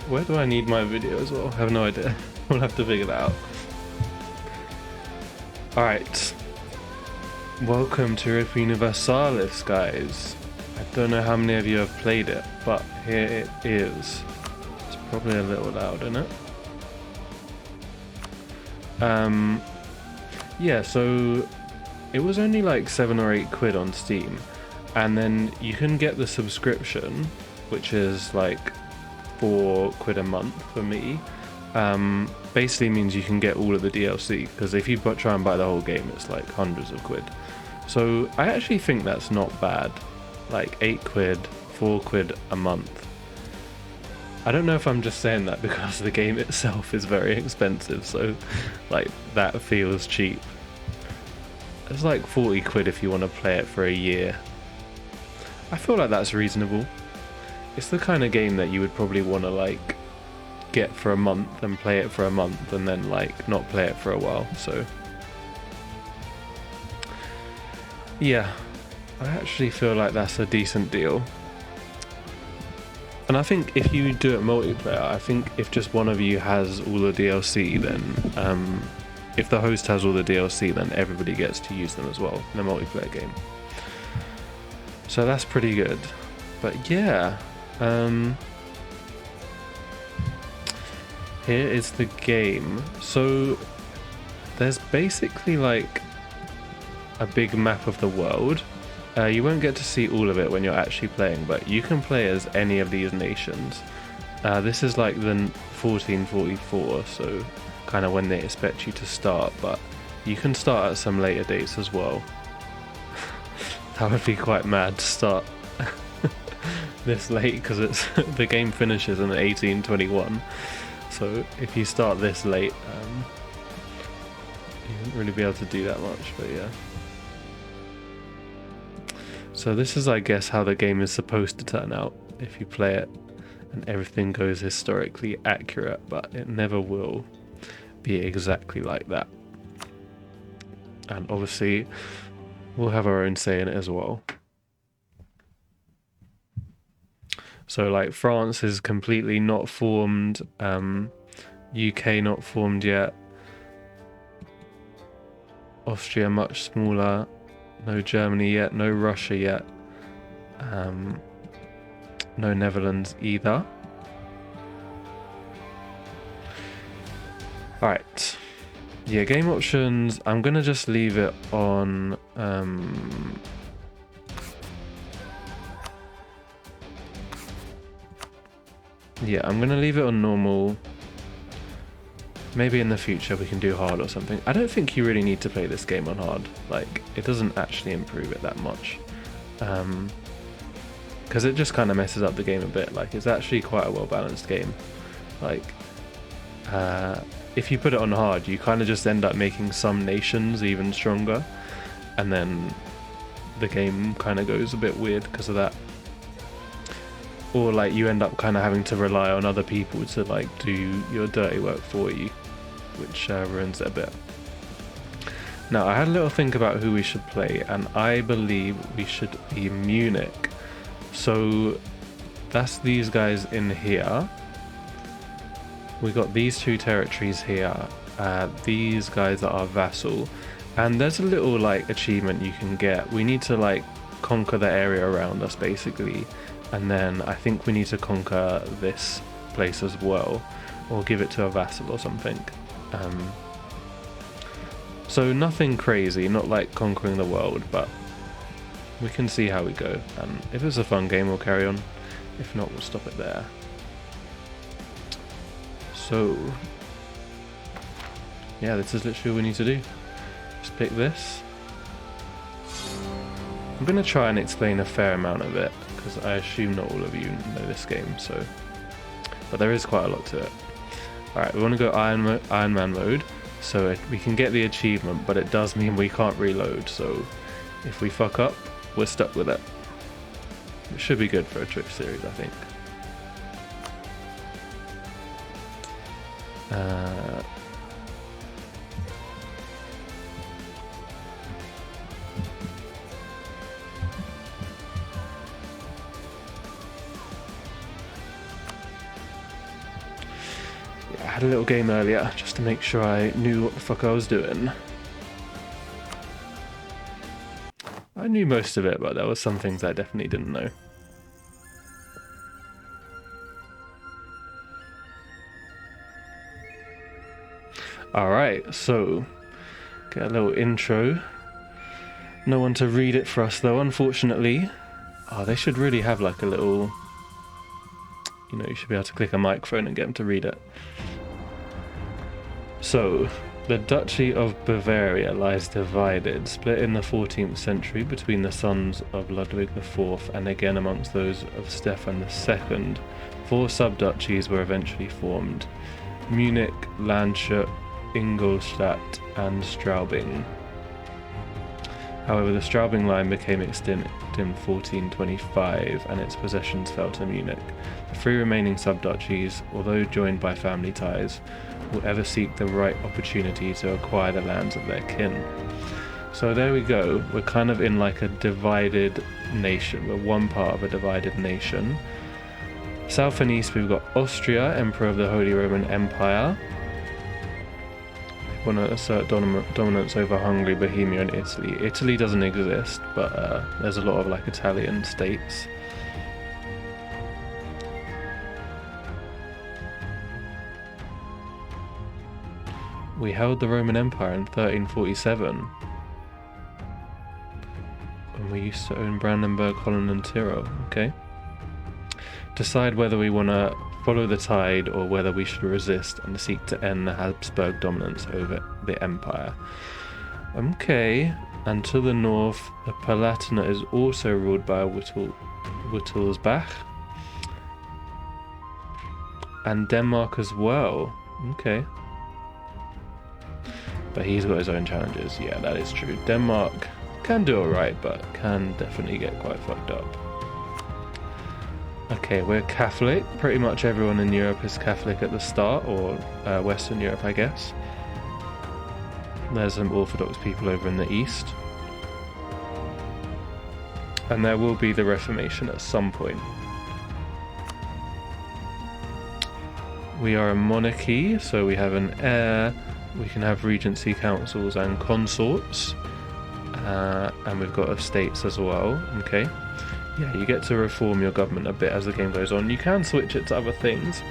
Where do I need my video as well? I have no idea. We'll have to figure that out. Alright. Welcome to Riff Universalis, guys. I don't know how many of you have played it, but here it is. It's probably a little loud, isn't it? Yeah, so it was only like 7 or 8 quid on Steam, and then you can get the subscription, which is like 4 quid a month for me. Basically means you can get all of the DLC, because if you try and buy the whole game, it's like hundreds of quid. So I actually think that's not bad. Like 8 quid, 4 quid a month. I don't know if I'm just saying that because the game itself is very expensive, so like that feels cheap. It's like 40 quid if you want to play it for a year. I feel like that's reasonable. It's the kind of game that you would probably want to like get for a month and play it for a month and then like not play it for a while. So yeah, I actually feel like that's a decent deal. And I think if you do it multiplayer, I think if just one of you has all the DLC, then if the host has all the DLC, then everybody gets to use them as well in a multiplayer game. So that's pretty good. But yeah, here is the game. So there's basically like a big map of the world. You won't get to see all of it when you're actually playing, but you can play as any of these nations. This is like the 1444, so kind of when they expect you to start, but you can start at some later dates as well. That would be quite mad to start this late, because it's the game finishes in 1821. So if you start this late, you wouldn't really be able to do that much, but yeah. So this is, I guess, how the game is supposed to turn out if you play it and everything goes historically accurate, but it never will be exactly like that. And obviously we'll have our own say in it as well. So like France is completely not formed, UK not formed yet, Austria much smaller, no Germany yet, no Russia yet, no Netherlands either. Alright, yeah, game options, I'm gonna just leave it on yeah, I'm gonna leave it on normal. Maybe in the future we can do hard or something. I don't think you really need to play this game on hard. Like, it doesn't actually improve it that much. Because it just kind of messes up the game a bit. Like, it's actually quite a well-balanced game. Like, if you put it on hard, you kind of just end up making some nations even stronger. And then the game kind of goes a bit weird because of that. Or like you end up kind of having to rely on other people to like do your dirty work for you, which ruins it a bit. Now I had a little think about who we should play, and I believe we should be Munich. So that's these guys in here. We got these 2 territories here. These guys are our vassal, and there's a little like achievement you can get. We need to like conquer the area around us basically. And then I think we need to conquer this place as well, or give it to a vassal or something. So nothing crazy, not like conquering the world, but we can see how we go. And if it's a fun game, we'll carry on. If not, we'll stop it there. So yeah, this is literally all we need to do. Just pick this. I'm going to try and explain a fair amount of it, because I assume not all of you know this game, so, but there is quite a lot to it. Alright, we want to go Iron Man mode, so we can get the achievement, but it does mean we can't reload, so if we fuck up, we're stuck with it. It should be good for a Twitch series, I think. I had a little game earlier just to make sure I knew what the fuck I was doing. I knew most of it, but there were some things I definitely didn't know. Alright, so get a little intro. No one to read it for us though, unfortunately. Oh, they should really have like a little... You know, you should be able to click a microphone and get them to read it. So, the Duchy of Bavaria lies divided, split in the 14th century between the sons of Ludwig IV and again amongst those of Stefan II. 4 sub-duchies were eventually formed: Munich, Landshut, Ingolstadt and Straubing. However, the Straubing line became extinct in 1425 and its possessions fell to Munich. The 3 remaining sub-duchies, although joined by family ties, will ever seek the right opportunity to acquire the lands of their kin. So there we go, we're kind of in like a divided nation, we're one part of a divided nation. South and east we've got Austria, Emperor of the Holy Roman Empire. They want to assert dominance over Hungary, Bohemia and Italy. Italy doesn't exist, but there's a lot of like Italian states. We held the Roman Empire in 1347. And we used to own Brandenburg, Holland and Tyrol. Okay. Decide whether we want to follow the tide or whether we should resist and seek to end the Habsburg dominance over the empire. Okay. And to the north, the Palatinate is also ruled by Wittelsbach. And Denmark as well. Okay. But he's got his own challenges. Yeah, that is true. Denmark can do alright, but can definitely get quite fucked up. Okay, we're Catholic. Pretty much everyone in Europe is Catholic at the start, or Western Europe, I guess. There's some Orthodox people over in the east. And there will be the Reformation at some point. We are a monarchy, so we have an heir. We can have regency councils and consorts, and we've got estates as well. Okay, yeah, you get to reform your government a bit as the game goes on. You can switch it to other things.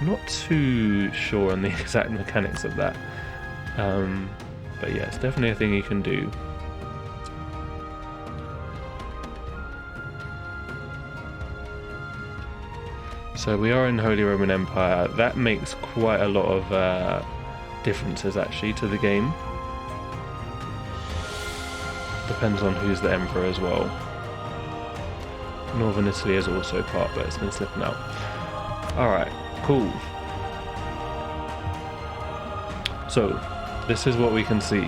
I'm not too sure on the exact mechanics of that, but yeah, it's definitely a thing you can do. So we are in Holy Roman Empire. That makes quite a lot of differences actually to the game. Depends on who's the emperor as well. Northern Italy is also part, but it's been slipping out. Alright, cool. So, this is what we can see.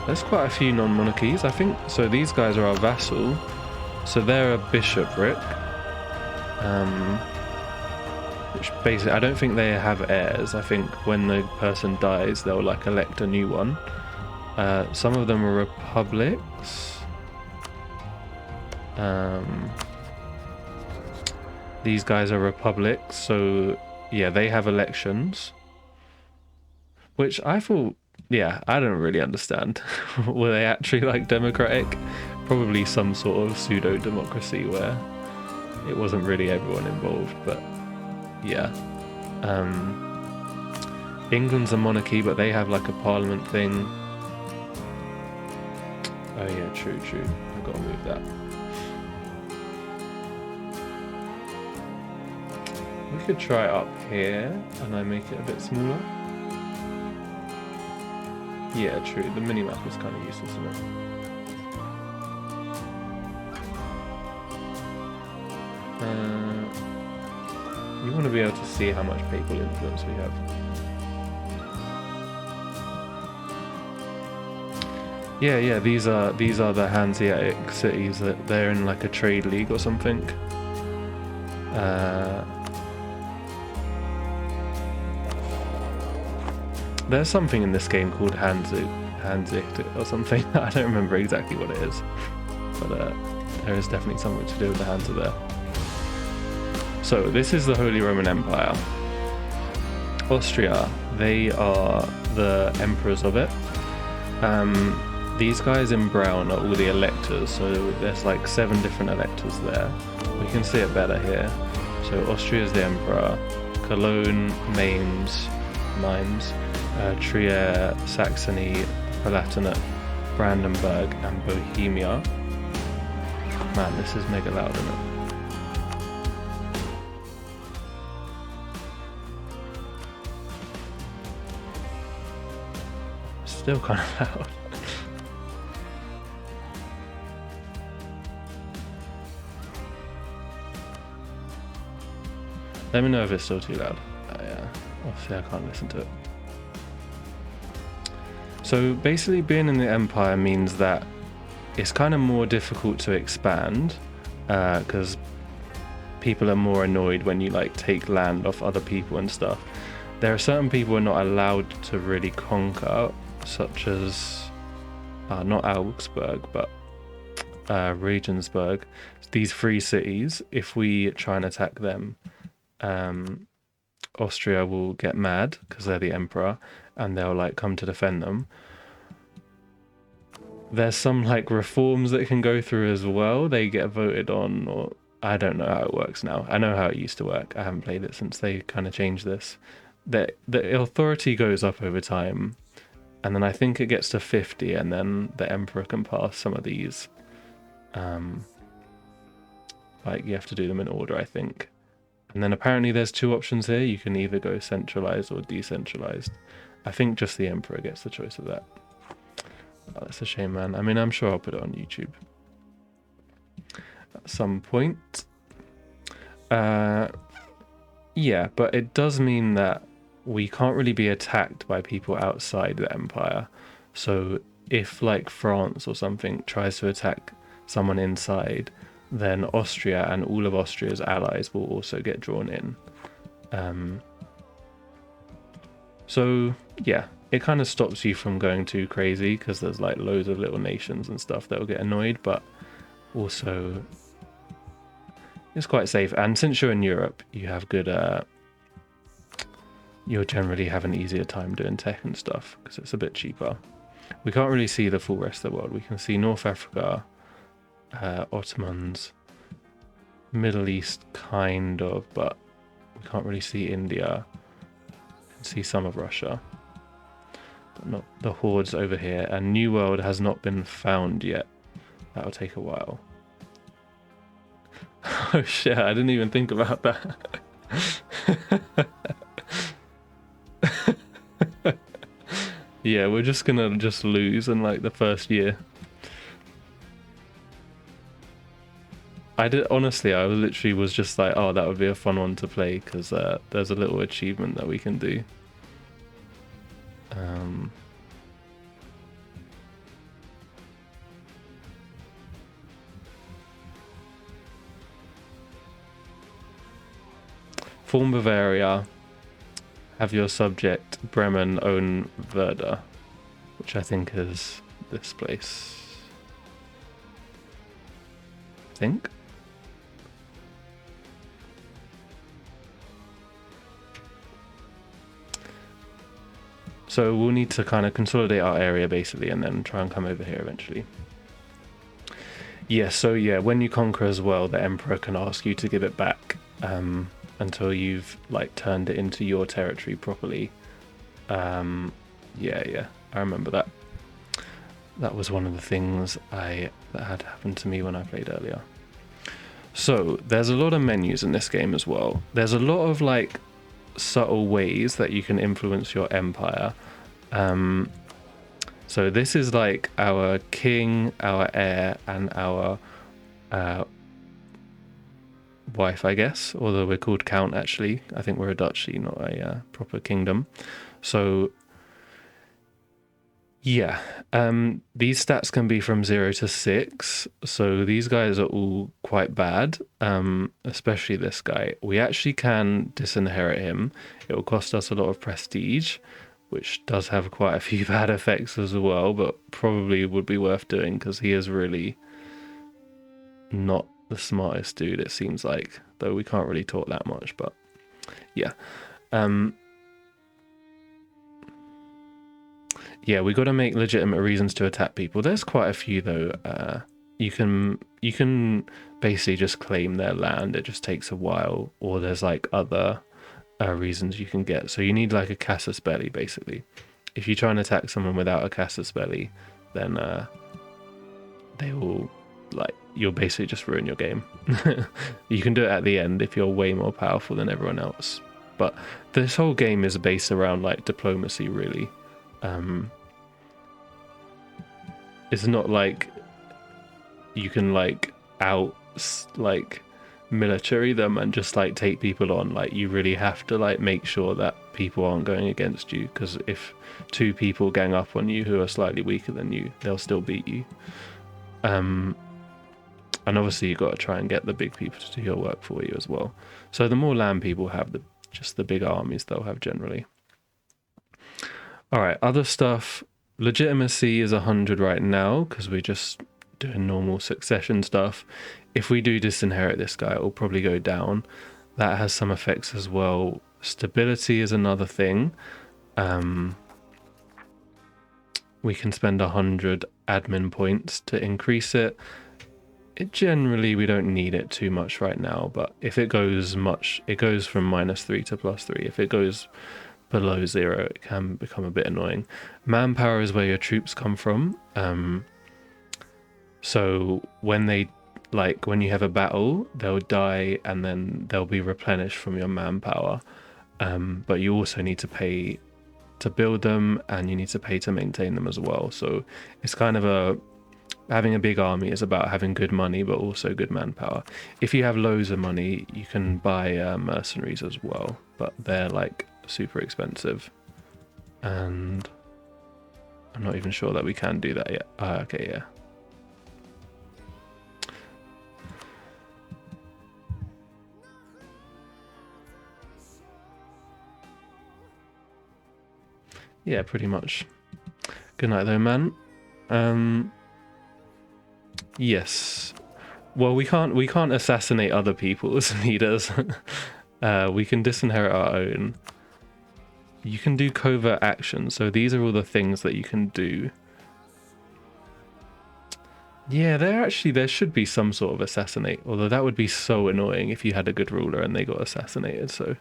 There's quite a few non-monarchies, I think. So these guys are our vassal. So they're a bishopric. Which basically, I don't think they have heirs. I think when the person dies, they'll like elect a new one. Some of them are republics. These guys are republics, so yeah, they have elections. Which I thought, yeah, I don't really understand. Were they actually like democratic? Probably some sort of pseudo-democracy where it wasn't really everyone involved, but yeah. England's a monarchy, but they have like a parliament thing. Oh yeah, true. I've got to move that. We could try up here, and I make it a bit smaller. Yeah, true. The minimap is kind of useless, isn't it? You want to be able to see how much papal influence we have. Yeah, these are the Hanseatic cities that they're in like a trade league or something. There's something in this game called Hanseatic or something. I don't remember exactly what it is, but there is definitely something to do with the Hansa there. So this is the Holy Roman Empire. Austria, they are the emperors of it. These guys in brown are all the electors, so there's like 7 different electors there. We can see it better here. So Austria is the emperor, Cologne, Mainz, Trier, Saxony, Palatinate, Brandenburg, and Bohemia. Man, this is mega loud, isn't it? Still kind of loud. Let me know if it's still too loud. Yeah, obviously I can't listen to it. So basically being in the empire means that it's kind of more difficult to expand because people are more annoyed when you like take land off other people and stuff. There are certain people who are not allowed to really conquer, such as not Augsburg but Regensburg. These 3 cities, if we try and attack them, Austria will get mad because they're the emperor and they'll like come to defend them. There's some like reforms that can go through as well. They get voted on, or I don't know how it works now. I know how it used to work. I haven't played it since they kind of changed this. The authority goes up over time, and then I think it gets to 50, and then the emperor can pass some of these. Like you have to do them in order, I think. And then apparently there's 2 options here. You can either go centralized or decentralized. I think just the emperor gets the choice of that. Oh, that's a shame, man. I mean, I'm sure I'll put it on YouTube at some point. Yeah, but it does mean that we can't really be attacked by people outside the empire. So if like France or something tries to attack someone inside, then Austria and all of Austria's allies will also get drawn in. So yeah, it kind of stops you from going too crazy because there's like loads of little nations and stuff that will get annoyed, but also it's quite safe. And since you're in Europe, you have good you'll generally have an easier time doing tech and stuff because it's a bit cheaper. We can't really see the full rest of the world. We can see North Africa, Ottomans, Middle East kind of, but we can't really see India. We can see some of Russia, but not the hordes over here. And New World has not been found yet. That'll take a while. Oh shit, I didn't even think about that. Yeah, we're just gonna lose in like the first year. I literally was just like, oh, that would be a fun one to play because there's a little achievement that we can do. Form Bavaria. Have your subject Bremen own Werder, which I think is this place. I think. So we'll need to kind of consolidate our area basically and then try and come over here eventually. Yeah, so yeah, when you conquer as well, the emperor can ask you to give it back until you've like turned it into your territory properly. Yeah, I remember that. That was one of the things that had happened to me when I played earlier. So there's a lot of menus in this game as well. There's a lot of like subtle ways that you can influence your empire. So this is like our king, our heir, and our wife, I guess, although we're called count actually. I think we're a duchy, not a proper kingdom. So yeah, these stats can be from 0 to 6, so these guys are all quite bad, especially this guy. We actually can disinherit him. It will cost us a lot of prestige, which does have quite a few bad effects as well, but probably would be worth doing because he is really not the smartest dude, it seems like, though we can't really talk that much, but yeah. Yeah, we got to make legitimate reasons to attack people. There's quite a few though. You can basically just claim their land. It just takes a while, or there's like other reasons you can get. So you need like a casus belli basically. If you try and attack someone without a casus belli, then they will, like, you'll basically just ruin your game. You can do it at the end if you're way more powerful than everyone else. But this whole game is based around like diplomacy, really. It's not like you can like military them and just like take people on. Like, you really have to like make sure that people aren't going against you, because if two people gang up on you who are slightly weaker than you, they'll still beat you. And obviously you got to try and get the big people to do your work for you as well. So the more land people have, just the bigger armies they'll have generally. All right, other stuff. Legitimacy is 100 right now because we're just doing normal succession stuff. If we do disinherit this guy, it will probably go down. That has some effects as well. Stability is another thing. We can spend 100 admin points to increase it. Generally, we don't need it too much right now, but if it goes much, it goes from -3 to +3. If it goes below 0, it can become a bit annoying. Manpower is where your troops come from. So when you have a battle, they'll die and then they'll be replenished from your manpower. But you also need to pay to build them, and you need to pay to maintain them as well. So it's kind of having a big army is about having good money, but also good manpower. If you have loads of money, you can buy mercenaries as well, but they're like super expensive, and I'm not even sure that we can do that yet. Okay, yeah. Yeah, pretty much. Good night though, man. Yes. Well, we can't assassinate other people's leaders. We can disinherit our own. You can do covert actions. So these are all the things that you can do. Yeah, there should be some sort of assassinate. Although that would be so annoying if you had a good ruler and they got assassinated. So,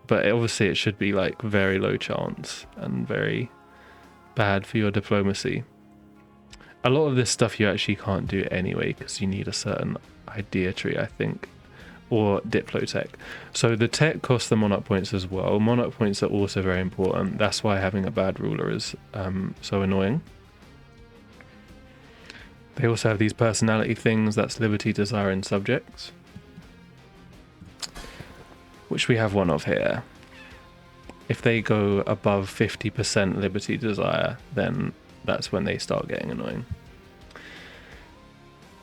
but obviously it should be like very low chance and very bad for your diplomacy. A lot of this stuff you actually can't do anyway because you need a certain idea tree, I think, or diplotech. So the tech costs the monarch points as well. Monarch points are also very important. That's why having a bad ruler is so annoying. They also have these personality things. That's liberty, desire, and subjects, which we have one of here. If they go above 50% liberty, desire, then that's when they start getting annoying.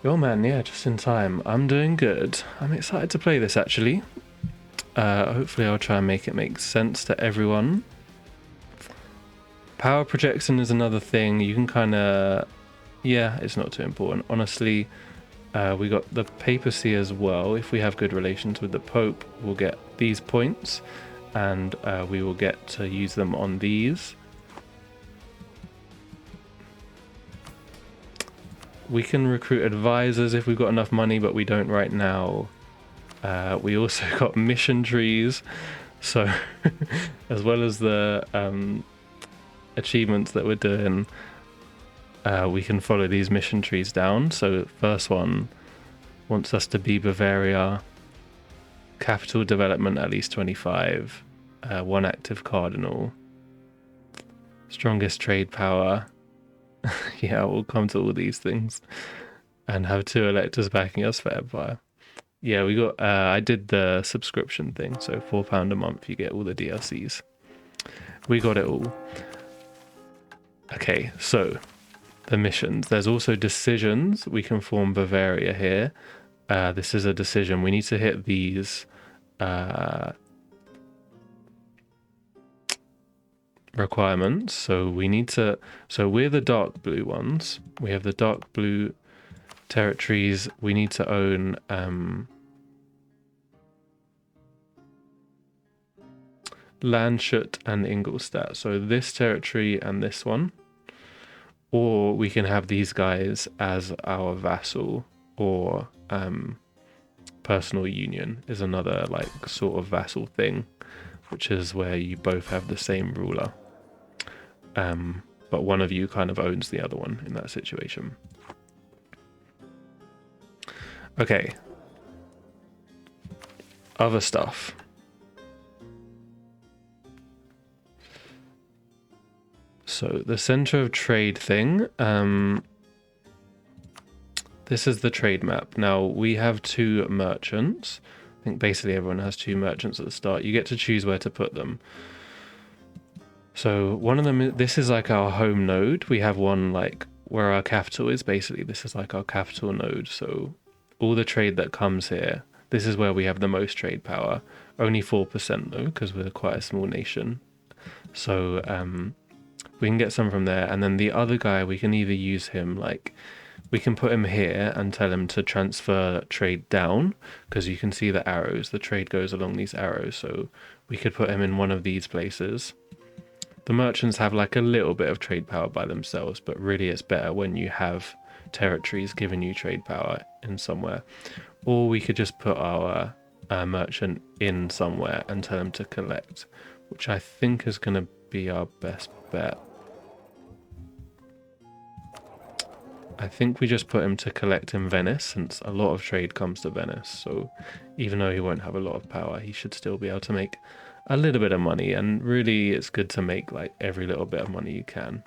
Oh man, yeah, just in time. I'm doing good. I'm excited to play this actually. Hopefully I'll try and make it make sense to everyone. Power projection is another thing. You can kind of... Yeah, it's not too important. Honestly, we got the papacy as well. If we have good relations with the Pope, we'll get these points, and we will get to use them on these. We can recruit advisors if we've got enough money, but we don't right now. We also got mission trees, so as well as the achievements that we're doing, we can follow these mission trees down. So first one wants us to be Bavaria, capital development at least 25, one active cardinal, strongest trade power. Yeah, we'll come to all these things, and have 2 electors backing us for Empire. Yeah, we got I did the subscription thing, so £4 a month you get all the DLCs. We got it all. Okay, so the missions. There's also decisions. We can form Bavaria here. This is a decision. We need to hit these requirements. So we need to... So we're the dark blue ones. We have the dark blue territories. We need to own Landshut and Ingolstadt. So this territory and this one. Or we can have these guys as our vassal, or personal union is another like sort of vassal thing, which is where you both have the same ruler. But one of you kind of owns the other one in that situation. Okay. Other stuff. So the center of trade thing, this is the trade map. Now we have 2 merchants. I think basically everyone has 2 merchants at the start. You get to choose where to put them. So one of them, this is like our home node. We have one like where our capital is. Basically this is like our capital node. So all the trade that comes here, this is where we have the most trade power. Only 4% though, because we're quite a small nation. So we can get some from there, and then the other guy, we can either use him, like, we can put him here and tell him to transfer trade down, because you can see the arrows, the trade goes along these arrows, so we could put him in one of these places. The merchants have like a little bit of trade power by themselves, but really it's better when you have territories giving you trade power in somewhere. Or we could just put our merchant in somewhere and tell him to collect, which I think is going to be our best bet. I think we just put him to collect in Venice, since a lot of trade comes to Venice, so even though he won't have a lot of power, he should still be able to make a little bit of money, and really it's good to make like every little bit of money you can.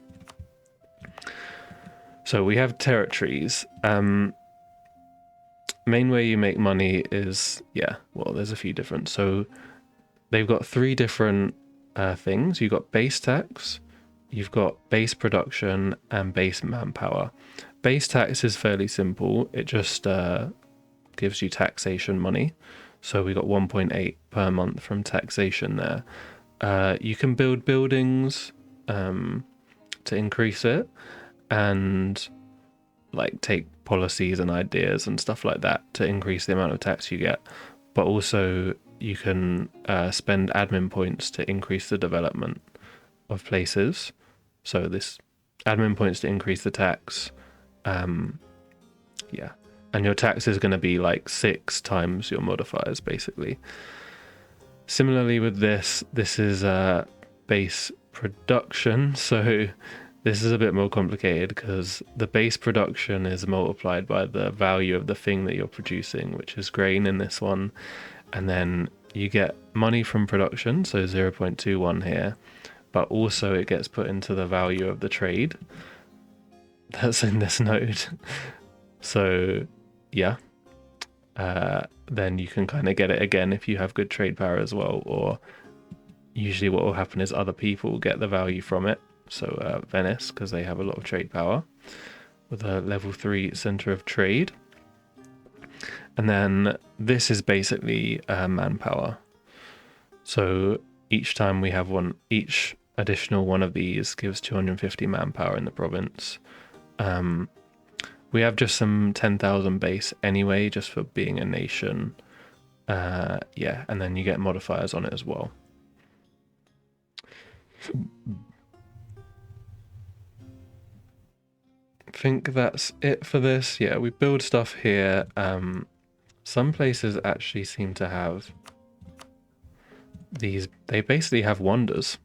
So we have territories. Main way you make money is, well, there's a few different. So they've got 3 different things. You've got base tax, you've got base production, and base manpower. Base tax is fairly simple. It just gives you taxation money. So we got 1.8 per month from taxation there. You can build buildings to increase it, and like take policies and ideas and stuff like that to increase the amount of tax you get. But also you can spend admin points to increase the development of places. So this admin points to increase the tax. And your tax is going to be like 6 times your modifiers, basically. Similarly with this is base production. So this is a bit more complicated, because the base production is multiplied by the value of the thing that you're producing, which is grain in this one. And then you get money from production, so 0.21 here, but also it gets put into the value of the trade that's in this node. So then you can kind of get it again if you have good trade power as well, or usually what will happen is other people get the value from it. So Venice, because they have a lot of trade power with a level 3 center of trade. And then this is basically manpower. So each time we have one, each additional one of these gives 250 manpower in the province. We have just some 10,000 base anyway, just for being a nation. And then you get modifiers on it as well. I think that's it for this. Yeah, we build stuff here. Some places actually seem to have these, they basically have wonders.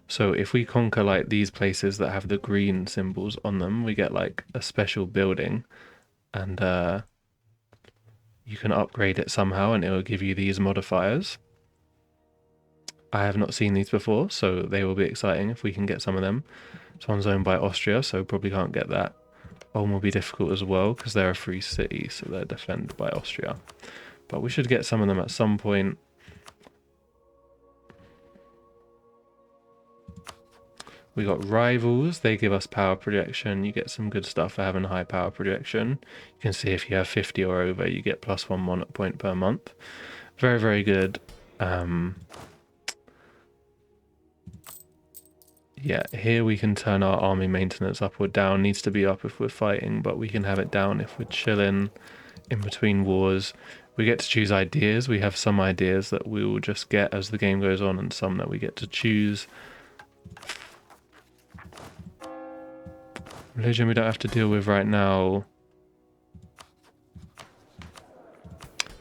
So if we conquer like these places that have the green symbols on them, we get like a special building, and you can upgrade it somehow and it will give you these modifiers. I have not seen these before, so they will be exciting if we can get some of them. This one's owned by Austria, so probably can't get that. Ulm will be difficult as well because they're a free city, so they're defended by Austria. But we should get some of them at some point. We got rivals, they give us power projection. You get some good stuff for having high power projection. You can see if you have 50 or over, you get +1 point per month. Very, very good. yeah, here we can turn our army maintenance up or down. Needs to be up if we're fighting, but we can have it down if we're chilling in between wars. We get to choose ideas. We have some ideas that we will just get as the game goes on and some that we get to choose. Religion we don't have to deal with right now.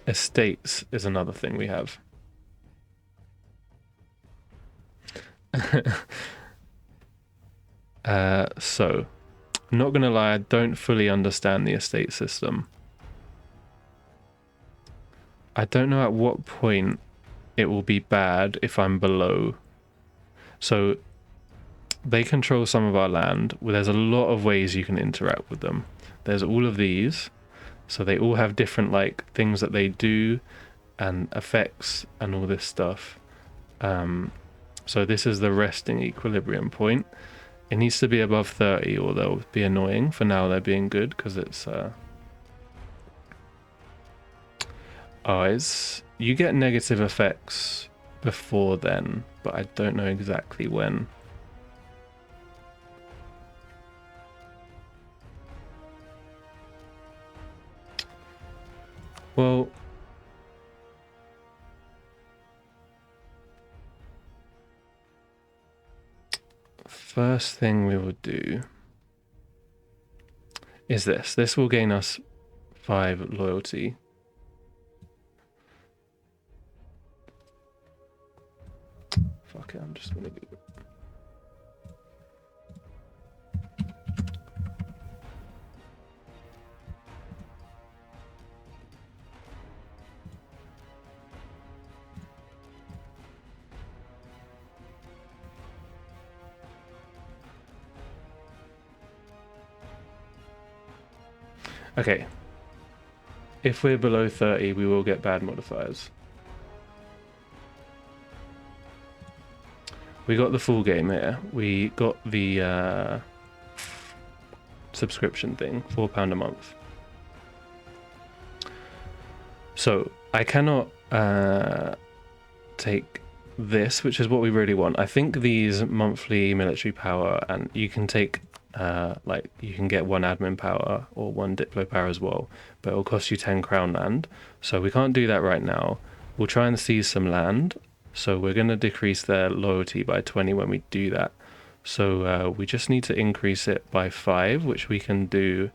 Estates is another thing we have. So, I'm not gonna lie, I don't fully understand the estate system. I don't know at what point it will be bad if I'm below. So, they control some of our land. Well, there's a lot of ways you can interact with them. There's all of these. So they all have different like things that they do and effects and all this stuff. So this is the resting equilibrium point. It needs to be above 30 or they'll be annoying. For now they're being good because it's you get negative effects before then, but I don't know exactly when. Well, first thing we will do is this. This will gain us 5 loyalty. Fuck it, I'm just gonna do it. Okay, if we're below 30, we will get bad modifiers. We got the full game here. We got the subscription thing, £4 a month. So I cannot take this, which is what we really want. I think these monthly military power, and you can take like you can get 1 admin power or 1 diplo power as well, but it'll cost you 10 crown land. So we can't do that right now. We'll try and seize some land. So we're going to decrease their loyalty by 20 when we do that. So we just need to increase it by 5, which we can do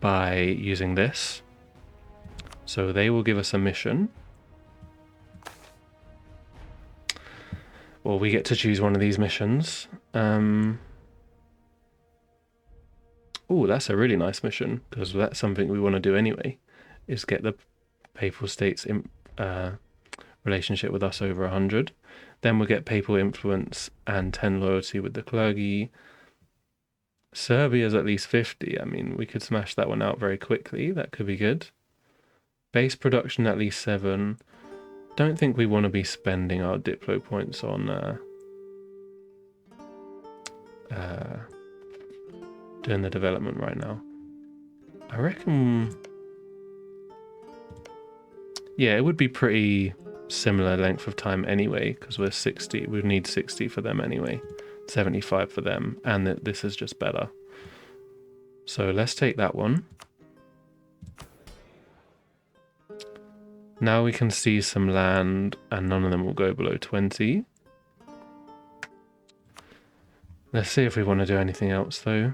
by using this. So they will give us a mission. Well, we get to choose one of these missions. Oh, that's a really nice mission, because that's something we want to do anyway, is get the Papal States in relationship with us over 100. Then we'll get Papal influence and 10 loyalty with the clergy. Serbia's at least 50. I mean, we could smash that one out very quickly. That could be good. Base production at least 7. Don't think we want to be spending our diplo points on doing the development right now. I reckon, yeah, it would be pretty similar length of time anyway, because we're 60. We need 60 for them anyway, 75 for them, and this is just better. So let's take that one. Now we can see some land, and none of them will go below 20. Let's see if we want to do anything else though.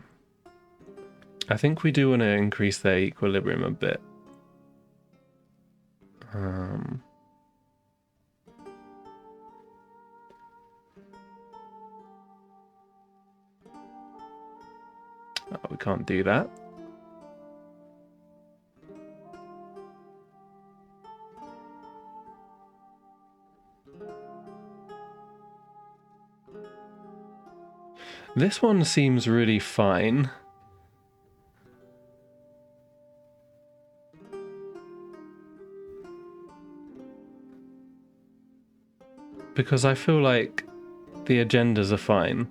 I think we do want to increase their equilibrium a bit. Oh, we can't do that. This one seems really fine. Because I feel like the agendas are fine.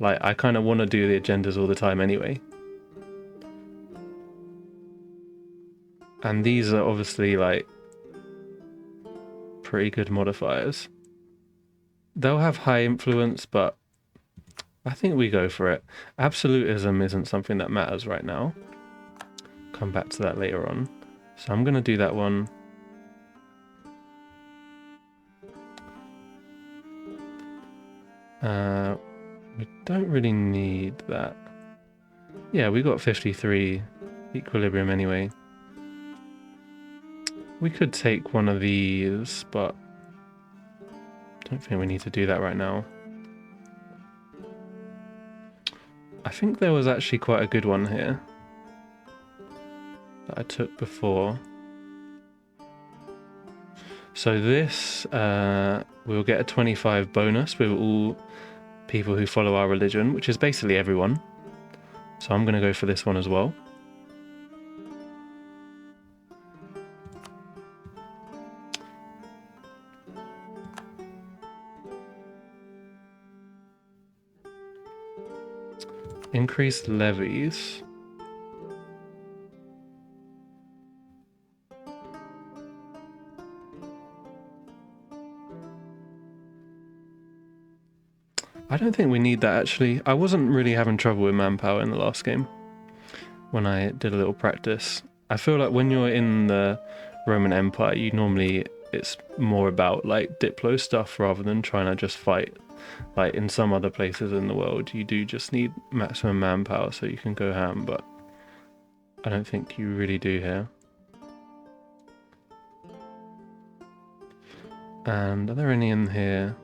Like, I kind of want to do the agendas all the time anyway. And these are obviously, like, pretty good modifiers. They'll have high influence, but I think we go for it. Absolutism isn't something that matters right now. Come back to that later on. So I'm going to do that one. We don't really need that. Yeah, we got 53 equilibrium anyway. We could take one of these, but I don't think we need to do that right now. I think there was actually quite a good one here that I took before. So this, we'll get a 25 bonus with all people who follow our religion, which is basically everyone. So I'm going to go for this one as well. Increased levies. I don't think we need that actually. I wasn't really having trouble with manpower in the last game when I did a little practice. I feel like when you're in the Roman Empire, it's more about like Diplo stuff rather than trying to just fight. Like in some other places in the world, you do just need maximum manpower so you can go ham, but I don't think you really do here. And are there any in here?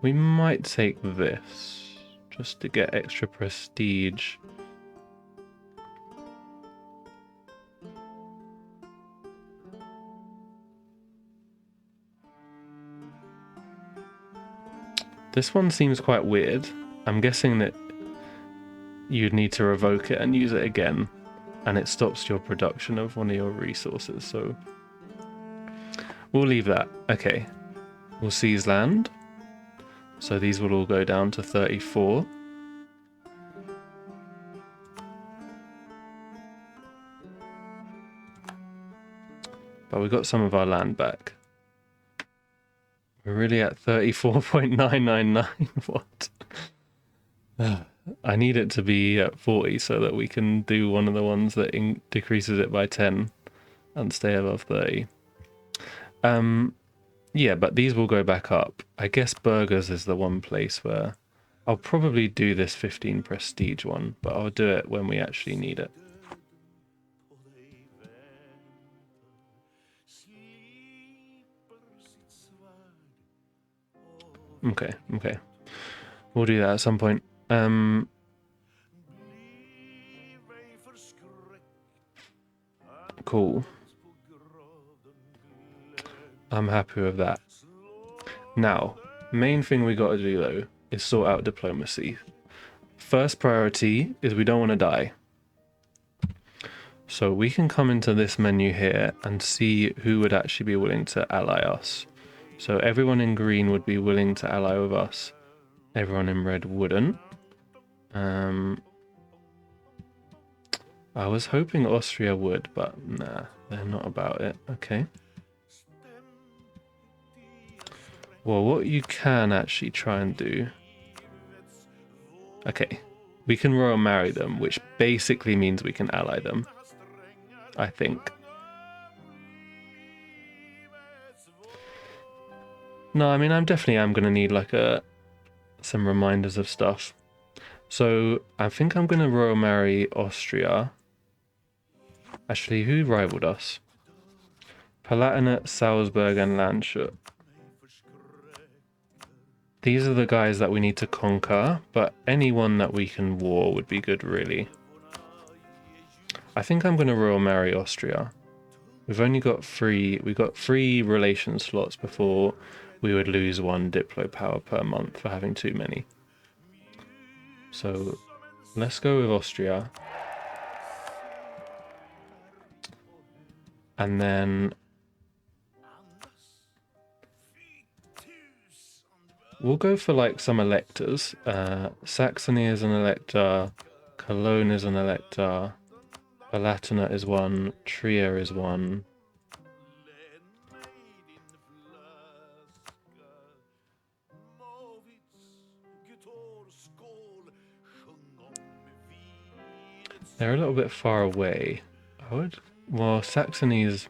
We might take this, just to get extra prestige. This one seems quite weird. I'm guessing that you'd need to revoke it and use it again, and it stops your production of one of your resources, so we'll leave that. Okay, we'll seize land. So these will all go down to 34. But we got some of our land back. We're really at 34.999. What? I need it to be at 40 so that we can do one of the ones that decreases it by 10 and stay above 30. Yeah, but these will go back up. I guess burgers is the one place where I'll probably do this 15 prestige one, but I'll do it when we actually need it. Okay. We'll do that at some point. Cool. I'm happy with that. Now, main thing we got to do though is sort out diplomacy. First priority is we don't want to die. So we can come into this menu here and see who would actually be willing to ally us. So everyone in green would be willing to ally with us. Everyone in red wouldn't. I was hoping Austria would, but nah, they're not about it. Okay. Well, what you can actually try and do... Okay, we can royal marry them, which basically means we can ally them, I think. No, I mean, I'm going to need like some reminders of stuff. So I think I'm going to royal marry Austria. Actually, who rivaled us? Palatinate, Salzburg, and Landshut. These are the guys that we need to conquer, but anyone that we can war would be good, really. I think I'm going to royal marry Austria. We've only got three relation slots before we would lose one diplo power per month for having too many. So let's go with Austria. And then we'll go for like some electors. Saxony is an elector, Cologne is an elector, Palatinate is one, Trier is one. They're a little bit far away. Well, Saxony's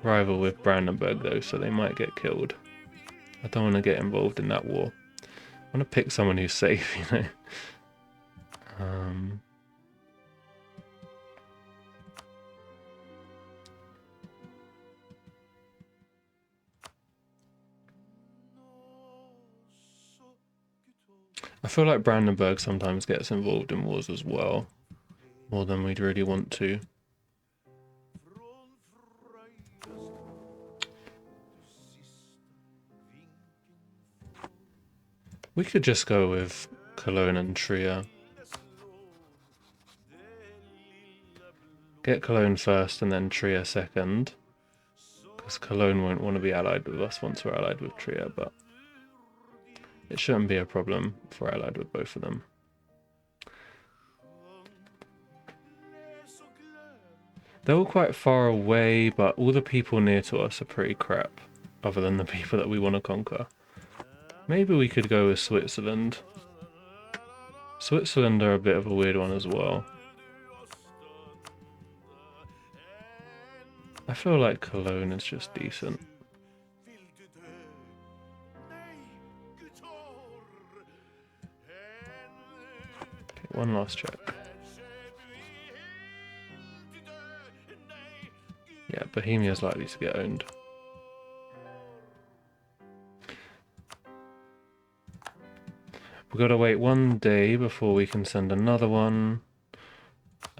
rival with Brandenburg though, so they might get killed. I don't want to get involved in that war. I want to pick someone who's safe, you know. I feel like Brandenburg sometimes gets involved in wars as well, more than we'd really want to. We could just go with Cologne and Trier. Get Cologne first and then Trier second, because Cologne won't want to be allied with us once we're allied with Trier, but it shouldn't be a problem if we're allied with both of them. They're all quite far away, but all the people near to us are pretty crap, other than the people that we want to conquer. Maybe we could go with Switzerland. Switzerland are a bit of a weird one as well. I feel like Cologne is just decent. Okay, one last check. Yeah, Bohemia's likely to get owned. We've got to wait 1 day before we can send another one.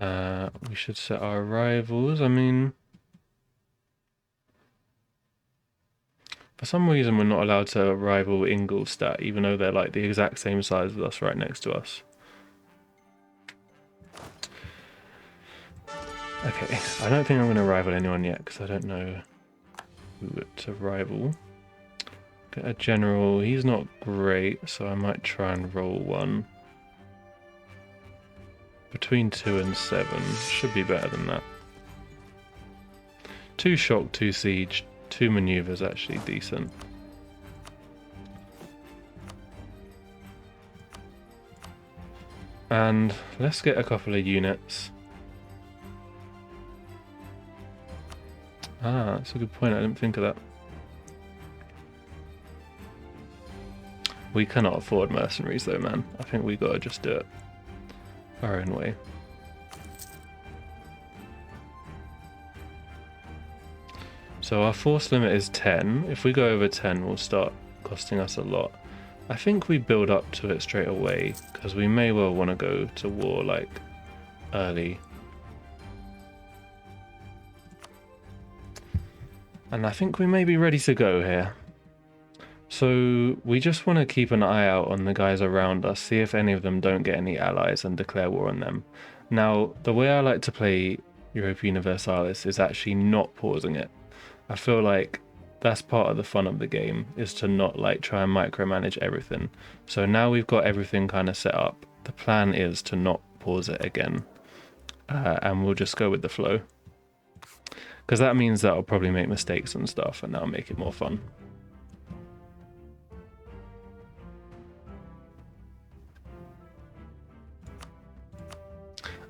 We should set our rivals. I mean, for some reason we're not allowed to rival Ingolstadt, even though they're like the exact same size as us right next to us. Okay, I don't think I'm going to rival anyone yet, because I don't know who to rival. Get a general, he's not great, so I might try and roll one. Between 2 and 7, should be better than that. 2 shock, 2 siege, 2 maneuvers, actually decent. And let's get a couple of units. Ah, that's a good point, I didn't think of that. We cannot afford mercenaries though, man. I think we gotta just do it our own way. So our force limit is 10. If we go over 10, we'll start costing us a lot. I think we build up to it straight away, because we may well want to go to war like early. And I think we may be ready to go here. So we just want to keep an eye out on the guys around us, see if any of them don't get any allies and declare war on them. Now, the way I like to play Europa Universalis is actually not pausing it. I feel like that's part of the fun of the game, is to not like try and micromanage everything. So now we've got everything kind of set up. The plan is to not pause it again, and we'll just go with the flow. Because that means that I'll probably make mistakes and stuff, and that'll make it more fun.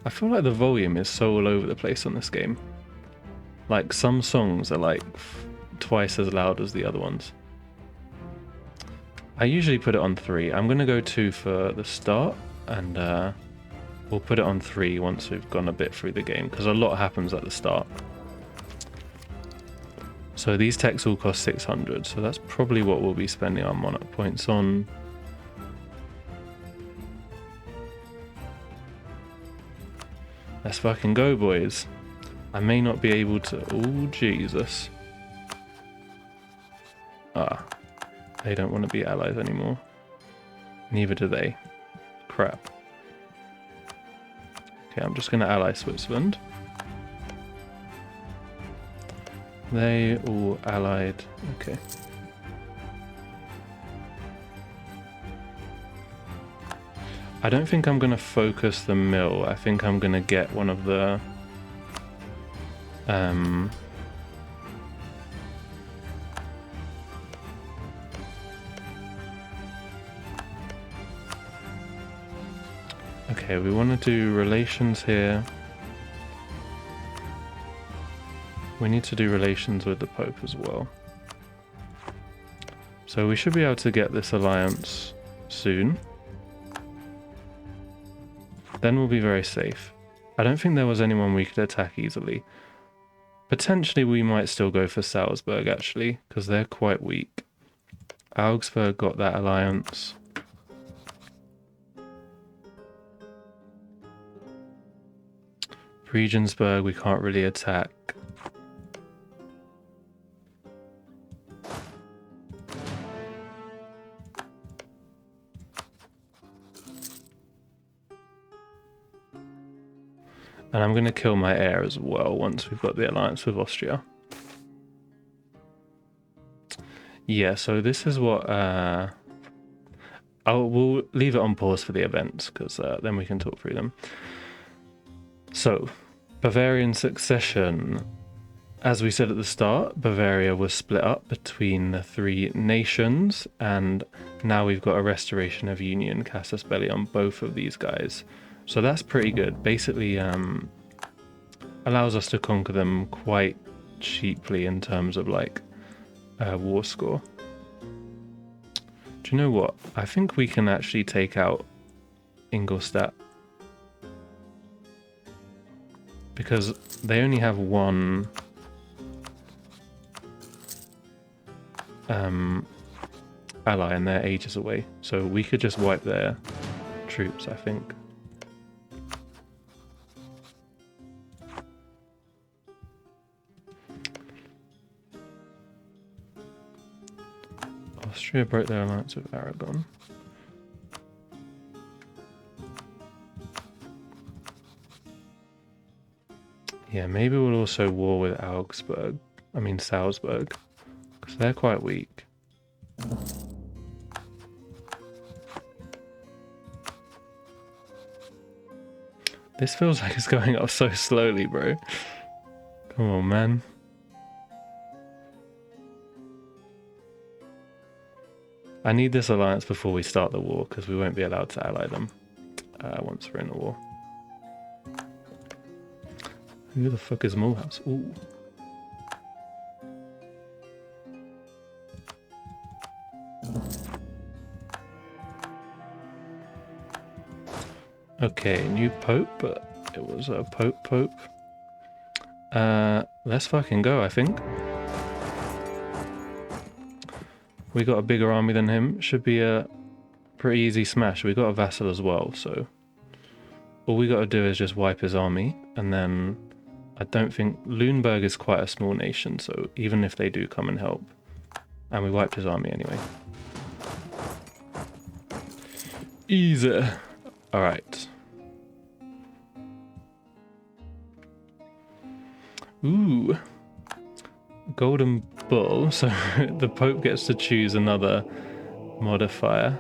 I feel like the volume is so all over the place on this game. Like, some songs are like twice as loud as the other ones. I usually put it on 3. I'm going to go 2 for the start, and we'll put it on 3 once we've gone a bit through the game, because a lot happens at the start. So these techs all cost 600, so that's probably what we'll be spending our monarch points on. Let's fucking go, boys. I may not be able to... Oh, Jesus. Ah. They don't want to be allies anymore. Neither do they. Crap. Okay, I'm just going to ally Switzerland. They all allied. Okay. I don't think I'm going to focus the mill. I think I'm going to get one of the... Okay, Okay, we want to do relations here. We need to do relations with the Pope as well. So we should be able to get this alliance soon. Then we'll be very safe. I don't think there was anyone we could attack easily. Potentially we might still go for Salzburg actually, because they're quite weak. Augsburg got that alliance. Regensburg we can't really attack. And I'm going to kill my heir as well once we've got the alliance with Austria. Yeah, so this is what... we'll leave it on pause for the events, because then we can talk through them. So, Bavarian Succession. As we said at the start, Bavaria was split up between the three nations, and now we've got a restoration of union, casus belli, on both of these guys. So that's pretty good. Basically, allows us to conquer them quite cheaply in terms of like war score. Do you know what? I think we can actually take out Ingolstadt, because they only have one ally and they're ages away. So we could just wipe their troops, I think. Austria broke their alliance with Aragon. Yeah, maybe we'll also war with Salzburg, because they're quite weak. This feels like it's going up so slowly, bro. Come on, man. I need this alliance before we start the war, because we won't be allowed to ally them once we're in the war. Who the fuck is Mulhouse? Ooh. Okay, new pope, but it was a pope. Let's fucking go, I think. We got a bigger army than him. Should be a pretty easy smash. We got a vassal as well, so all we got to do is just wipe his army, and then I don't think Lüneburg is quite a small nation, so even if they do come and help, and we wiped his army anyway. Easy. All right. Ooh. Golden Bull, so the Pope gets to choose another modifier.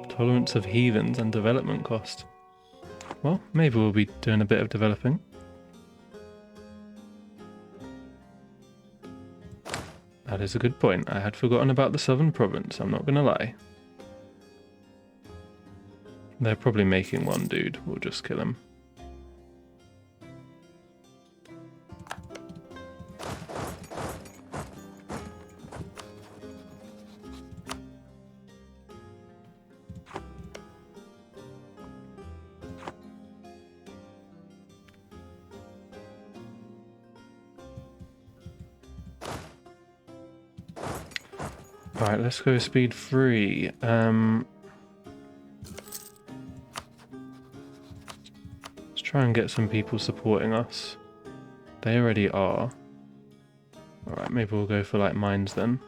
Tolerance of heathens and development cost. Well, maybe we'll be doing a bit of developing. That is a good point. I had forgotten about the southern province, I'm not gonna lie. They're probably making one dude, we'll just kill him. Alright, let's go speed 3. Let's try and get some people supporting us. They already are. Alright, maybe we'll go for like mines then.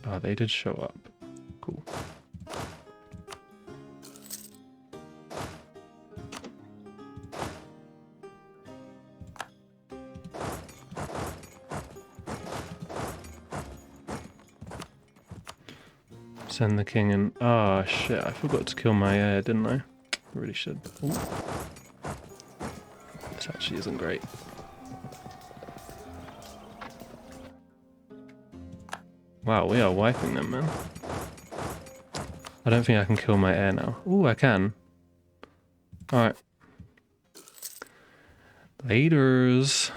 Oh, they did show up. Cool. Send the king in. Ah, shit, I forgot to kill my heir, didn't I? Really should. Ooh. This actually isn't great. Wow, we are wiping them, man. I don't think I can kill my air now. Oh, I can. Alright. Laters.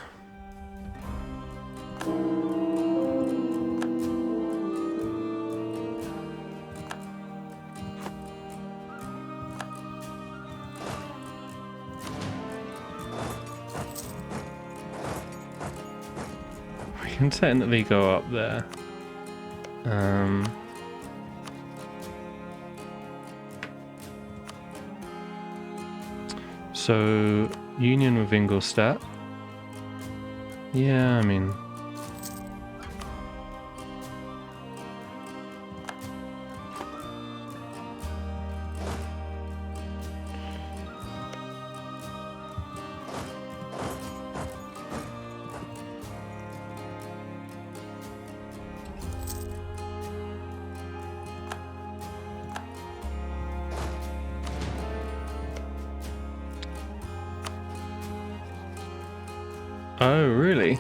We can technically go up there. So, union with Ingolstadt. Yeah, I mean... Oh, really?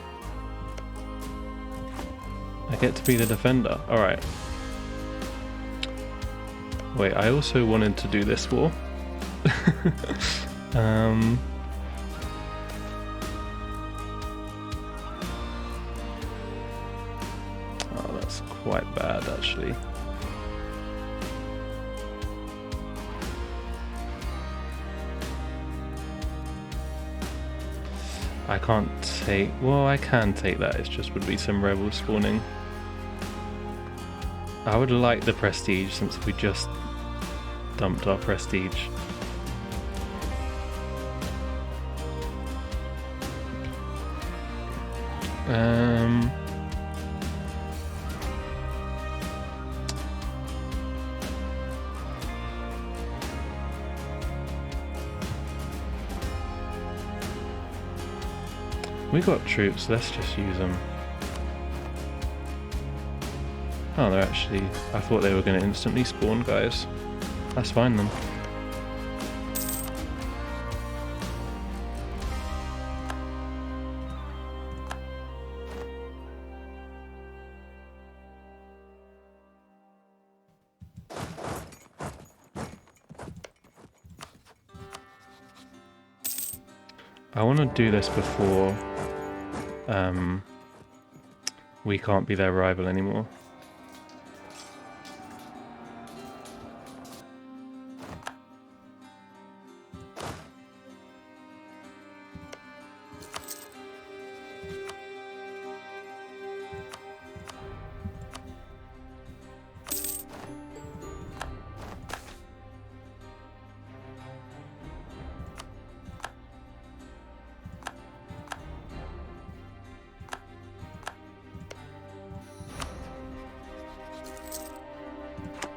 I get to be the defender. Alright. Wait, I also wanted to do this war. Oh, that's quite bad, actually. I can't take... Well, I can take that. It just would be some rebels spawning. I would like the prestige since we just dumped our prestige. We got troops, let's just use them. Oh, they're actually... I thought they were going to instantly spawn, guys. That's fine then. I want to do this before we can't be their rival anymore.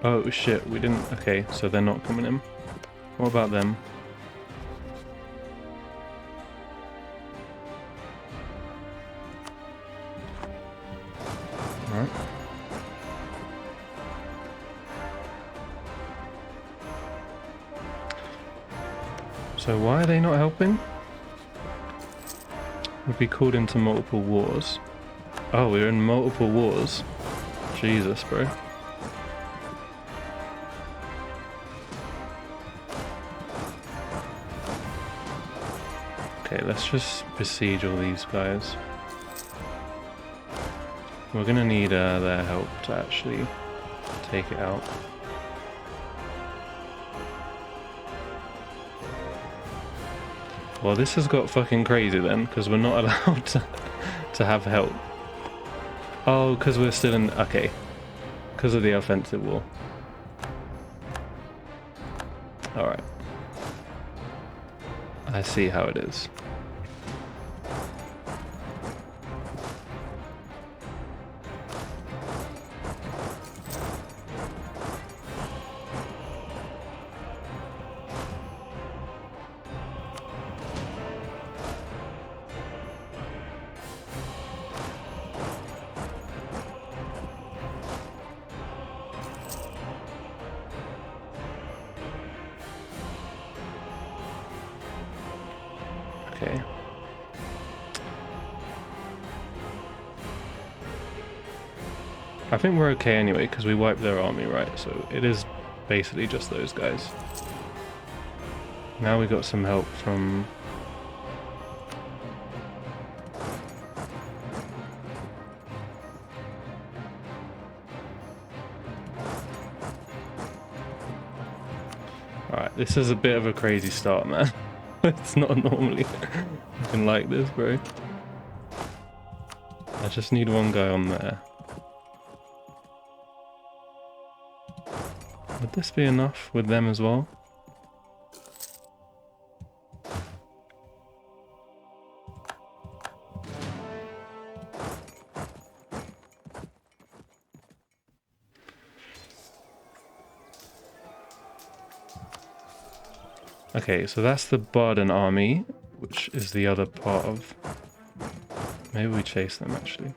Oh shit, we didn't... Okay, so they're not coming in. What about them? Alright. So why are they not helping? Would be called into multiple wars. Oh, we're in multiple wars. Jesus, bro. Okay, let's just besiege all these guys. We're gonna need their help to actually take it out. Well, this has got fucking crazy then, because we're not allowed to have help. Oh, because we're still in... Okay. Because of the offensive war. Alright. I see how it is. Okay. I think we're okay anyway, because we wiped their army, right? So it is basically just those guys. Now we got some help from... Alright, this is a bit of a crazy start, man. It's not normally looking like this, bro. I just need one guy on there. Would this be enough with them as well? Okay, so that's the Baden army, which is the other part of... Maybe we chase them, actually.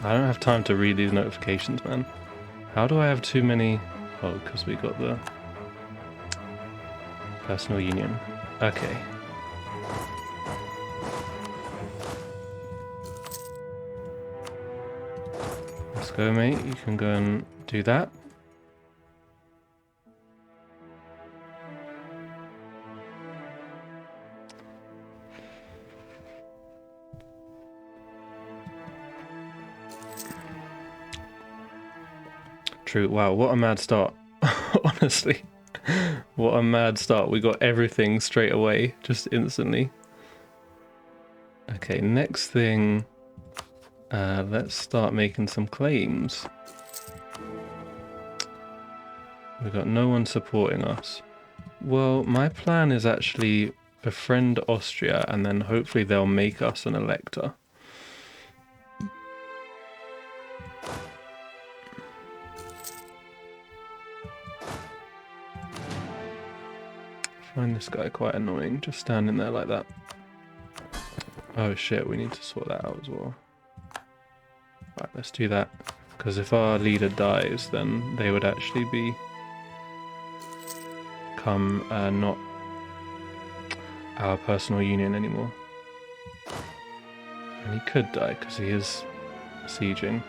I don't have time to read these notifications, man. How do I have too many? Oh, because we got the personal union. Okay. Let's go, mate. You can go and do that. True. Wow, what a mad start. Honestly. What a mad start. We got everything straight away, just instantly. Okay, next thing. Let's start making some claims. We got no one supporting us. Well, my plan is actually befriend Austria and then hopefully they'll make us an elector. I find this guy quite annoying, just standing there like that. Oh shit, we need to sort that out as well. Right, let's do that. Because if our leader dies, then they would actually become not our personal union anymore. And he could die because he is sieging.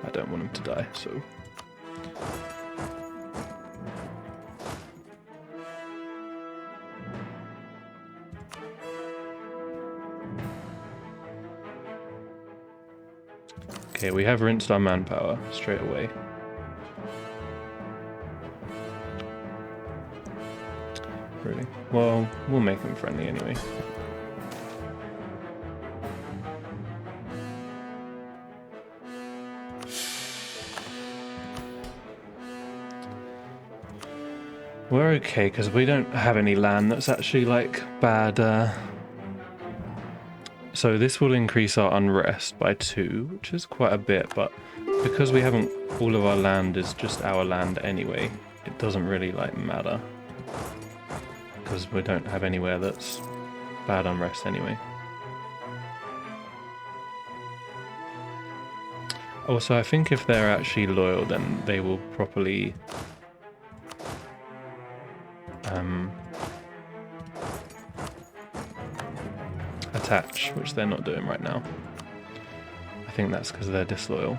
I don't want him to die, so... Okay, we have rinsed our manpower straight away. Really? Well, we'll make him friendly anyway. We're okay, because we don't have any land that's actually, like, bad, So this will increase our unrest by 2, which is quite a bit, but because we haven't... all of our land is just our land anyway, it doesn't really, like, matter. Because we don't have anywhere that's bad unrest anyway. Also, I think if they're actually loyal, then they will properly... attach, which they're not doing right now. I think that's because they're disloyal.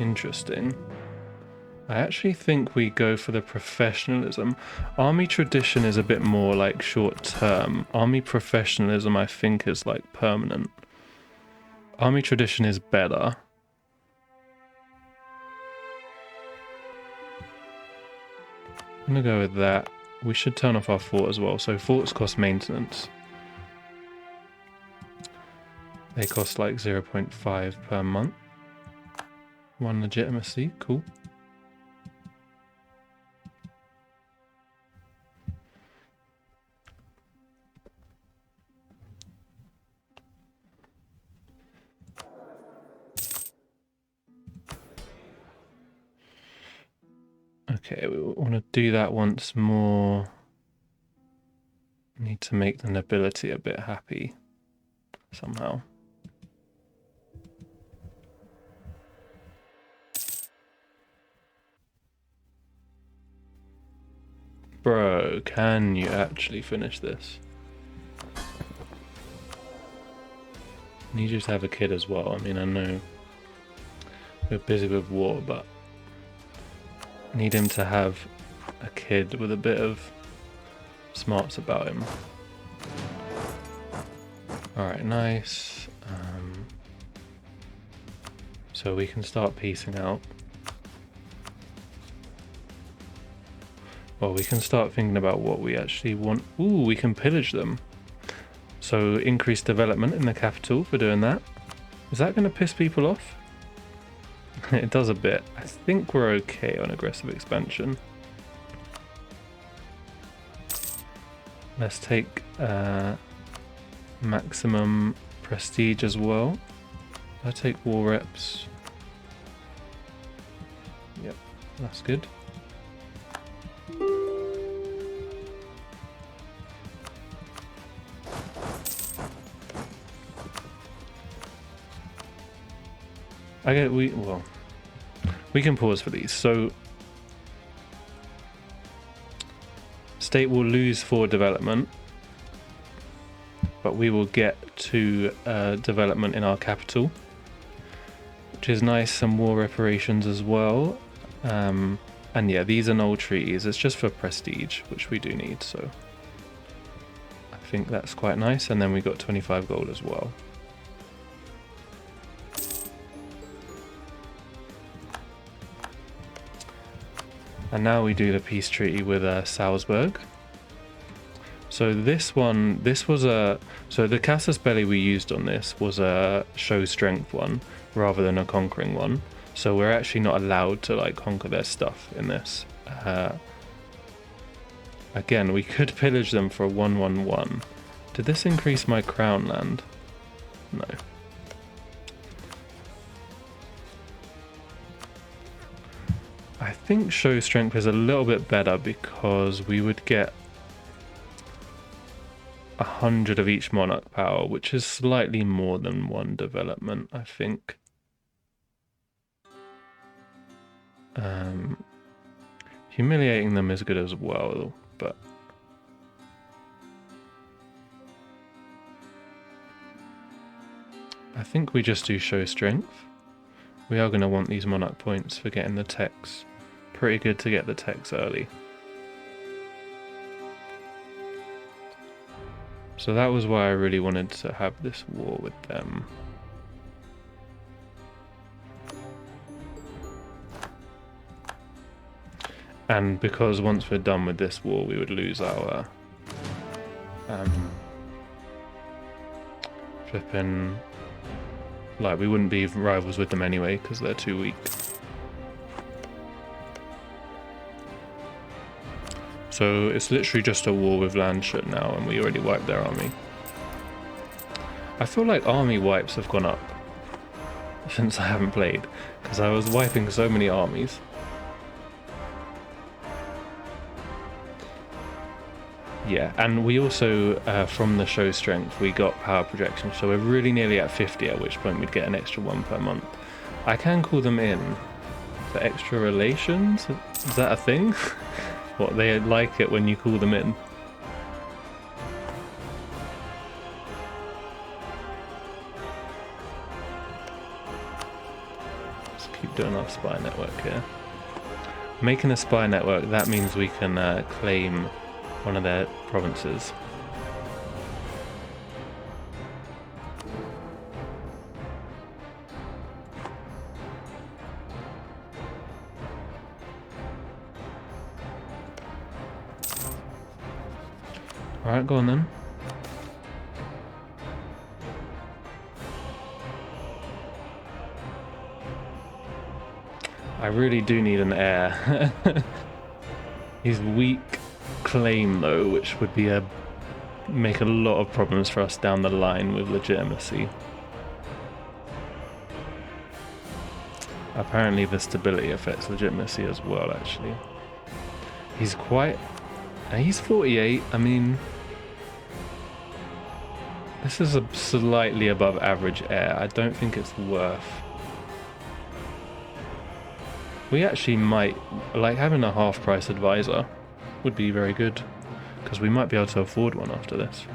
Interesting. I actually think we go for the professionalism. Army tradition is a bit more like short term. Army professionalism, I think, is like permanent. Army tradition is better. I'm gonna go with that. We should turn off our fort as well. So forts cost maintenance. They cost like 0.5 per month. 1 legitimacy, cool. Okay, we want to do that once more. Need to make the nobility a bit happy somehow. Bro, can you actually finish this? Need you to have a kid as well. I mean, I know we're busy with war, but need him to have a kid with a bit of smarts about him. Alright, nice. So we can start piecing out. Well, we can start thinking about what we actually want. Ooh, we can pillage them. So increase development in the capital for doing that. Is that going to piss people off? It does a bit. I think we're okay on aggressive expansion. Let's take maximum prestige as well. I take war reps. Yep, that's good. We can pause for these. So state will lose 4 development, but we will get to development in our capital, which is nice. Some war reparations as well. And yeah, these are null treaties. It's just for prestige, which we do need. So I think that's quite nice. And then we got 25 gold as well. And now we do the peace treaty with Salzburg. So this was so the casus belli we used on this was a show strength one rather than a conquering one. So we're actually not allowed to like conquer their stuff in this. Again, we could pillage them for a 1-1-1. Did this increase my crown land? No. I think show strength is a little bit better because we would get 100 of each monarch power, which is slightly more than 1 development, I think. Humiliating them is good as well, but I think we just do show strength. We are going to want these monarch points for getting the techs. Pretty good to get the techs early. So that was why I really wanted to have this war with them. And because once we're done with this war, we would lose our flipping, like we wouldn't be rivals with them anyway because they're too weak. So it's literally just a war with Landshut now, and we already wiped their army. I feel like army wipes have gone up since I haven't played, because I was wiping so many armies. Yeah, and we also, from the show strength, we got power projection, so we're really nearly at 50, at which point we'd get an extra 1 per month. I can call them in for extra relations? Is that a thing? What, they like it when you call them in? Let's keep doing enough spy network here. Making a spy network, that means we can claim one of their provinces. Alright, go on then. I really do need an heir. He's weak claim though, which would be make a lot of problems for us down the line with legitimacy. Apparently the stability affects legitimacy as well, actually. He's 48, I mean... This is a slightly above average heir. I don't think it's worth... We actually might... Like, having a half-price advisor would be very good. Because we might be able to afford one after this.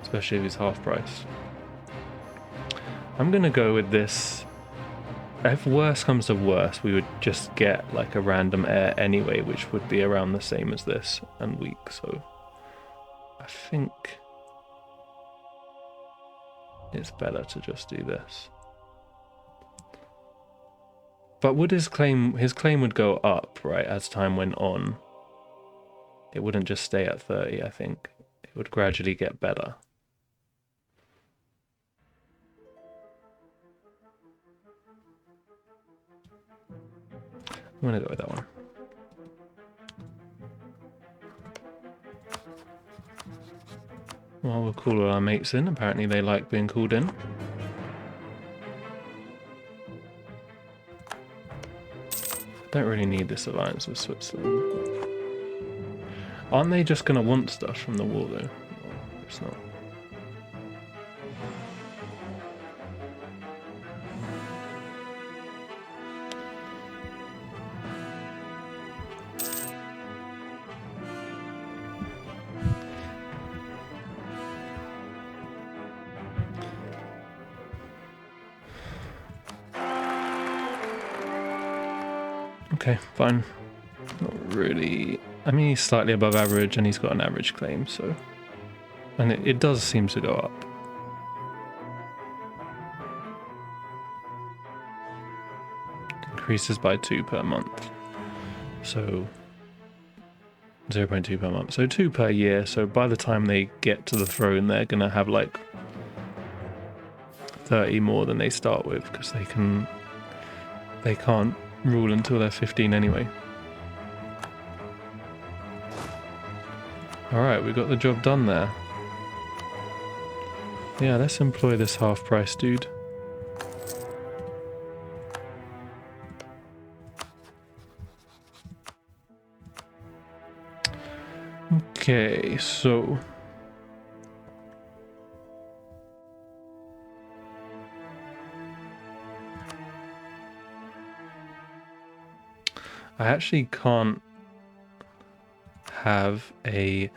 Especially if he's half-price. I'm gonna go with this... If worse comes to worse, we would just get like a random heir anyway, which would be around the same as this and weak, so I think it's better to just do this. But would his claim would go up, right, as time went on? It wouldn't just stay at 30, I think. It would gradually get better. I'm gonna go with that one. Well, we'll call all our mates in. Apparently they like being called in. Don't really need this alliance with Switzerland. Aren't they just gonna want stuff from the war though? No, it's not. Okay, fine. Not really... I mean, he's slightly above average and he's got an average claim, so... And it does seem to go up. Increases by 2 per month. So... 0.2 per month. So 2 per year, so by the time they get to the throne, they're gonna have like... 30 more than they start with, because they can't rule until they're 15 anyway. Alright, we got the job done there. Yeah, let's employ this half-price dude. Okay, so... I actually can't have a...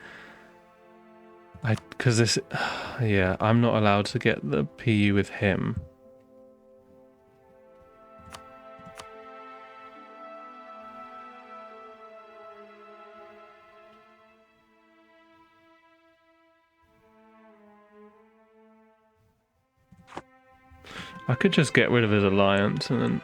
because this... yeah, I'm not allowed to get the PU with him. I could just get rid of his alliance and then...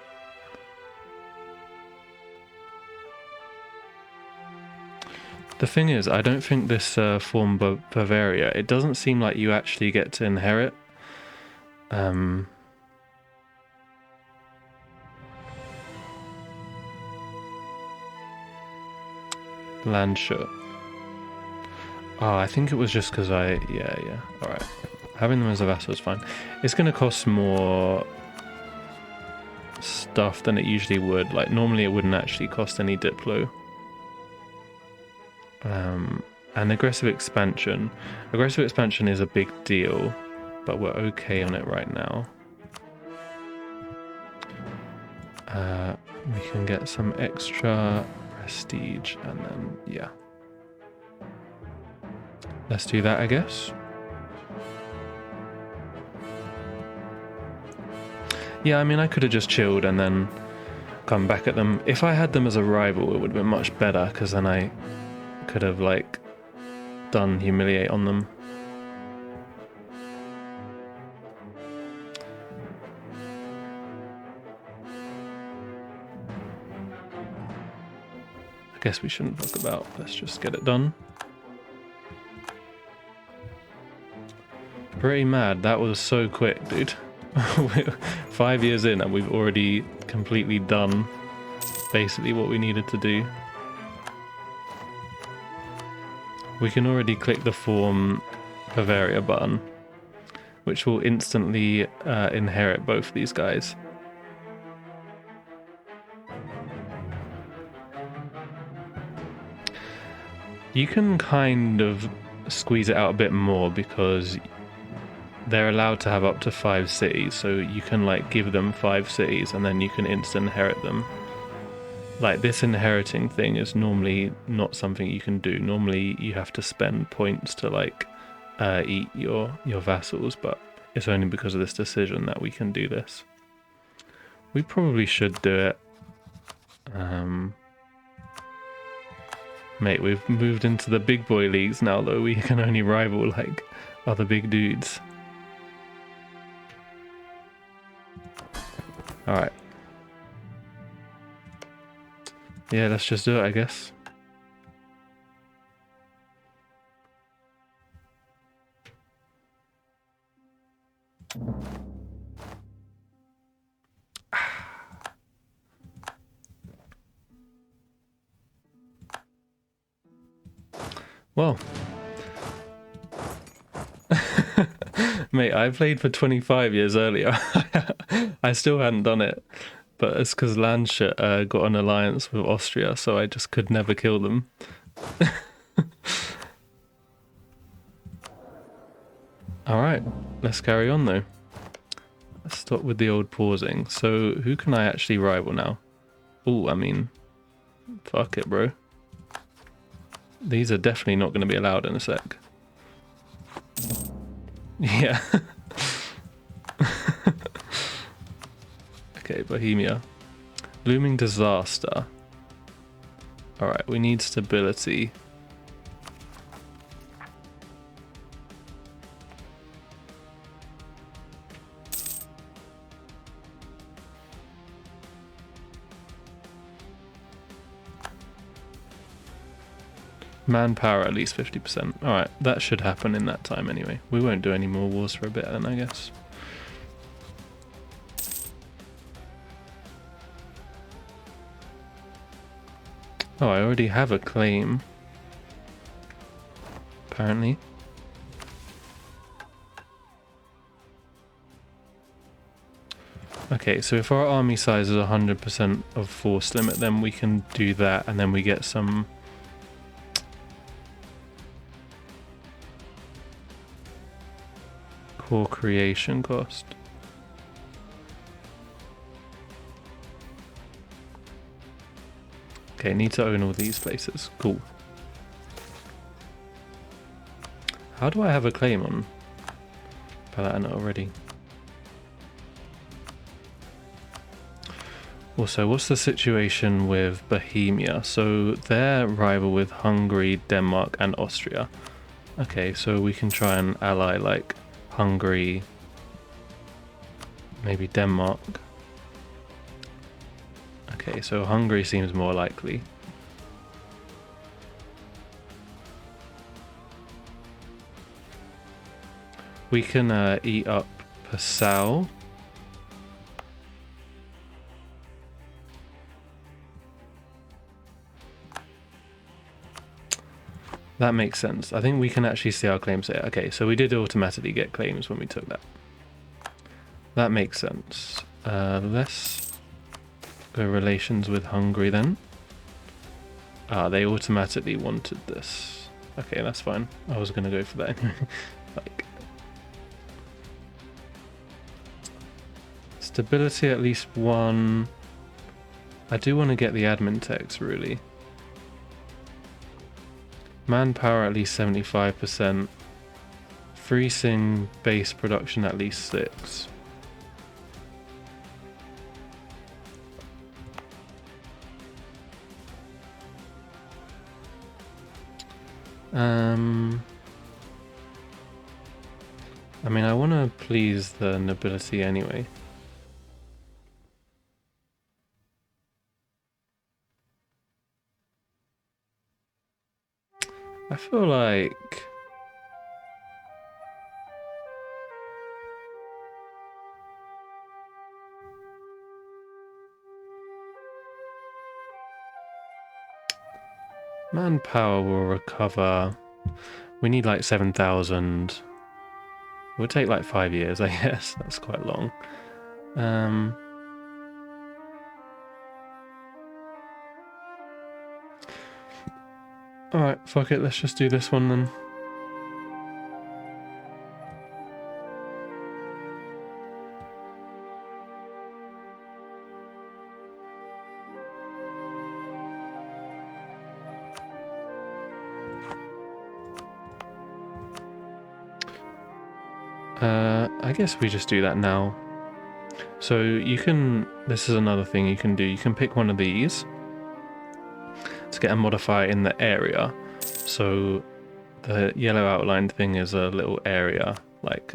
The thing is, I don't think this form Bavaria, it doesn't seem like you actually get to inherit. Landshut. Oh, I think it was just because yeah. Alright. Having them as a vassal is fine. It's going to cost more stuff than it usually would. Like, normally it wouldn't actually cost any Diplo. And aggressive expansion. Aggressive expansion is a big deal, but we're okay on it right now. We can get some extra prestige and then, yeah. Let's do that, I guess. Yeah, I mean, I could have just chilled and then come back at them. If I had them as a rival, it would have been much better, because then I could have like done humiliate on them. I guess we shouldn't fuck about. Let's just get it done. Pretty mad. That was so quick, dude. 5 years in and we've already completely done basically what we needed to do. We can already click the form Bavaria button, which will instantly inherit both these guys. You can kind of squeeze it out a bit more because they're allowed to have up to 5 cities, so you can like give them 5 cities and then you can instant inherit them. Like, this inheriting thing is normally not something you can do. Normally you have to spend points to like eat your vassals, but it's only because of this decision that we can do this. We probably should do it. Mate, we've moved into the big boy leagues now, though. We can only rival like other big dudes. Alright. Yeah, let's just do it, I guess. Well. Mate, I played for 25 years earlier. I still hadn't done it. But it's because Landshut got an alliance with Austria, so I just could never kill them. Alright, let's carry on though. Let's stop with the old pausing. So, who can I actually rival now? Oh, I mean, fuck it, bro. These are definitely not going to be allowed in a sec. Yeah. Okay, Bohemia. Looming disaster. Alright, we need stability. Manpower at least 50%. Alright, that should happen in that time anyway. We won't do any more wars for a bit then, I guess. Oh, I already have a claim. Apparently. Okay, so if our army size is 100% of force limit, then we can do that, and then we get some core creation cost. Okay, need to own all these places. Cool. How do I have a claim on Palatine already? Also, what's the situation with Bohemia? So they're rival with Hungary, Denmark, and Austria. Okay, so we can try and ally like Hungary, maybe Denmark. Okay, so Hungary seems more likely. We can eat up Passau. That makes sense. I think we can actually see our claims here. Okay, so we did automatically get claims when we took that. That makes sense. Let's go relations with Hungary then. Ah, they automatically wanted this. Okay, that's fine. I was gonna go for that anyway. Like, stability at least 1. I do want to get the admin techs really. Manpower at least 75%. Freezing base production at least 6. I mean, I want to please the nobility anyway. I feel like manpower will recover. We need like 7,000. It would take like 5 years, I guess. That's quite long. Alright, fuck it, let's just do this one then. I guess we just do that now. So you can, this is another thing you can do, you can pick one of these to get a modifier in the area. So the yellow outlined thing is a little area, like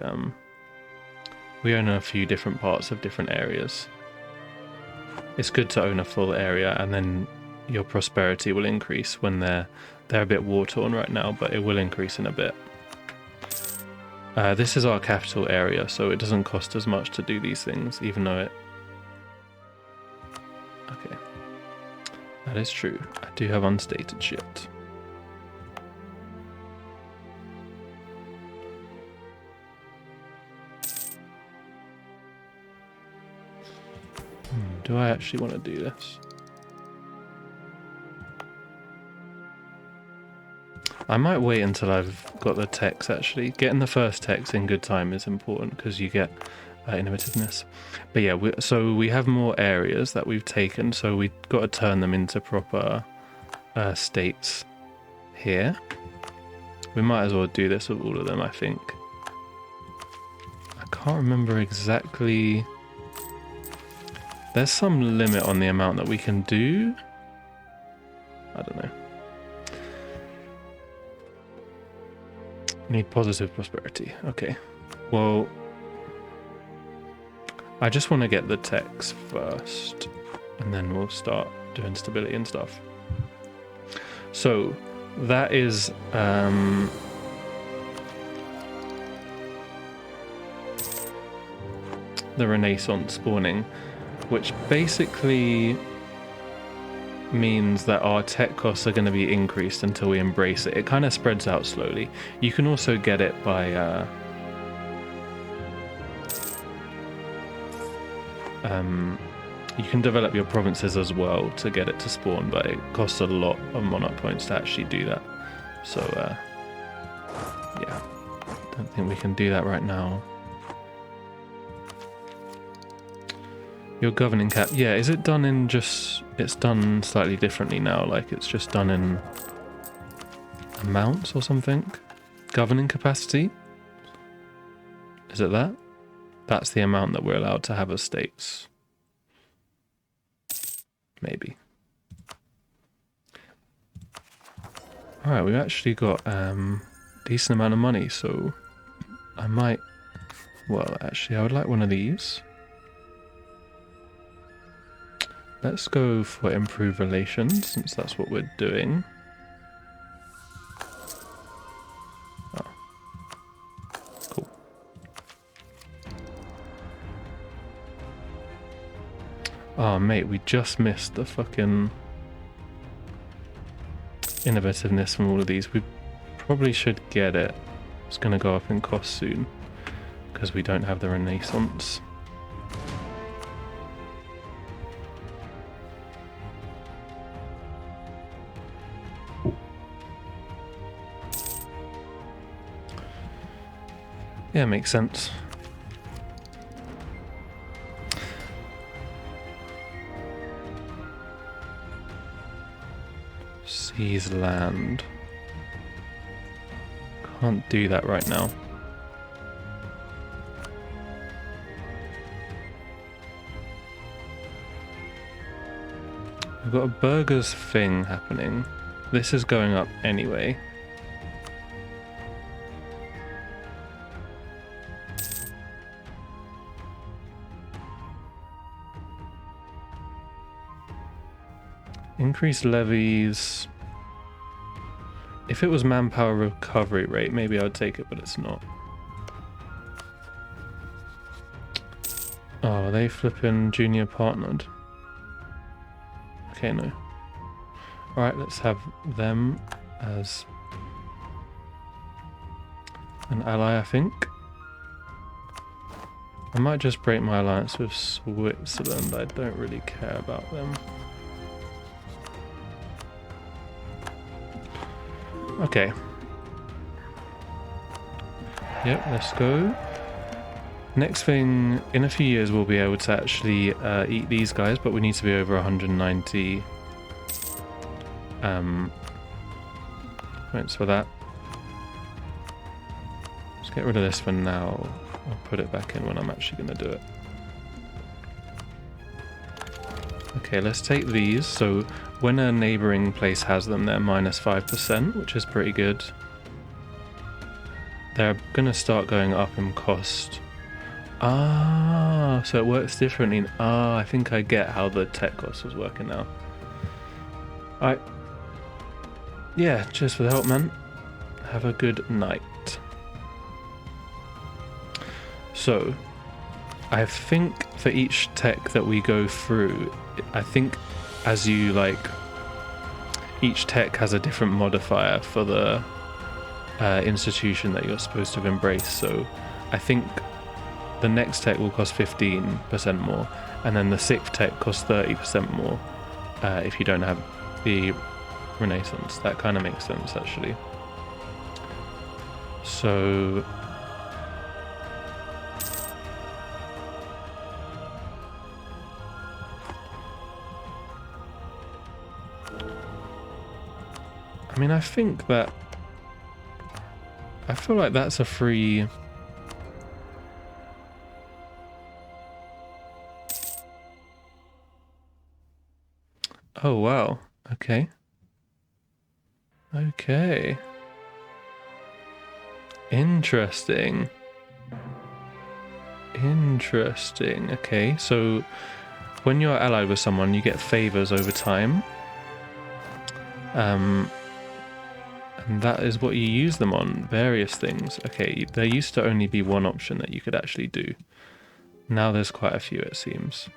we own a few different parts of different areas. It's good to own a full area, and then your prosperity will increase when they're a bit war-torn right now, but it will increase in a bit. This is our capital area, so it doesn't cost as much to do these things, even though it... Okay. That is true. I do have unstated shit. Do I actually want to do this? I might wait until I've got the techs, actually. Getting the first techs in good time is important because you get innovativeness. But yeah, so we have more areas that we've taken, so we've got to turn them into proper states here. We might as well do this with all of them, I think. I can't remember exactly... There's some limit on the amount that we can do. I don't know. Need positive prosperity. Okay. Well, I just want to get the techs first, and then we'll start doing stability and stuff. So that is the Renaissance spawning, which basically means that our tech costs are going to be increased until we embrace it. It kind of spreads out slowly. You can also get it by you can develop your provinces as well to get it to spawn, but it costs a lot of monarch points to actually do that. So yeah, don't think we can do that right now. Your governing cap, yeah, is it done in just, it's done slightly differently now, like it's just done in amounts or something? Governing capacity? Is it that? That's the amount that we're allowed to have as states. Maybe. Alright, we've actually got decent amount of money, so I might, well, actually I would like one of these. Let's go for improved relations, since that's what we're doing. Oh. Cool. Oh, mate, we just missed the fucking innovativeness from all of these. We probably should get it. It's going to go up in cost soon, because we don't have the Renaissance. Yeah, makes sense. Seize land. Can't do that right now. We've got a burgers thing happening. This is going up anyway. Increase levies. If it was manpower recovery rate, maybe I would take it, but it's not. Oh, are they flipping junior partnered? Okay, no. Alright, let's have them as an ally, I think. I might just break my alliance with Switzerland. I don't really care about them. Okay. Yep, let's go. Next thing, in a few years we'll be able to actually eat these guys, but we need to be over 190 points for that. Let's get rid of this for now. I'll put it back in when I'm actually going to do it. Okay, let's take these. So when a neighbouring place has them, they're minus 5%, which is pretty good. They're going to start going up in cost. Ah, so it works differently. Ah, I think I get how the tech cost was working now. Alright. Yeah, cheers for the help, man. Have a good night. So, I think for each tech that we go through, I think as you like, each tech has a different modifier for the institution that you're supposed to embrace. So, I think the next tech will cost 15% more, and then the sixth tech costs 30% more if you don't have the Renaissance. That kind of makes sense, actually. So I mean, I think that I feel like that's a free. Oh wow, okay. Okay. Interesting. Interesting. Okay, so when you're allied with someone, you get favors over time. And that is what you use them on, various things. Okay, there used to only be one option that you could actually do. Now there's quite a few, it seems.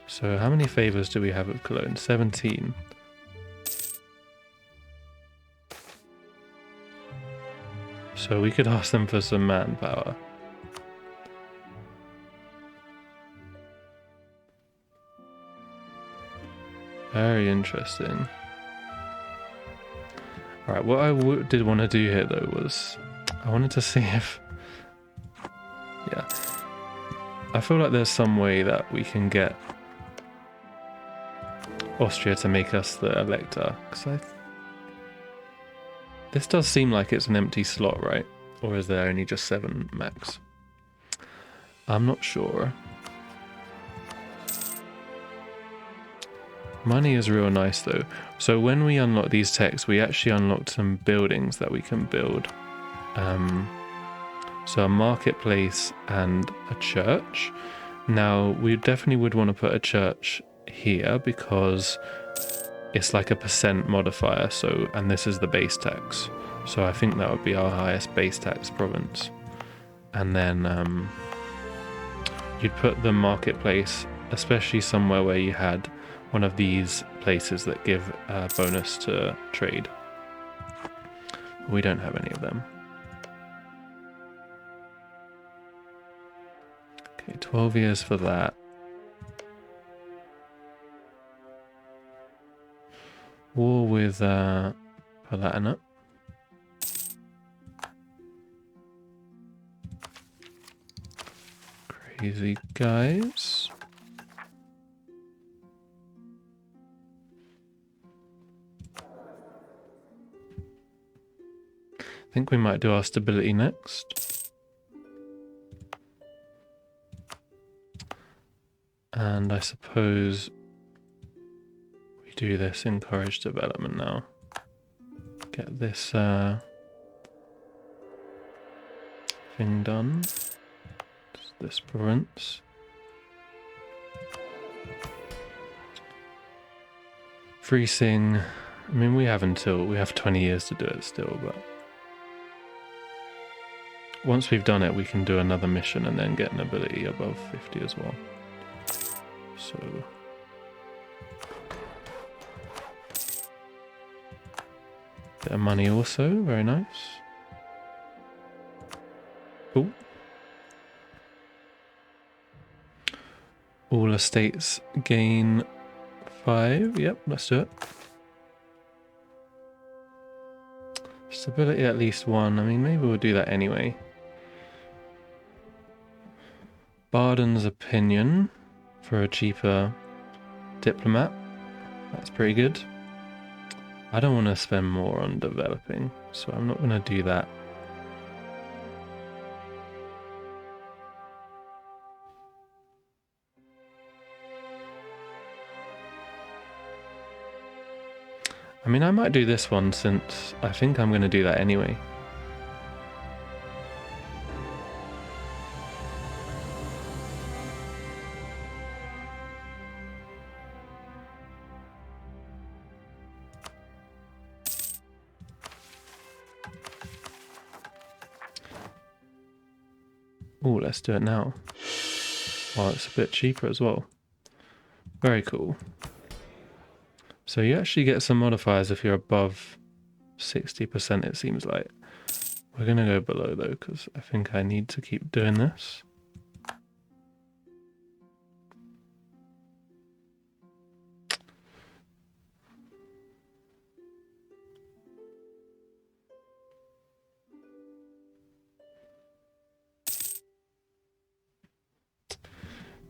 So how many favors do we have with Cologne? 17. So we could ask them for some manpower. Very interesting. Alright, what I did want to do here though was I wanted to see if... Yeah. I feel like there's some way that we can get Austria to make us the elector, because this does seem like it's an empty slot, right? Or is there only just 7 max? I'm not sure. Money is real nice though. So when we unlock these techs, we actually unlocked some buildings that we can build. So a marketplace and a church. Now we definitely would want to put a church here because it's like a % modifier. So, and this is the base tax. So I think that would be our highest base tax province. And then you'd put the marketplace, especially somewhere where you had one of these places that give a bonus to trade. We don't have any of them. Okay, 12 years for that. War with Palatinate. Crazy guys. I think we might do our stability next. And I suppose we do this encourage development now. Get this thing done. This province. Increasing, I mean, we have 20 years to do it still, but once we've done it, we can do another mission and then get an ability above 50 as well. So bit of money also, very nice. Cool. All estates gain 5. Yep, let's do it. Stability at least 1. I mean, maybe we'll do that anyway. Barden's opinion for a cheaper diplomat. That's pretty good. I don't want to spend more on developing, so I'm not going to do that. I mean, I might do this one since I think I'm going to do that anyway. Oh, let's do it now. Well, it's a bit cheaper as well. Very cool. So you actually get some modifiers if you're above 60%, it seems like. We're going to go below though, because I think I need to keep doing this.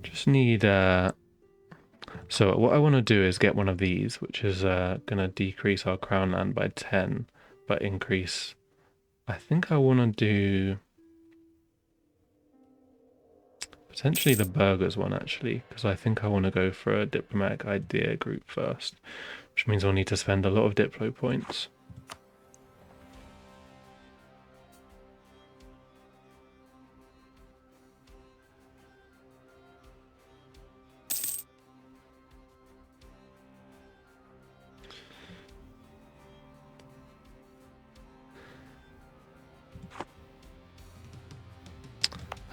Just need... So what I want to do is get one of these, which is going to decrease our crown land by 10, but increase... I think I want to do... potentially the burghers one, actually, because I think I want to go for a diplomatic idea group first, which means I'll need to spend a lot of diplo points.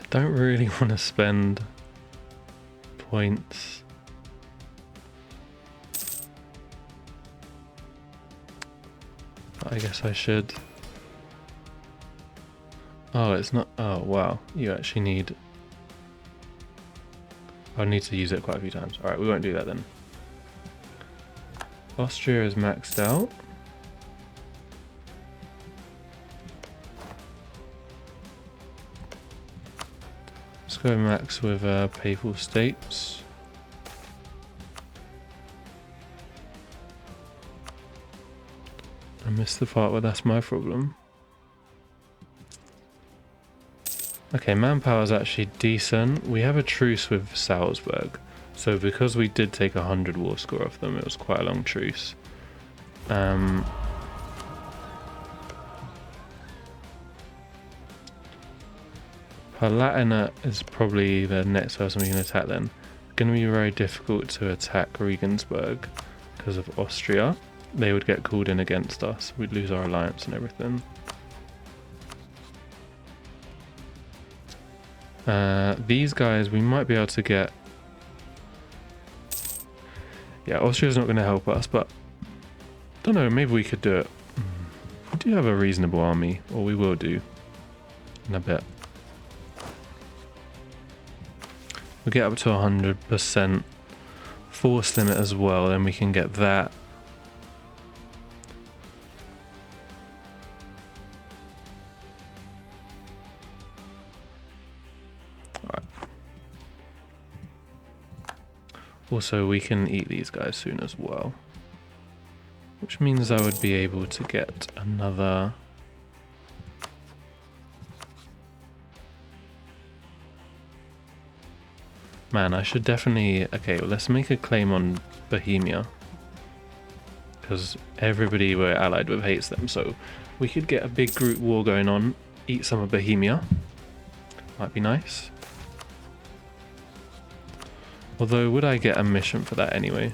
Don't really want to spend points. But I guess I should. Oh, it's not. Oh, wow. You actually need. I'll need to use it quite a few times. Alright, we won't do that then. Austria is maxed out. Let's go max with Papal States. I missed the part where that's my problem. Okay, manpower is actually decent. We have a truce with Salzburg. So because we did take 100 war score off them, it was quite a long truce. Palatinate is probably the next person we can attack then. Going to be very difficult to attack Regensburg because of Austria. They would get called in against us. We'd lose our alliance and everything. These guys we might be able to get... Yeah, Austria's not going to help us, but... don't know, maybe we could do it. We do have a reasonable army, or we will do in a bit. We'll get up to 100% force limit as well, then we can get that. Alright. Also, we can eat these guys soon as well. Which means I would be able to get another... Man, I should definitely... Okay, well, let's make a claim on Bohemia. Because everybody we're allied with hates them, so we could get a big group war going on, eat some of Bohemia. Might be nice. Although, would I get a mission for that anyway?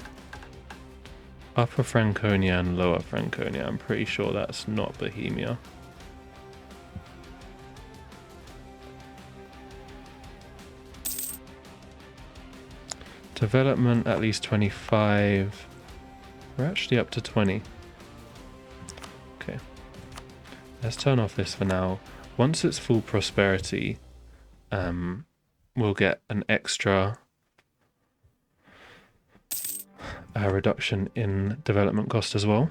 Upper Franconia and Lower Franconia. I'm pretty sure that's not Bohemia. Development at least 25. We're actually up to 20. Okay. Let's turn off this for now. Once it's full prosperity, we'll get an extra reduction in development cost as well.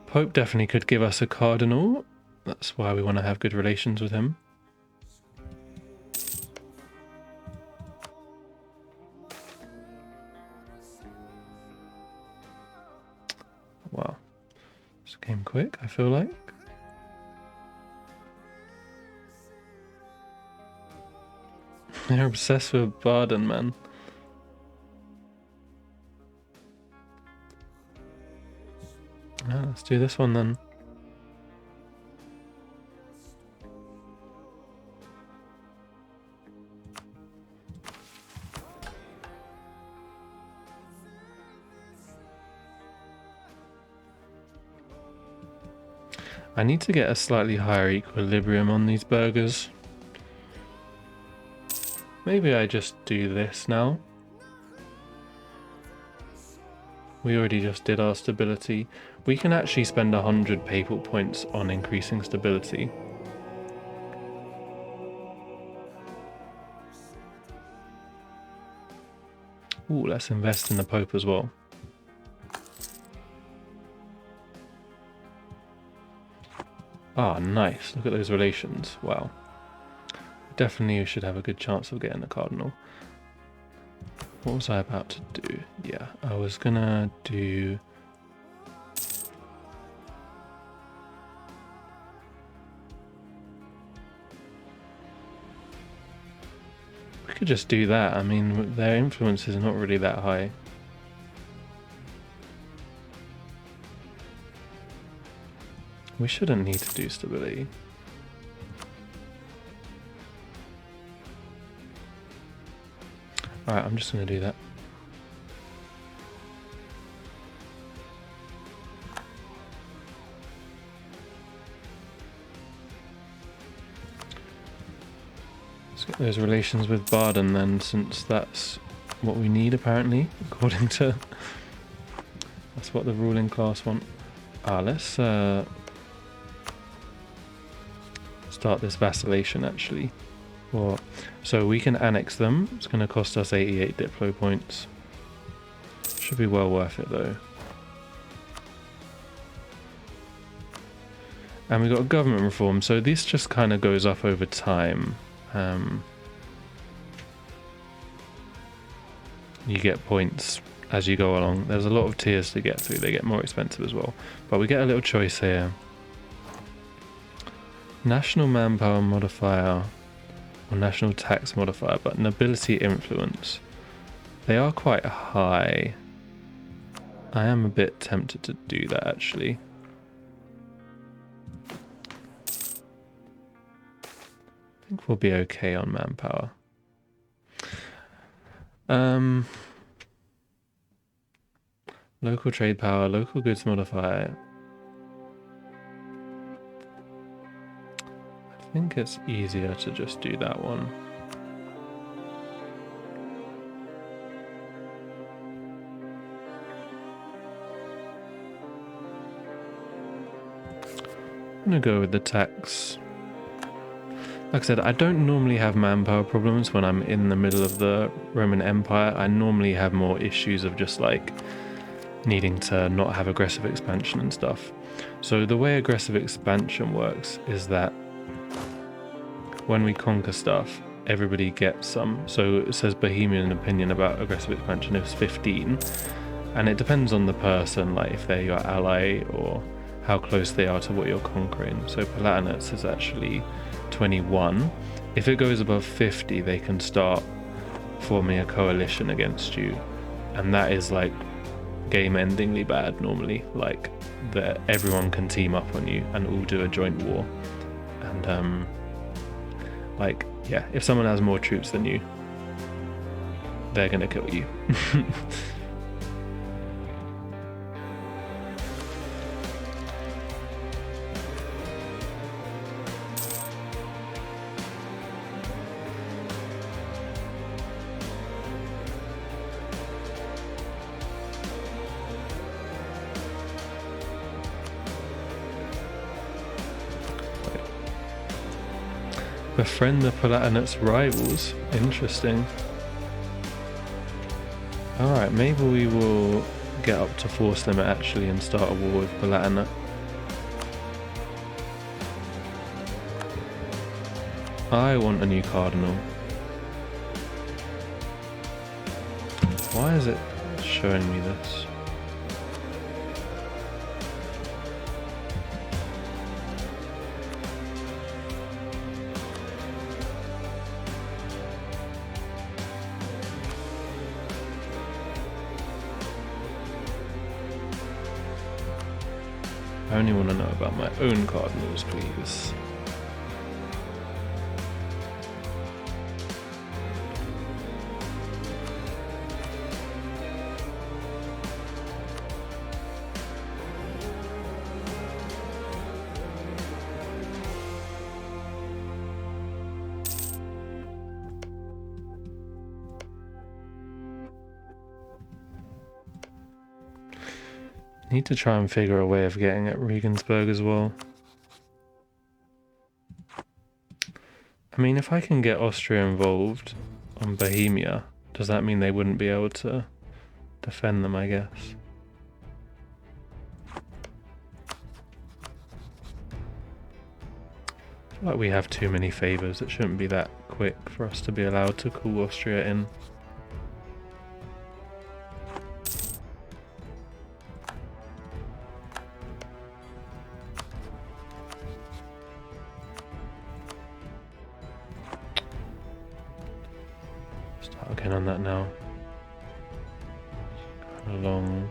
Pope definitely could give us a cardinal. That's why we want to have good relations with him. Wow. This came quick, I feel like. They're obsessed with Baden, man. Let's do this one then. I need to get a slightly higher equilibrium on these burgers. Maybe I just do this now. We already just did our stability. We can actually spend 100 papal points on increasing stability. Ooh, let's invest in the Pope as well. Ah, nice. Look at those relations. Wow. Definitely should have a good chance of getting a cardinal. What was I about to do? Yeah, I was gonna do... We could just do that. I mean, their influence is not really that high. We shouldn't need to do stability. Alright, I'm just going to do that. Let's get those relations with Baden then, since that's what we need apparently, according to... That's what the ruling class want. Let's start this vacillation actually. So we can annex them. It's going to cost us 88 Diplo points. Should be well worth it though. And we got a government reform, so this just kind of goes up over time. You get points as you go along. There's a lot of tiers to get through. They get more expensive as well. But we get a little choice here. National manpower modifier. Or national tax modifier, but nobility influence. They are quite high. I am a bit tempted to do that actually. I think we'll be okay on manpower. Local trade power, local goods modifier. I think it's easier to just do that one. I'm gonna go with the tax. Like I said, I don't normally have manpower problems when I'm in the middle of the Roman Empire. I normally have more issues of just like needing to not have aggressive expansion and stuff. So the way aggressive expansion works is that when we conquer stuff, everybody gets some. So it says Bohemian opinion about aggressive expansion is 15, and it depends on the person, like if they're your ally or how close they are to what you're conquering. So Palatinate is actually 21. If it goes above 50, they can start forming a coalition against you, and that is like game-endingly bad normally. Like that everyone can team up on you and all do a joint war, and Like, yeah, if someone has more troops than you, they're gonna kill you. Befriend the Palatinate rivals. Interesting. Alright, maybe we will get up to force limit actually and start a war with Palatinate. I want a new cardinal. Why is it showing me this? I only want to know about my own cardinals, please. Need to try and figure a way of getting at Regensburg as well. I mean, if I can get Austria involved on Bohemia, does that mean they wouldn't be able to defend them, I guess? I feel like we have too many favours. It shouldn't be that quick for us to be allowed to call Austria in. On that now. Along.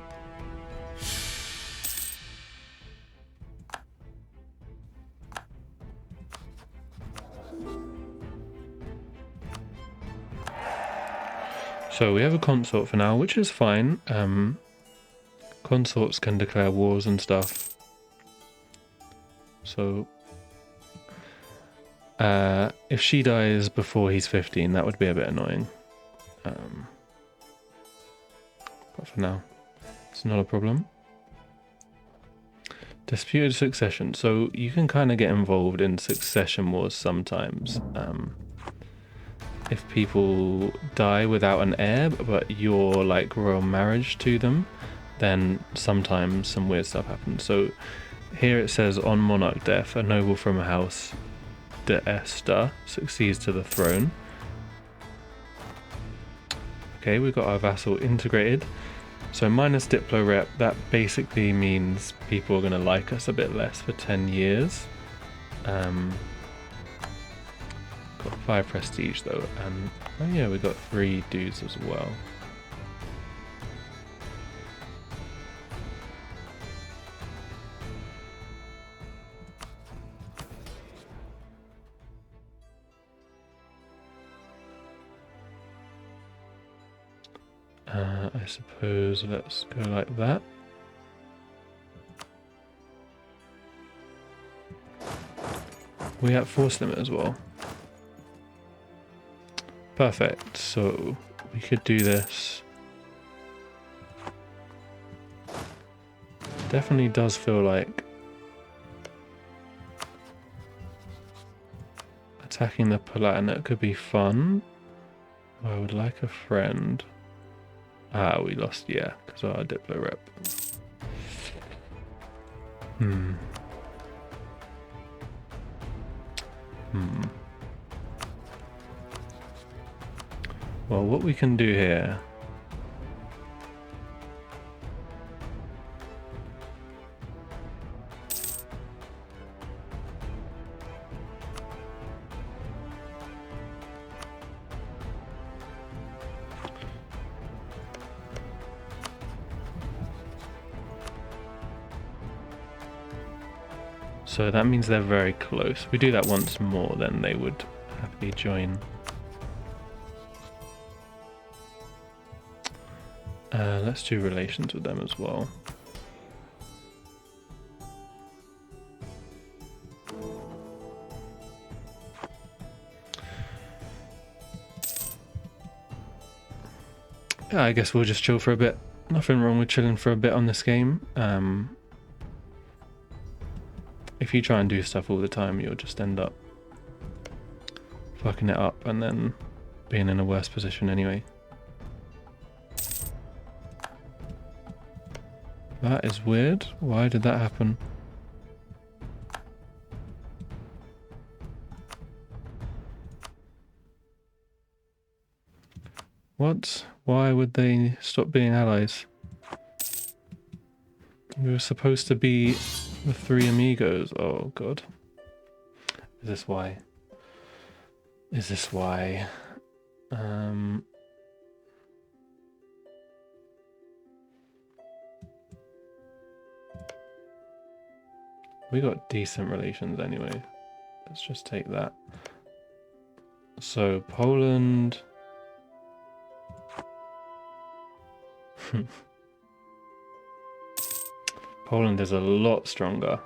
So we have a consort for now, which is fine. Consorts can declare wars and stuff. So if she dies before he's 15, that would be a bit annoying. But for now, it's not a problem. Disputed succession. So you can kind of get involved in succession wars sometimes. If people die without an heir, but you're like royal marriage to them, then sometimes some weird stuff happens. So here it says, on monarch death, a noble from a house de Este succeeds to the throne. Okay, we've got our vassal integrated. So minus Diplo rep, that basically means people are going to like us a bit less for 10 years. Got 5 prestige though, and oh yeah, we got 3 dudes as well. I suppose let's go like that. We have force limit as well. Perfect, so we could do this. Definitely does feel like attacking the Palatinate could be fun. I would like a friend. Ah, we lost, yeah, because of our Diplo rep. Well, what we can do here... So that means they're very close. If we do that once more, then they would have we join. Let's do relations with them as well. Yeah, I guess we'll just chill for a bit. Nothing wrong with chilling for a bit on this game. If you try and do stuff all the time, you'll just end up fucking it up and then being in a worse position anyway. That is weird. Why did that happen? What? Why would they stop being allies? We were supposed to be the three amigos. Oh god. Is this why? Is this why? We got decent relations anyway. Let's just take that. So Poland. Poland is a lot stronger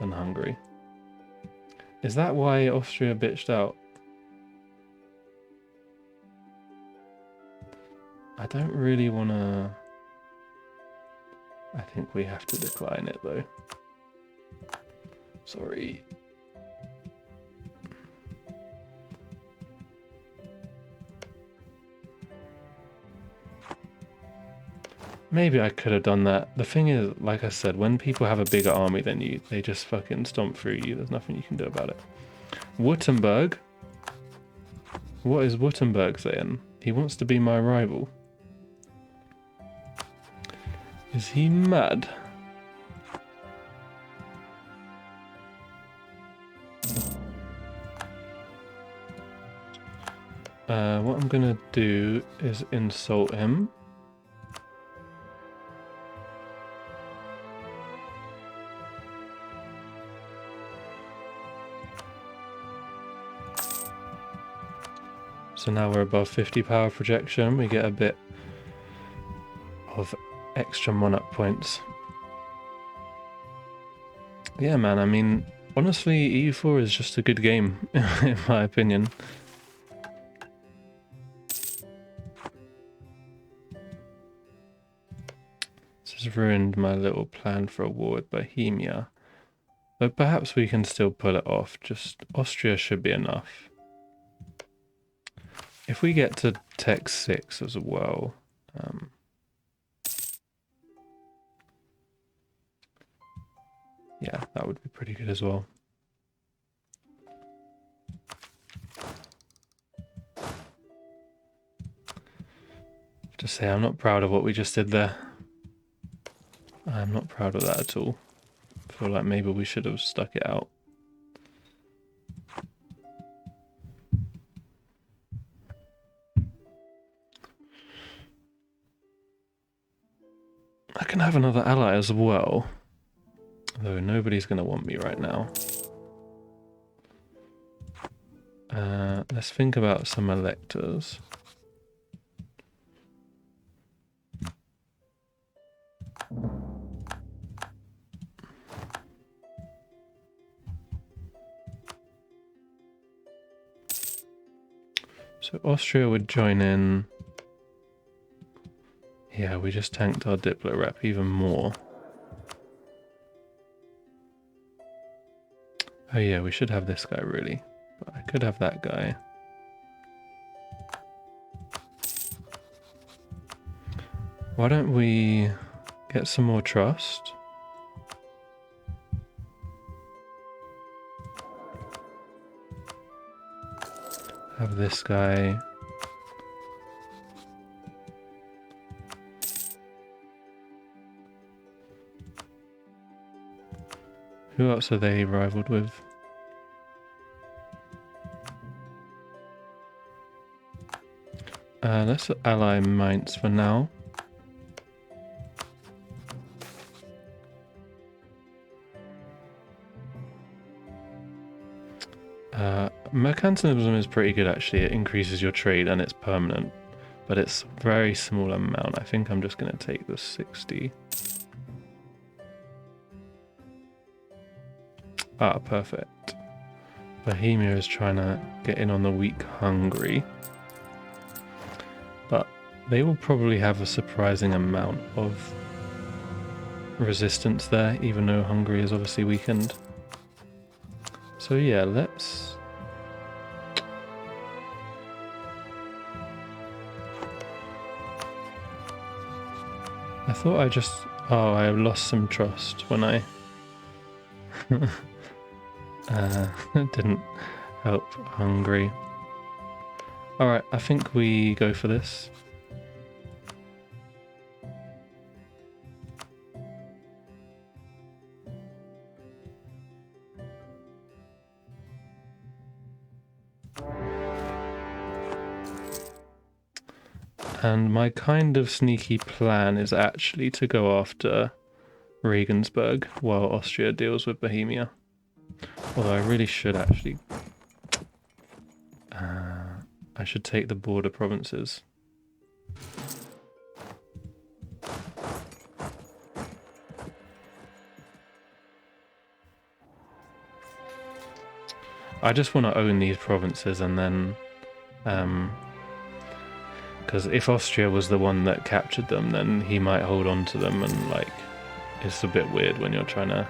than Hungary. Is that why Austria bitched out? I don't really want to... I think we have to decline it though. Sorry. Maybe I could have done that. The thing is, like I said, when people have a bigger army than you, they just fucking stomp through you. There's nothing you can do about it. Württemberg? What is Württemberg saying? He wants to be my rival. Is he mad? What I'm gonna do is insult him. So now we're above 50 power projection. We get a bit of extra monarch points. Yeah, man, I mean, honestly, EU4 is just a good game, in my opinion. This has ruined my little plan for a war with Bohemia. But perhaps we can still pull it off. Just Austria should be enough. If we get to Tech 6 as well, yeah, that would be pretty good as well. Just say I'm not proud of what we just did there. I'm not proud of that at all. I feel like maybe we should have stuck it out. I can have another ally as well. Though nobody's going to want me right now. Let's think about some electors. So Austria would join in. Yeah, we just tanked our Diplo rep even more. Oh yeah, we should have this guy really. But I could have that guy. Why don't we get some more trust? Have this guy. Who else are they rivaled with? Let's ally Mainz for now. Mercantilism is pretty good actually. It increases your trade and it's permanent, but it's a very small amount. I think I'm just going to take the 60. Ah, perfect. Bohemia is trying to get in on the weak Hungary, but they will probably have a surprising amount of resistance there, even though Hungary is obviously weakened. So yeah, let's... I thought I just... Oh, I lost some trust when I... didn't help Hungary. Alright, I think we go for this. And my kind of sneaky plan is actually to go after Regensburg while Austria deals with Bohemia. Although I really should actually... I should take the border provinces. I just want to own these provinces and then... because if Austria was the one that captured them, then he might hold on to them, and like, it's a bit weird when you're trying to...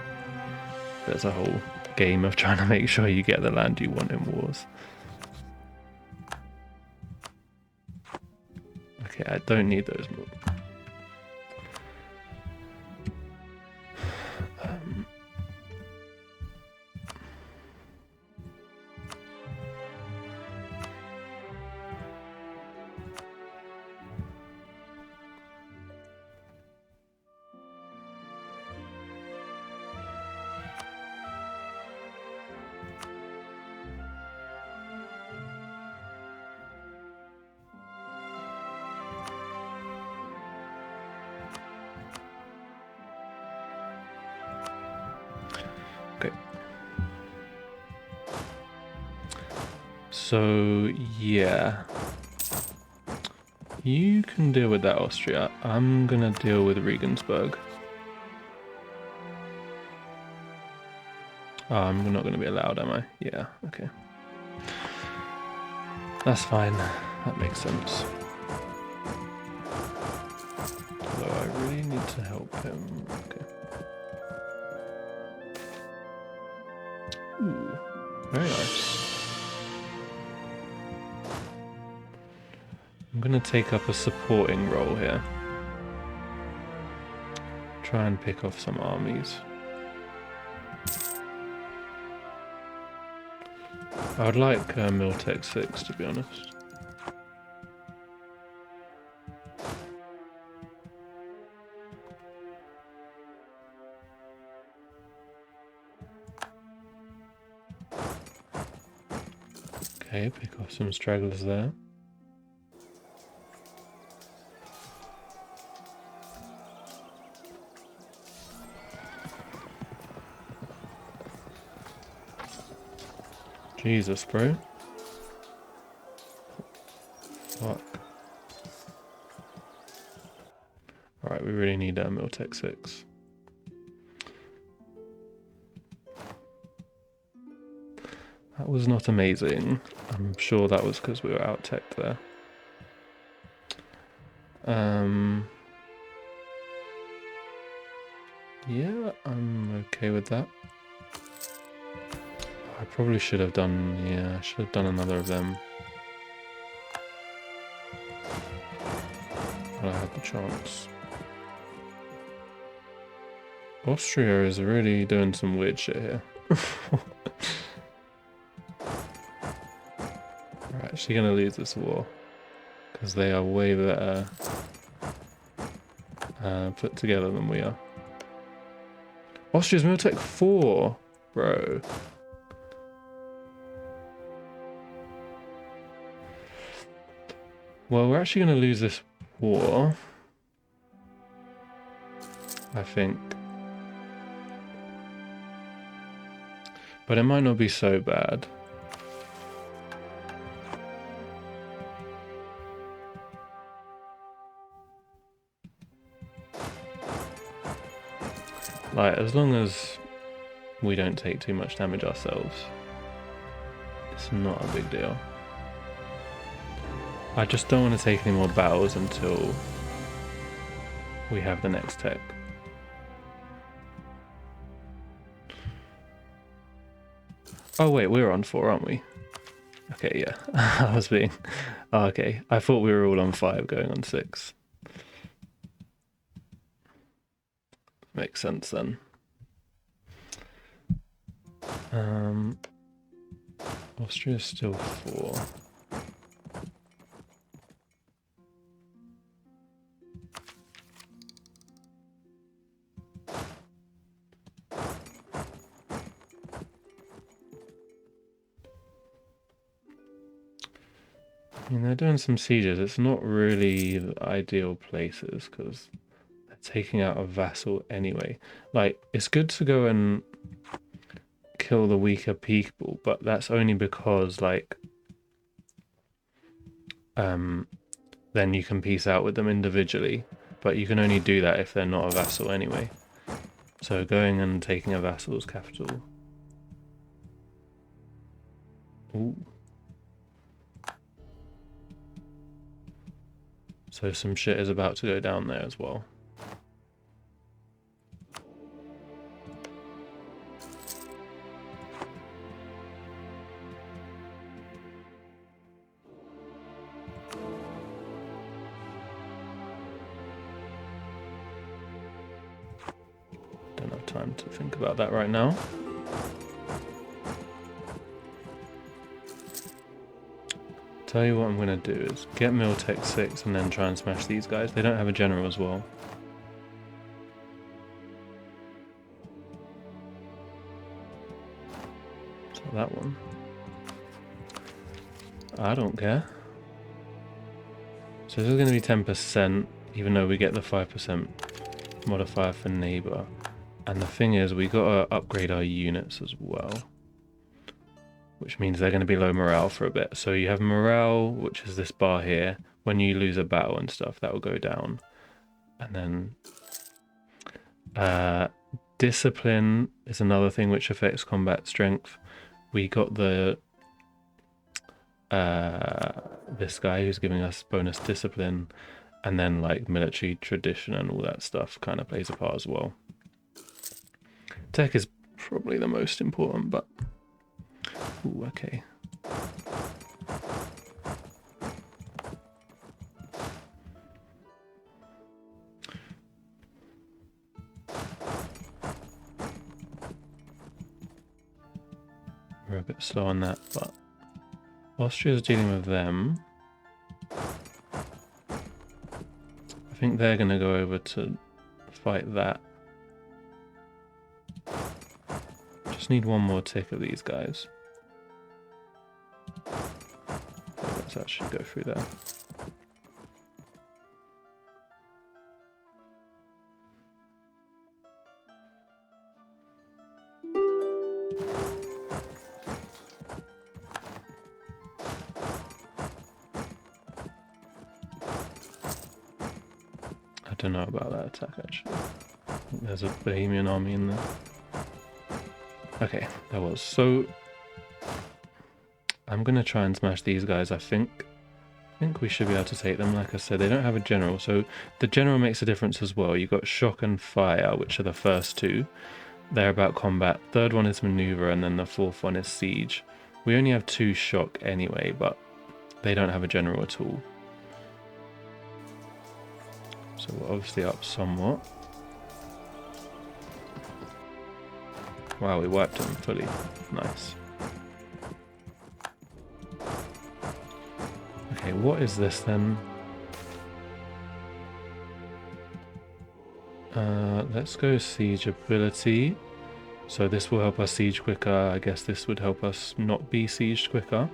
There's a whole game of trying to make sure you get the land you want in wars. Okay, I don't need those more. Okay. So, yeah. You can deal with that, Austria. I'm gonna deal with Regensburg. Oh, I'm not gonna be allowed, am I? Yeah, okay. That's fine. That makes sense. Although I really need to help him. Okay. Ooh, very nice. I'm going to take up a supporting role here. Try and pick off some armies. I would like Miltech 6, to be honest. Okay, pick off some stragglers there. Jesus, bro. Fuck. Alright, we really need Miltech 6. That was not amazing. I'm sure that was because we were out-teched there. Yeah, I'm okay with that. I probably should have done, yeah, I should have done another of them. But I had the chance. Austria is really doing some weird shit here. We're actually going to lose this war. Because they are way better put together than we are. Austria's Miltech 4, bro. Well, we're actually going to lose this war, I think. But it might not be so bad. Like, as long as we don't take too much damage ourselves, it's not a big deal. I just don't want to take any more battles until we have the next tech. Oh wait, we're on 4, aren't we? Okay, yeah. I was being... Oh, okay, I thought we were all on 5 going on 6. Makes sense then. Austria's still 4. I mean, they're doing some sieges. It's not really the ideal places because they're taking out a vassal anyway. Like, it's good to go and kill the weaker people, but that's only because, like, then you can peace out with them individually. But you can only do that if they're not a vassal anyway. So going and taking a vassal's capital. Ooh. So some shit is about to go down there as well. Don't have time to think about that right now. Tell you what I'm going to do is get Miltech 6 and then try and smash these guys. They don't have a general as well. So that one. I don't care. So this is going to be 10%, even though we get the 5% modifier for neighbor. And the thing is, we got to upgrade our units as well, which means they're going to be low morale for a bit. So you have morale, which is this bar here. When you lose a battle and stuff, that will go down. And then discipline is another thing which affects combat strength. We got the this guy who's giving us bonus discipline, and then like military tradition and all that stuff kind of plays a part as well. Tech is probably the most important, but ooh, okay. We're a bit slow on that, but Austria's dealing with them. I think they're going to go over to fight that. Just need one more tick of these guys. Let's actually go through there. I don't know about that attack actually. I think there's a Bohemian army in there. Okay, that was. So I'm gonna try and smash these guys. I think we should be able to take them. Like I said, they don't have a general, so the general makes a difference as well. You've got shock and fire, which are the first two. They're about combat. Third one is maneuver, and then the fourth one is siege. We only have 2 shock anyway, but they don't have a general at all. So we're obviously up somewhat. Wow, we wiped them fully. Nice. Okay, what is this then? Let's go siege ability. So this will help us siege quicker. I guess this would help us not be sieged quicker.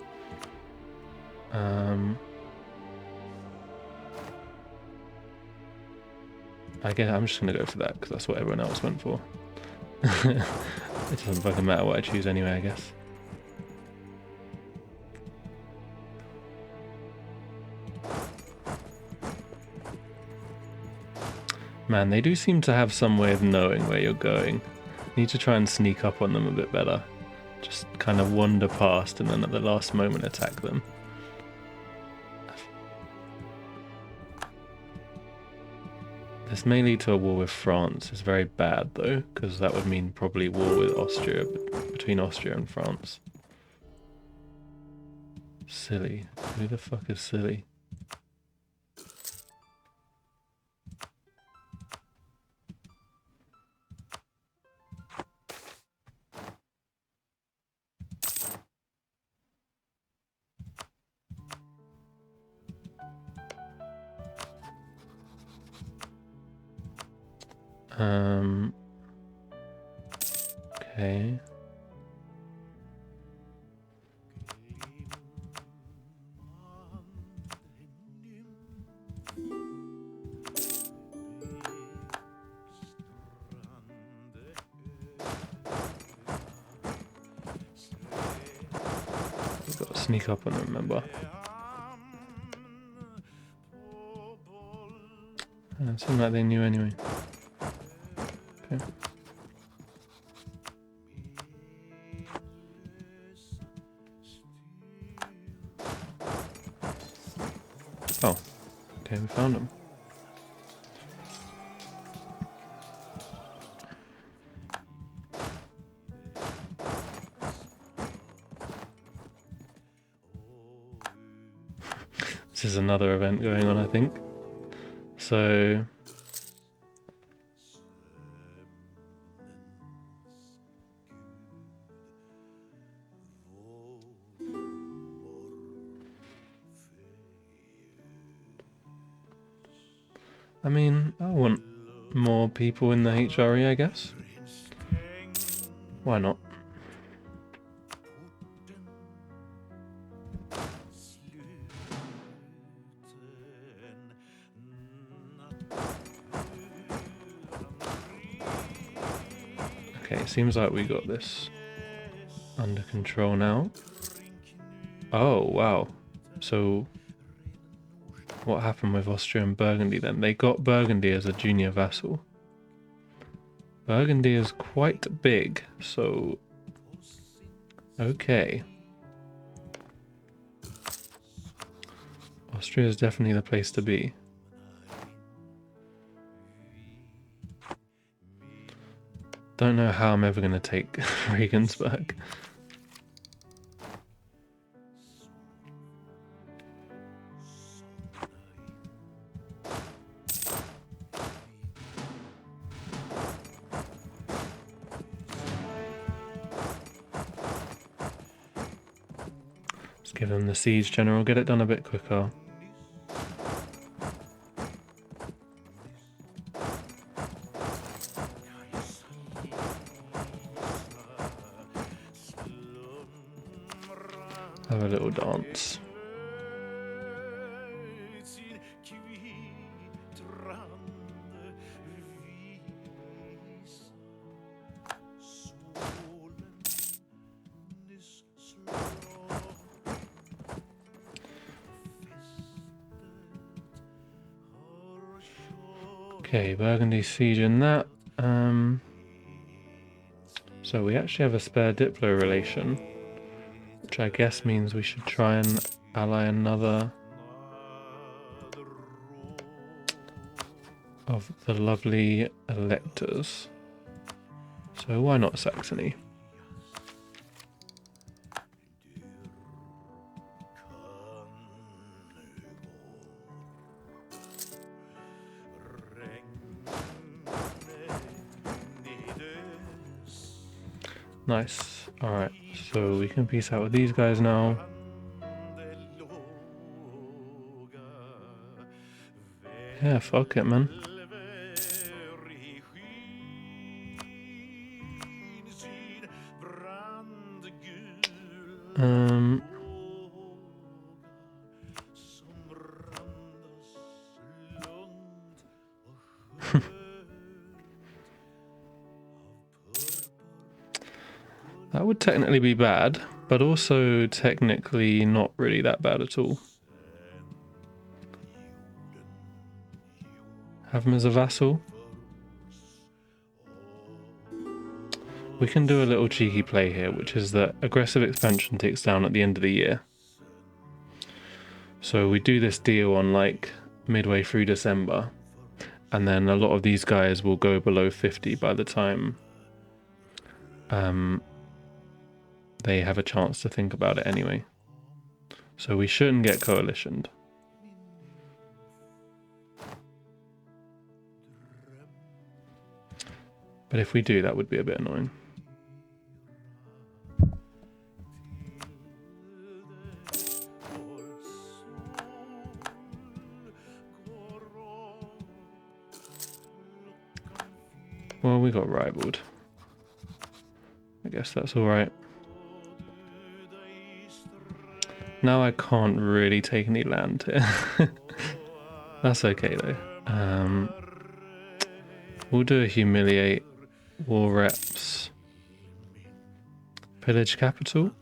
I guess I'm just going to go for that because that's what everyone else went for. It doesn't fucking matter what I choose anyway, I guess. Man, they do seem to have some way of knowing where you're going. Need to try and sneak up on them a bit better. Just kind of wander past and then at the last moment attack them. This may lead to a war with France. It's very bad though, because that would mean probably war with Austria, between Austria and France. Silly. Who the fuck is silly? Okay. We've got to sneak up on them, remember? It seemed like they knew anyway. Okay. Oh, okay, we found them. This is another event going on, I think. So I mean, I want more people in the HRE, I guess. Why not? Okay, it seems like we got this under control now. Oh, wow. So what happened with Austria and Burgundy then? They got Burgundy as a junior vassal. Burgundy is quite big, so okay. Austria is definitely the place to be. Don't know how I'm ever going to take Regensburg. Let's give him the siege general, get it done a bit quicker. Have a little dance. Okay, Burgundy siege in that. So we actually have a spare Diplo relation, which I guess means we should try and ally another of the lovely electors. So why not Saxony? Nice. Alright, so we can peace out with these guys now. Yeah, fuck it, man. That would technically be bad, but also technically not really that bad at all. Have him as a vassal. we can do a little cheeky play here, which is that aggressive expansion ticks down at the end of the year. So we do this deal on like midway through December, and then a lot of these guys will go below 50 by the time they have a chance to think about it anyway. So we shouldn't get coalitioned. But if we do, that would be a bit annoying. Well, we got rivaled. I guess that's alright. Now I can't really take any land here. That's okay though. We'll do a humiliate, war reps, pillage capital.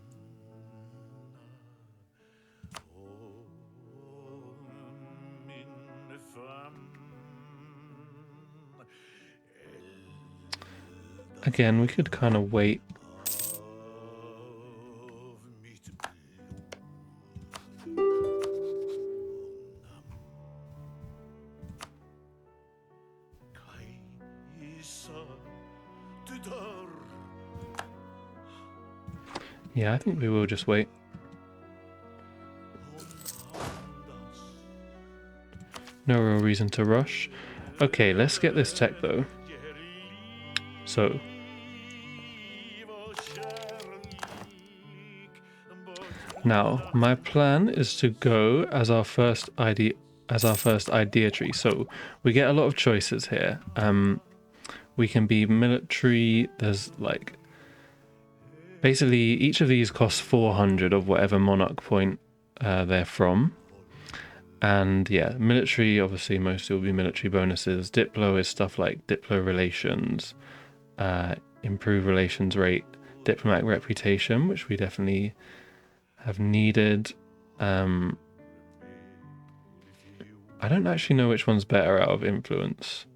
Again, we could kind of wait. Yeah, I think we will just wait. No real reason to rush. Okay, let's get this tech though. So now my plan is to go as our first idea tree. So we get a lot of choices here. We can be military. There's like basically each of these costs 400 of whatever monarch point they're from. And yeah, military, obviously mostly will be military bonuses. Diplo is stuff like Diplo relations, improve relations rate, diplomatic reputation, which we definitely have needed. I don't actually know which one's better out of influence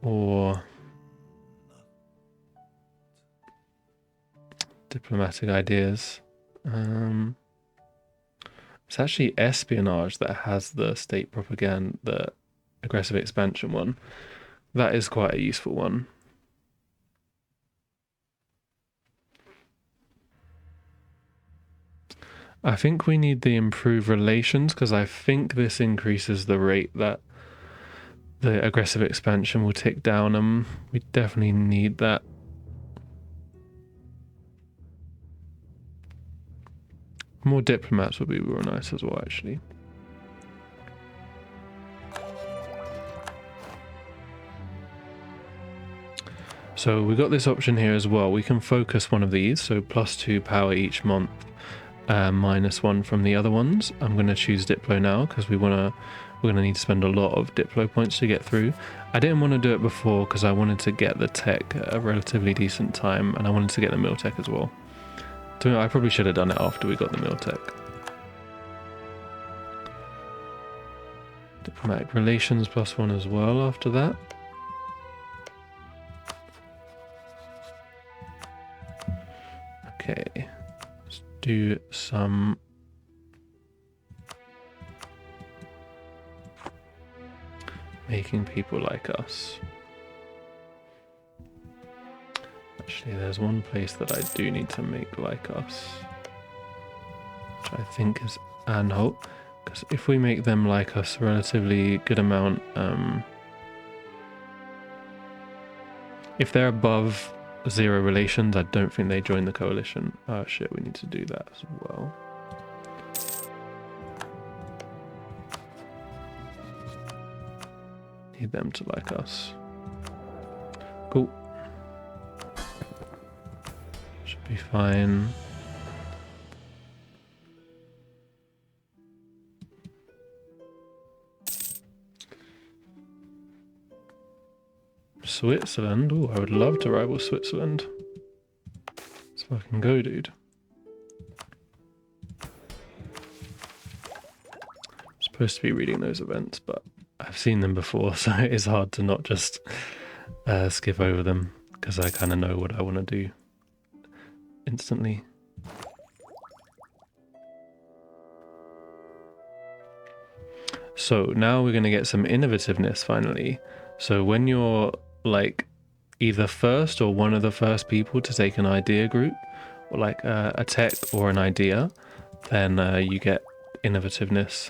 or diplomatic ideas. It's actually espionage that has the state propaganda, the aggressive expansion one. That is quite a useful one. I think we need the improved relations because I think this increases the rate that the aggressive expansion will tick down, and we definitely need that. More diplomats would be real nice as well, actually. So we got this option here as well. We can focus one of these, so +2 power each month, -1 from the other ones. I'm going to choose Diplo now because we're going to need to spend a lot of Diplo points to get through. I didn't want to do it before because I wanted to get the tech at a relatively decent time, and I wanted to get the mill tech as well. I probably should have done it after we got the mill tech. Diplomatic relations +1 as well after that. Okay, let's do some making people like us. Actually, there's one place that I do need to make like us, which I think is Anhalt, because if we make them like us a relatively good amount, if they're above 0 relations, I don't think they join the coalition. Oh shit, we need to do that as well. Need them to like us. Cool. Should be fine. Switzerland. Oh, I would love to rival Switzerland. Let's fucking go, dude. I'm supposed to be reading those events, but I've seen them before, so it is hard to not just skip over them because I kind of know what I want to do instantly. So now we're going to get some innovativeness finally. So when you're like either first or one of the first people to take an idea group, or like a tech or an idea, then you get innovativeness.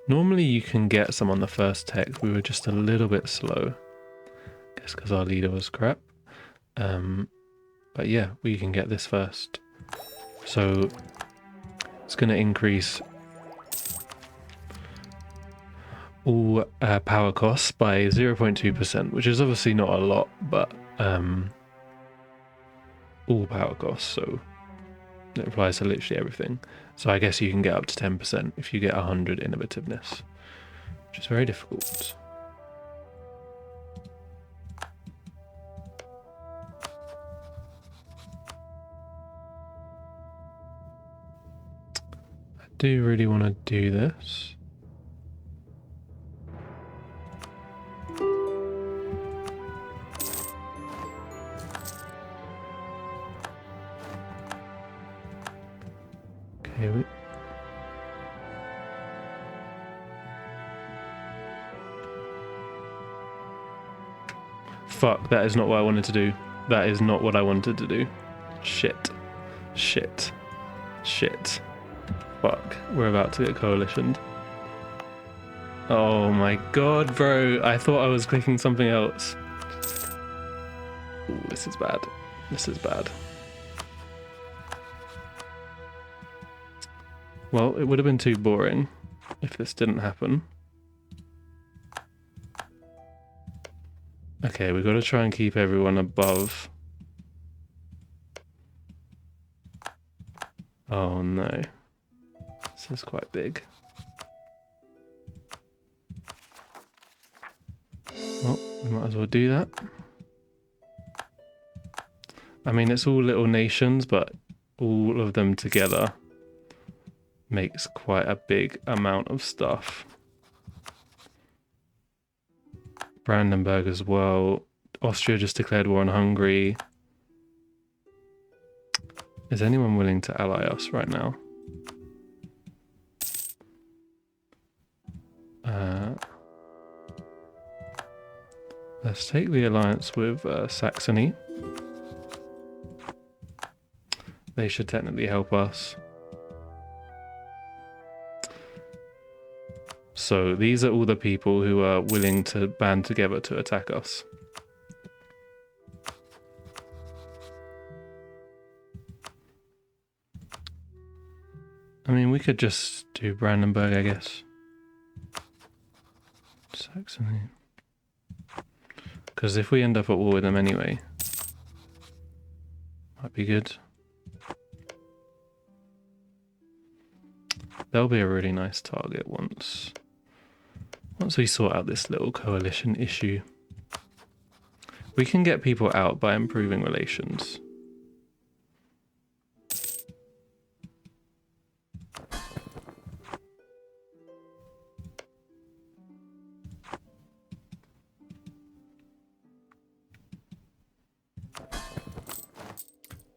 Normally you can get some on the first tech. We were just a little bit slow. Guess because our leader was crap. But yeah, we can get this first. So it's going to increase all power costs by 0.2%, which is obviously not a lot, but all power costs, so it applies to literally everything. So I guess you can get up to 10% if you get 100 innovativeness, which is very difficult. I do really want to do this. Okay, fuck, that is not what I wanted to do. That is not what I wanted to do. Shit. Shit. Shit. Fuck, we're about to get coalitioned. Oh my god, bro. I thought I was clicking something else. Ooh, this is bad. This is bad. Well, it would have been too boring if this didn't happen. Okay, we've got to try and keep everyone above. Oh no. This is quite big. Well, we might as well do that. I mean, it's all little nations, but all of them together makes quite a big amount of stuff. Brandenburg as well. Austria just declared war on Hungary. Is anyone willing to ally us right now? Let's take the alliance with Saxony. They should technically help us. So these are all the people who are willing to band together to attack us. I mean, we could just do Brandenburg, I guess. Saxony. Because if we end up at war with them anyway, might be good. They'll be a really nice target once we sort out this little coalition issue. We can get people out by improving relations.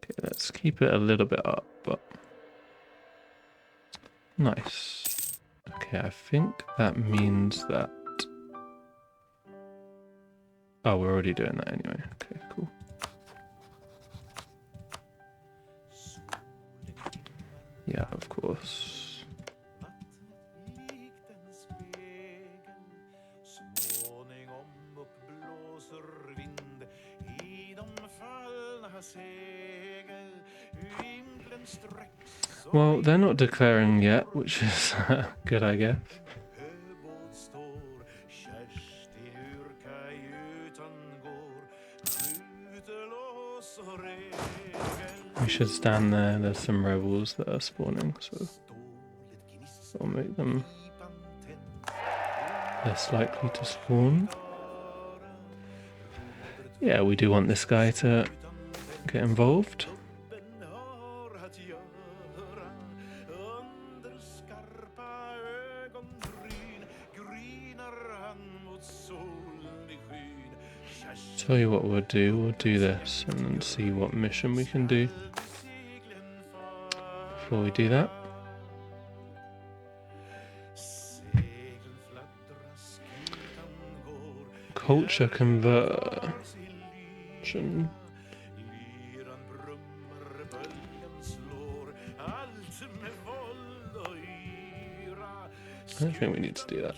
Okay, let's keep it a little bit up, but nice. Okay, I think that means that... Oh, we're already doing that anyway. Okay, cool. Yeah, of course. Well, they're not declaring yet, which is good, I guess. We should stand there. There's some rebels that are spawning, so I'll make them less likely to spawn. Yeah, we do want this guy to get involved. Tell you what we'll do this and then see what mission we can do before we do that. Culture conversion. I don't think we need to do that.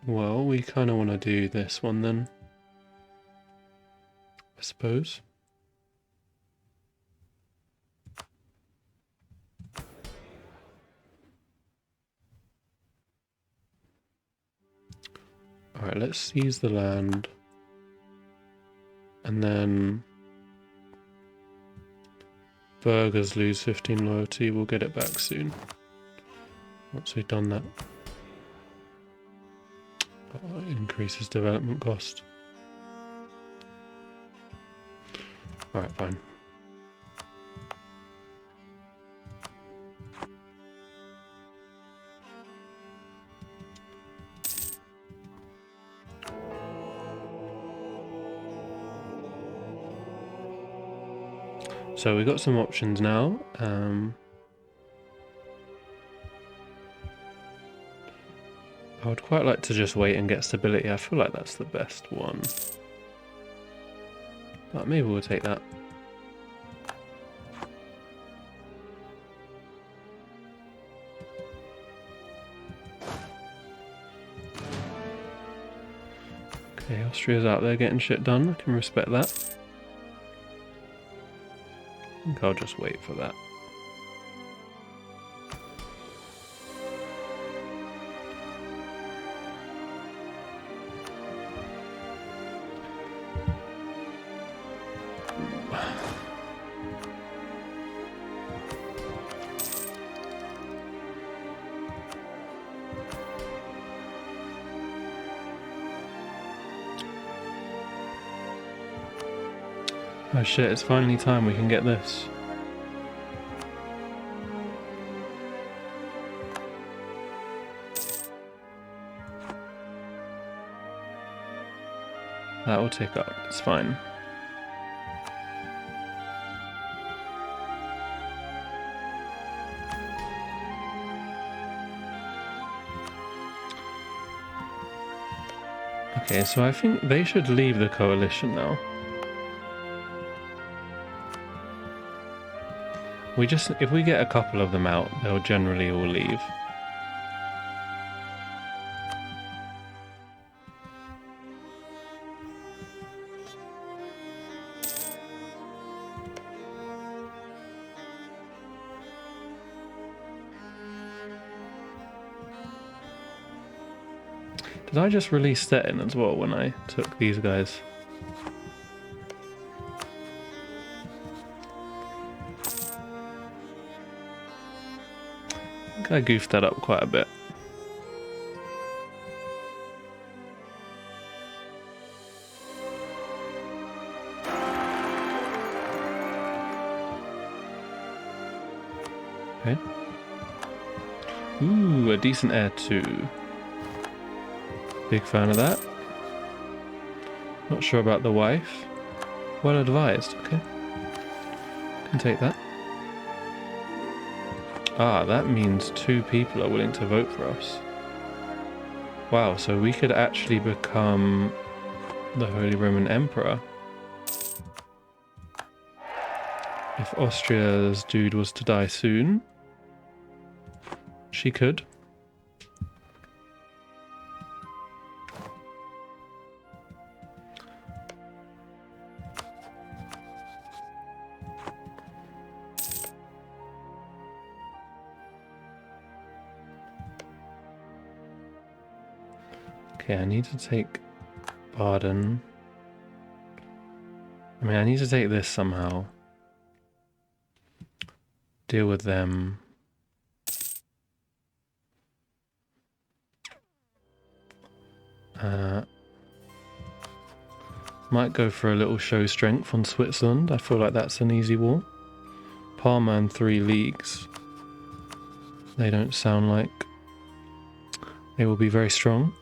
Well, we kind of want to do this one then, I suppose. Alright, let's seize the land. And then burghers lose 15 loyalty, we'll get it back soon. Once we've done that. Oh, it increases development cost. Alright, fine. So we've got some options now. I would quite like to just wait and get stability. I feel like that's the best one. But maybe we'll take that. Okay, Austria's out there getting shit done. I can respect that. I think I'll just wait for that. Oh shit, it's finally time we can get this. That will tick up, it's fine. Okay, so I think they should leave the coalition now. If we get a couple of them out, they'll generally all leave. Did I just release Stettin as well when I took these guys? I goofed that up quite a bit. Okay. Ooh, a decent heir too. Big fan of that. Not sure about the wife. Well advised, okay. Can take that. Ah, that means 2 people are willing to vote for us. Wow, so we could actually become the Holy Roman Emperor. If Austria's dude was to die soon, she could. Okay, I need to take Baden. I mean, I need to take this somehow. Deal with them. Might go for a little show strength on Switzerland. I feel like that's an easy war. Parma and 3 leagues. They don't sound like they will be very strong.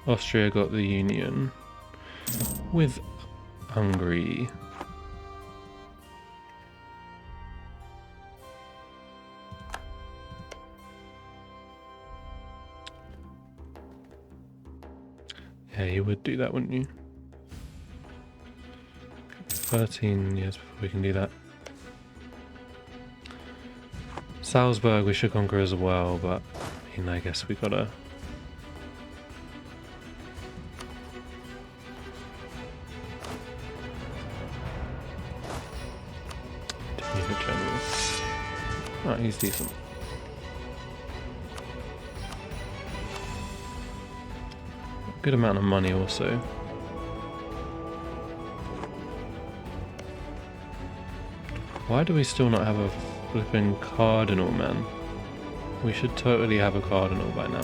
Austria got the union with Hungary. Yeah, you would do that, wouldn't you? 13 years before we can do that. Salzburg we should conquer as well, but I mean, I guess we gotta... Oh, he's decent. Good amount of money also. Why do we still not have a flipping cardinal, man? We should totally have a cardinal by now.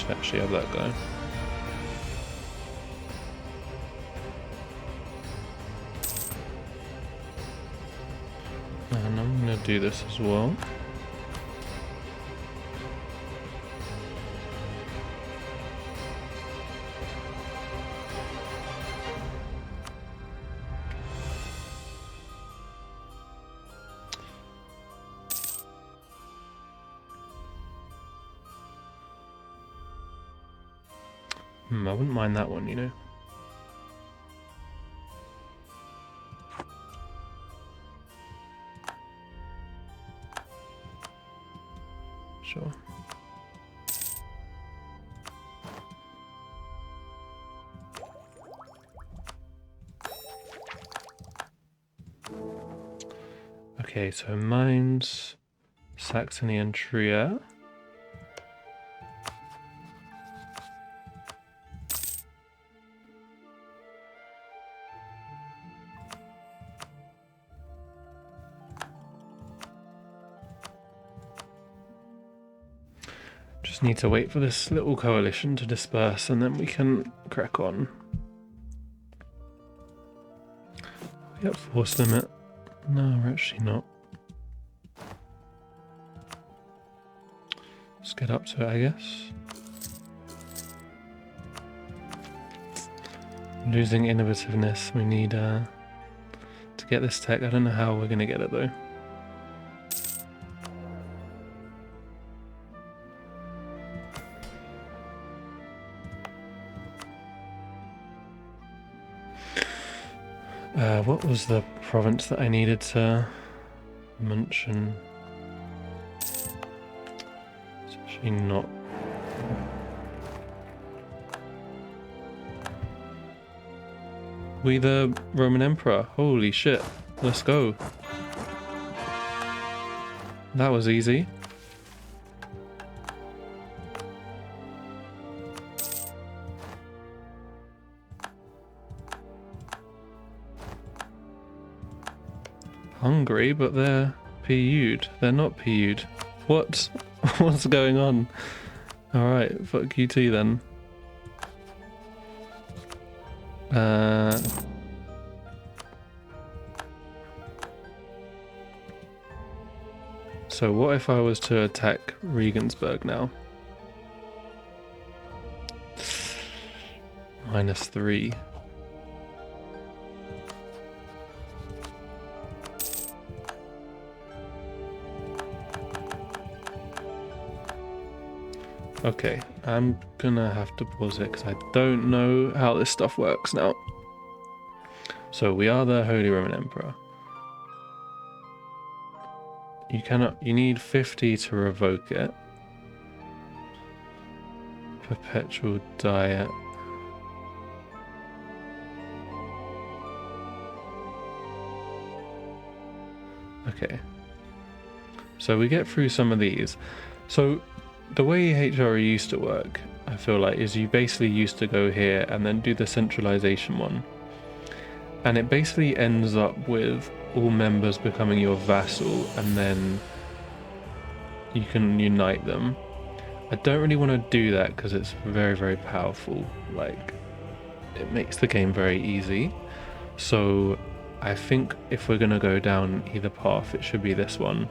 Actually have that guy. And I'm going to do this as well. I wouldn't mind that one, you know. Sure. Okay, so mine's Saxony and Trier. Just need to wait for this little coalition to disperse and then we can crack on. Are we at force limit? No, we're actually not. Let's get up to it, I guess. Losing innovativeness. We need to get this tech. I don't know how we're going to get it though. What was the province that I needed to mention? It's actually not. We the Roman Emperor. Holy shit. Let's go. That was easy. hungry, but they're PU'd. They're not PU'd. What? What's going on? Alright, fuck you too then. So what if I was to attack Regensburg now? -3. Okay, I'm gonna have to pause it because I don't know how this stuff works now. So we are the Holy Roman Emperor. You need 50 to revoke it. Perpetual diet. Okay. So we get through some of these. So the way HRE used to work, I feel like, is you basically used to go here and then do the centralization one. And it basically ends up with all members becoming your vassal, and then you can unite them. I don't really want to do that because it's very, very powerful. Like, it makes the game very easy. So I think if we're going to go down either path, it should be this one.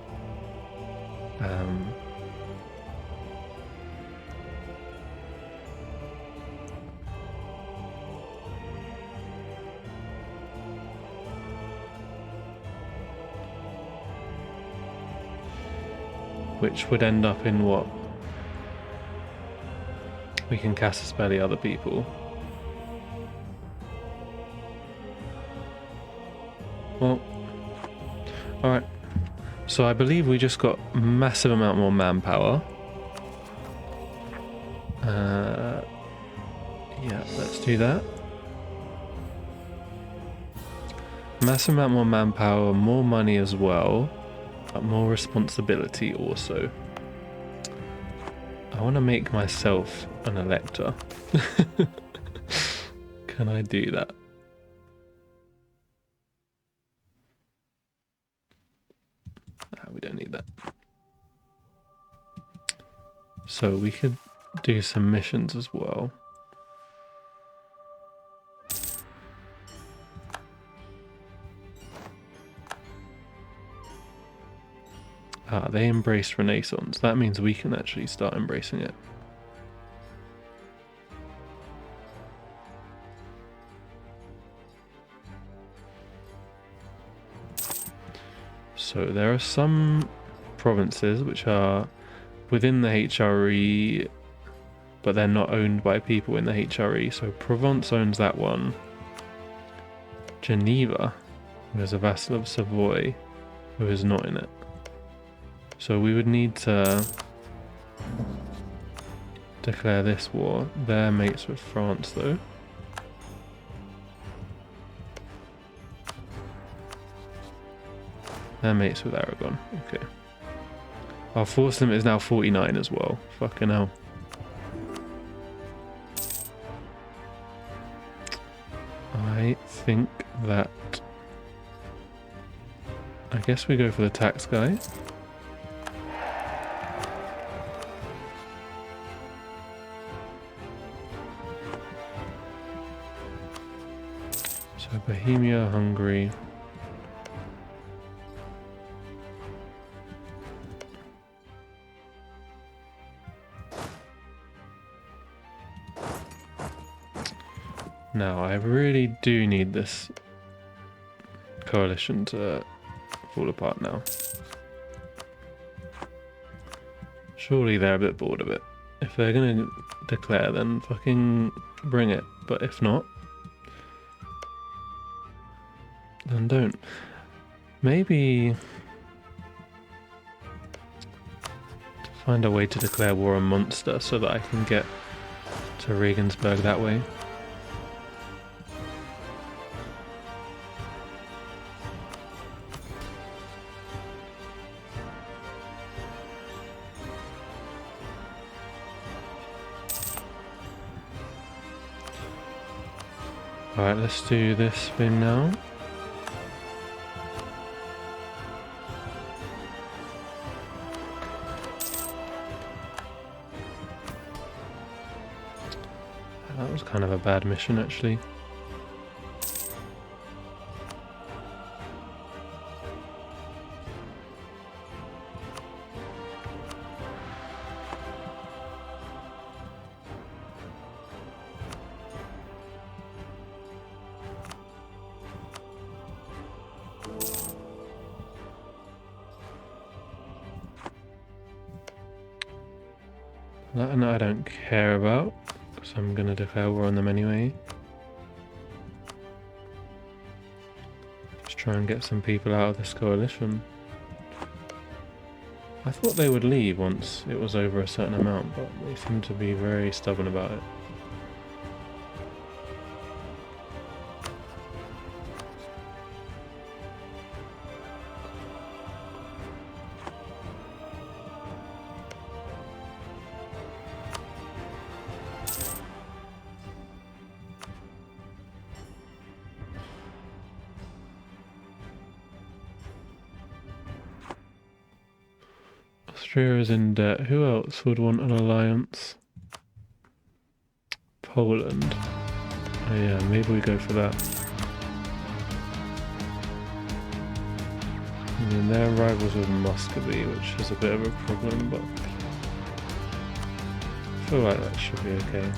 Which would end up in what? We can cast a spell the other people. Well, alright. So I believe we just got a massive amount more manpower. Yeah, let's do that. Massive amount more manpower, more money as well. But more responsibility also. I want to make myself an elector. Can I do that? We don't need that. So we could do some missions as well. They embraced Renaissance. That means we can actually start embracing it. So there are some provinces which are within the HRE, but they're not owned by people in the HRE. So Provence owns that one. Geneva, who is a vassal of Savoy, who is not in it. So we would need to declare this war. They're mates with France though. They're mates with Aragon. Okay. Our force limit is now 49 as well. Fucking hell. I think that... I guess we go for the tax guy. So Bohemia, Hungary. Now I really do need this coalition to fall apart now. Surely they're a bit bored of it. If they're gonna declare, then fucking bring it. But if not, then don't. Maybe find a way to declare war on Munster so that I can get to Regensburg that way. Alright, let's do this thing now. That was kind of a bad mission, actually. That one I don't care about, because I'm going to declare war on them anyway. Just try and get some people out of this coalition. I thought they would leave once it was over a certain amount, but they seem to be very stubborn about it. Austria is in debt. Who else would want an alliance? Poland. Oh yeah, maybe we go for that. I mean, they're rivals with Muscovy, which is a bit of a problem, but I feel like that should be okay.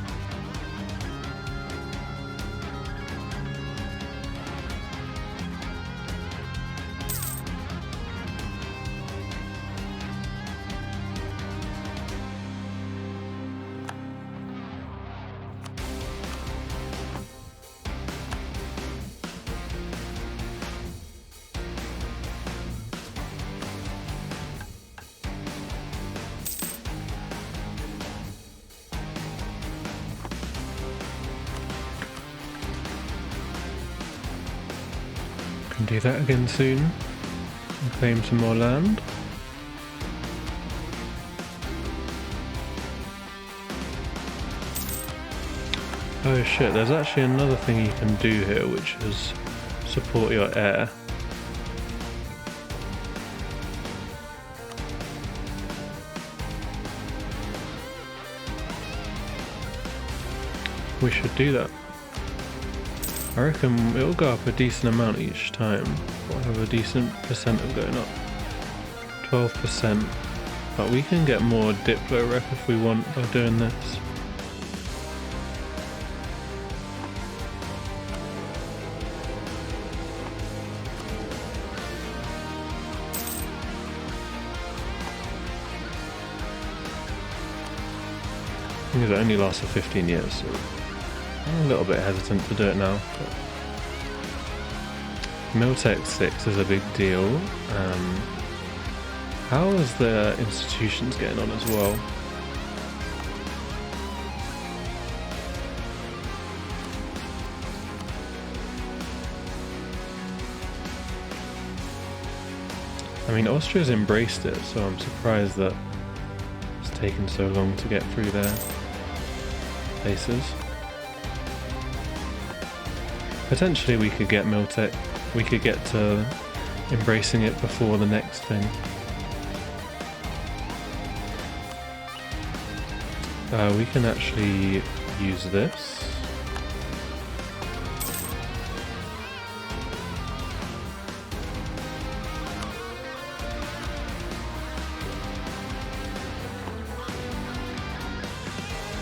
Do that again soon and claim some more land. Oh shit, there's actually another thing you can do here, which is support your heir. We should do that. I reckon it'll go up a decent amount each time. We'll have a decent percent of going up. 12%. But we can get more Diplo rep if we want by doing this. I think it only lasts for 15 years, so I'm a little bit hesitant to do it now. Miltech 6 is a big deal. How is the institutions getting on as well? I mean, Austria's embraced it, so I'm surprised that it's taken so long to get through their places. Potentially we could get Miltech, we could get to embracing it before the next thing. We can actually use this.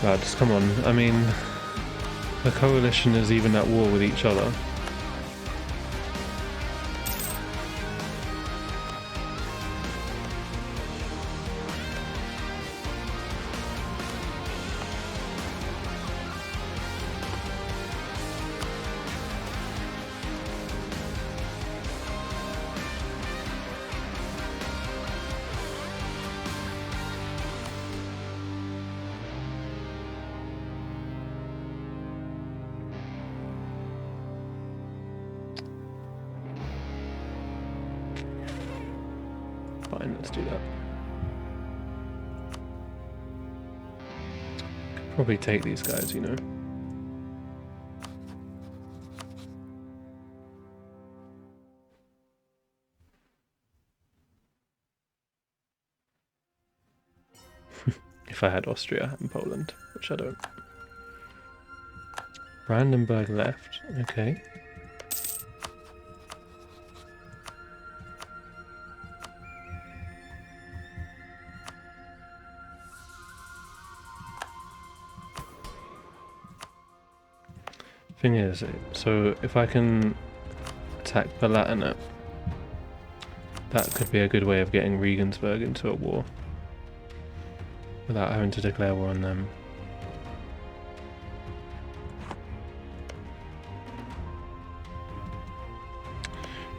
Lads, come on, I mean, the coalition is even at war with each other. Fine, let's do that. Could probably take these guys, you know. If I had Austria and Poland, which I don't. Brandenburg left. Okay. Thing is, so if I can attack Palatinate, that could be a good way of getting Regensburg into a war without having to declare war on them.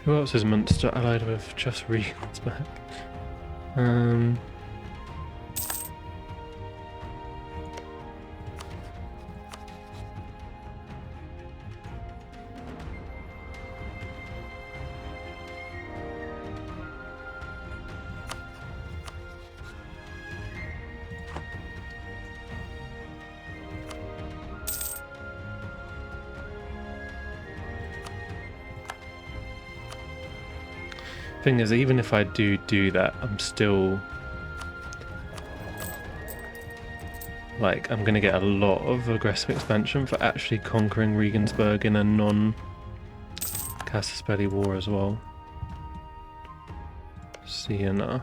Who else is Munster allied with? Just Regensburg. Thing is, even if I do that, I'm still like, I'm gonna get a lot of aggressive expansion for actually conquering Regensburg in a non-Casus war as well. Siena.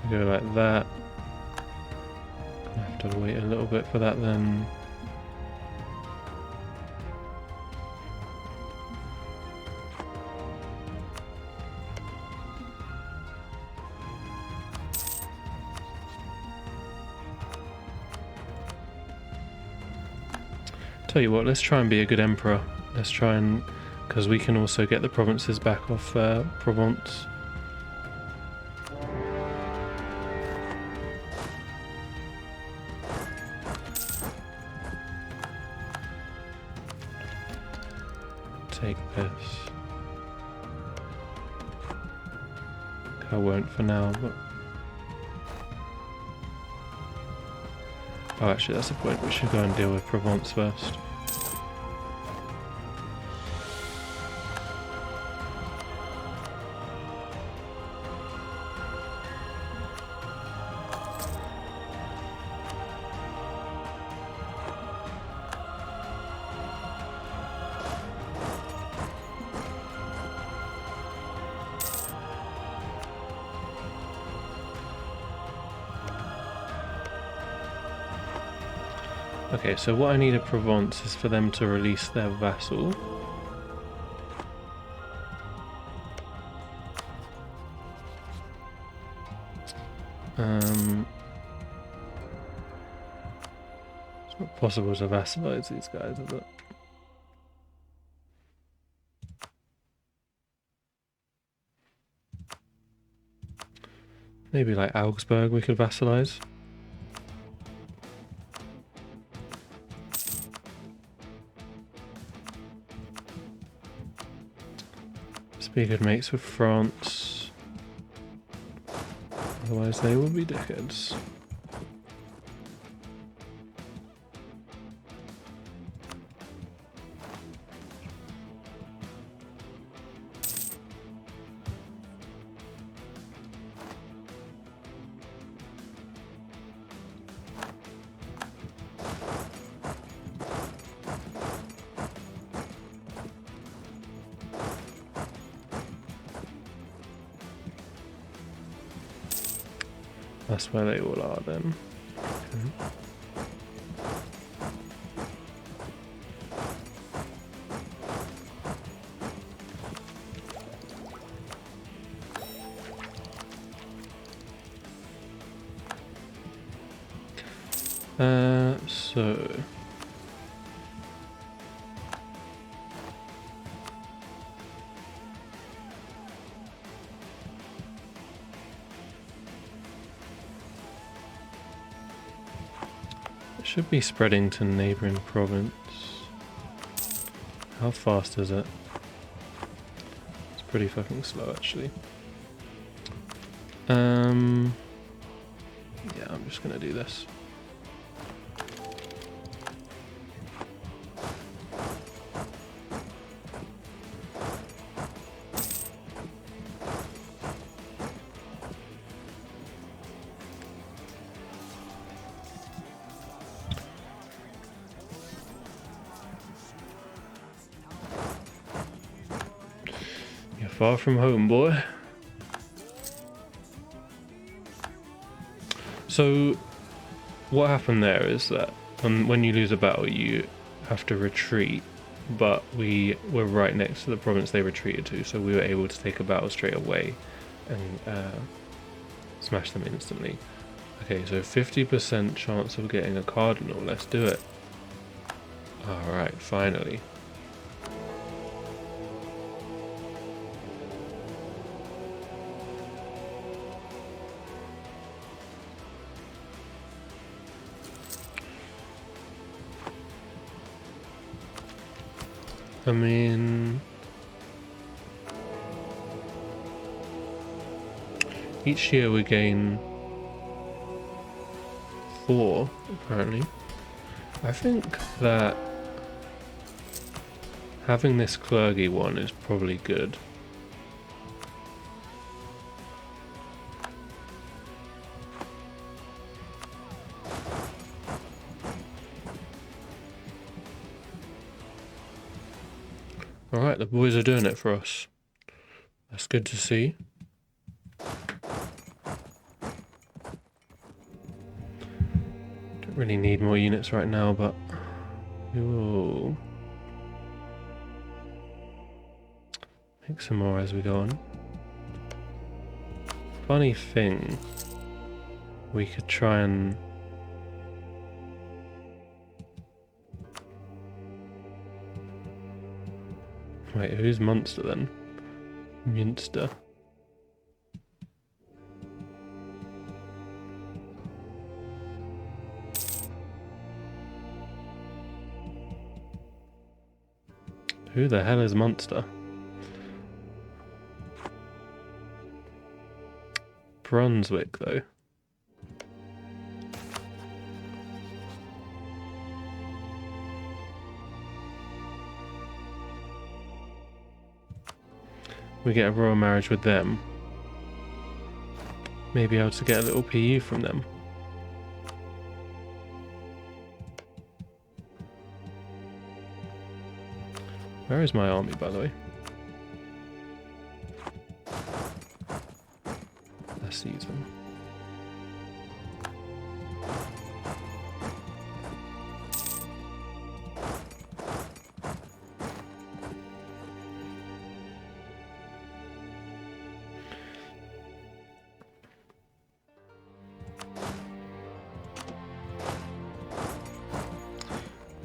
Go like that. I have to wait a little bit for that then. Tell you what, let's try and be a good emperor. Let's try and, because we can also get the provinces back off Provence. Take this. I won't for now, but... Oh, actually, that's the point. We should go and deal with Provence first. Okay, so what I need of Provence is for them to release their vassal. It's not possible to vassalize these guys, is it? Maybe like Augsburg we could vassalize. Be good mates with France, otherwise they will be dickheads. That's where they all are then. So should be spreading to neighbouring province. How fast is it? It's pretty fucking slow actually. Yeah, I'm just gonna do this. You're far from home, boy. So, what happened there is that when you lose a battle, you have to retreat, but we were right next to the province they retreated to, so we were able to take a battle straight away and smash them instantly. Okay, so 50% chance of getting a cardinal, let's do it. Alright, finally. I mean, each year we gain 4, apparently. I think that having this clergy one is probably good. Alright, the boys are doing it for us. That's good to see. Don't really need more units right now, but we will make some more as we go on. Funny thing, we could try and wait, who's Munster then? Munster. Who the hell is Munster? Brunswick, though. We get a royal marriage with them. Maybe able to get a little PU from them. Where is my army, by the way? Let's use them.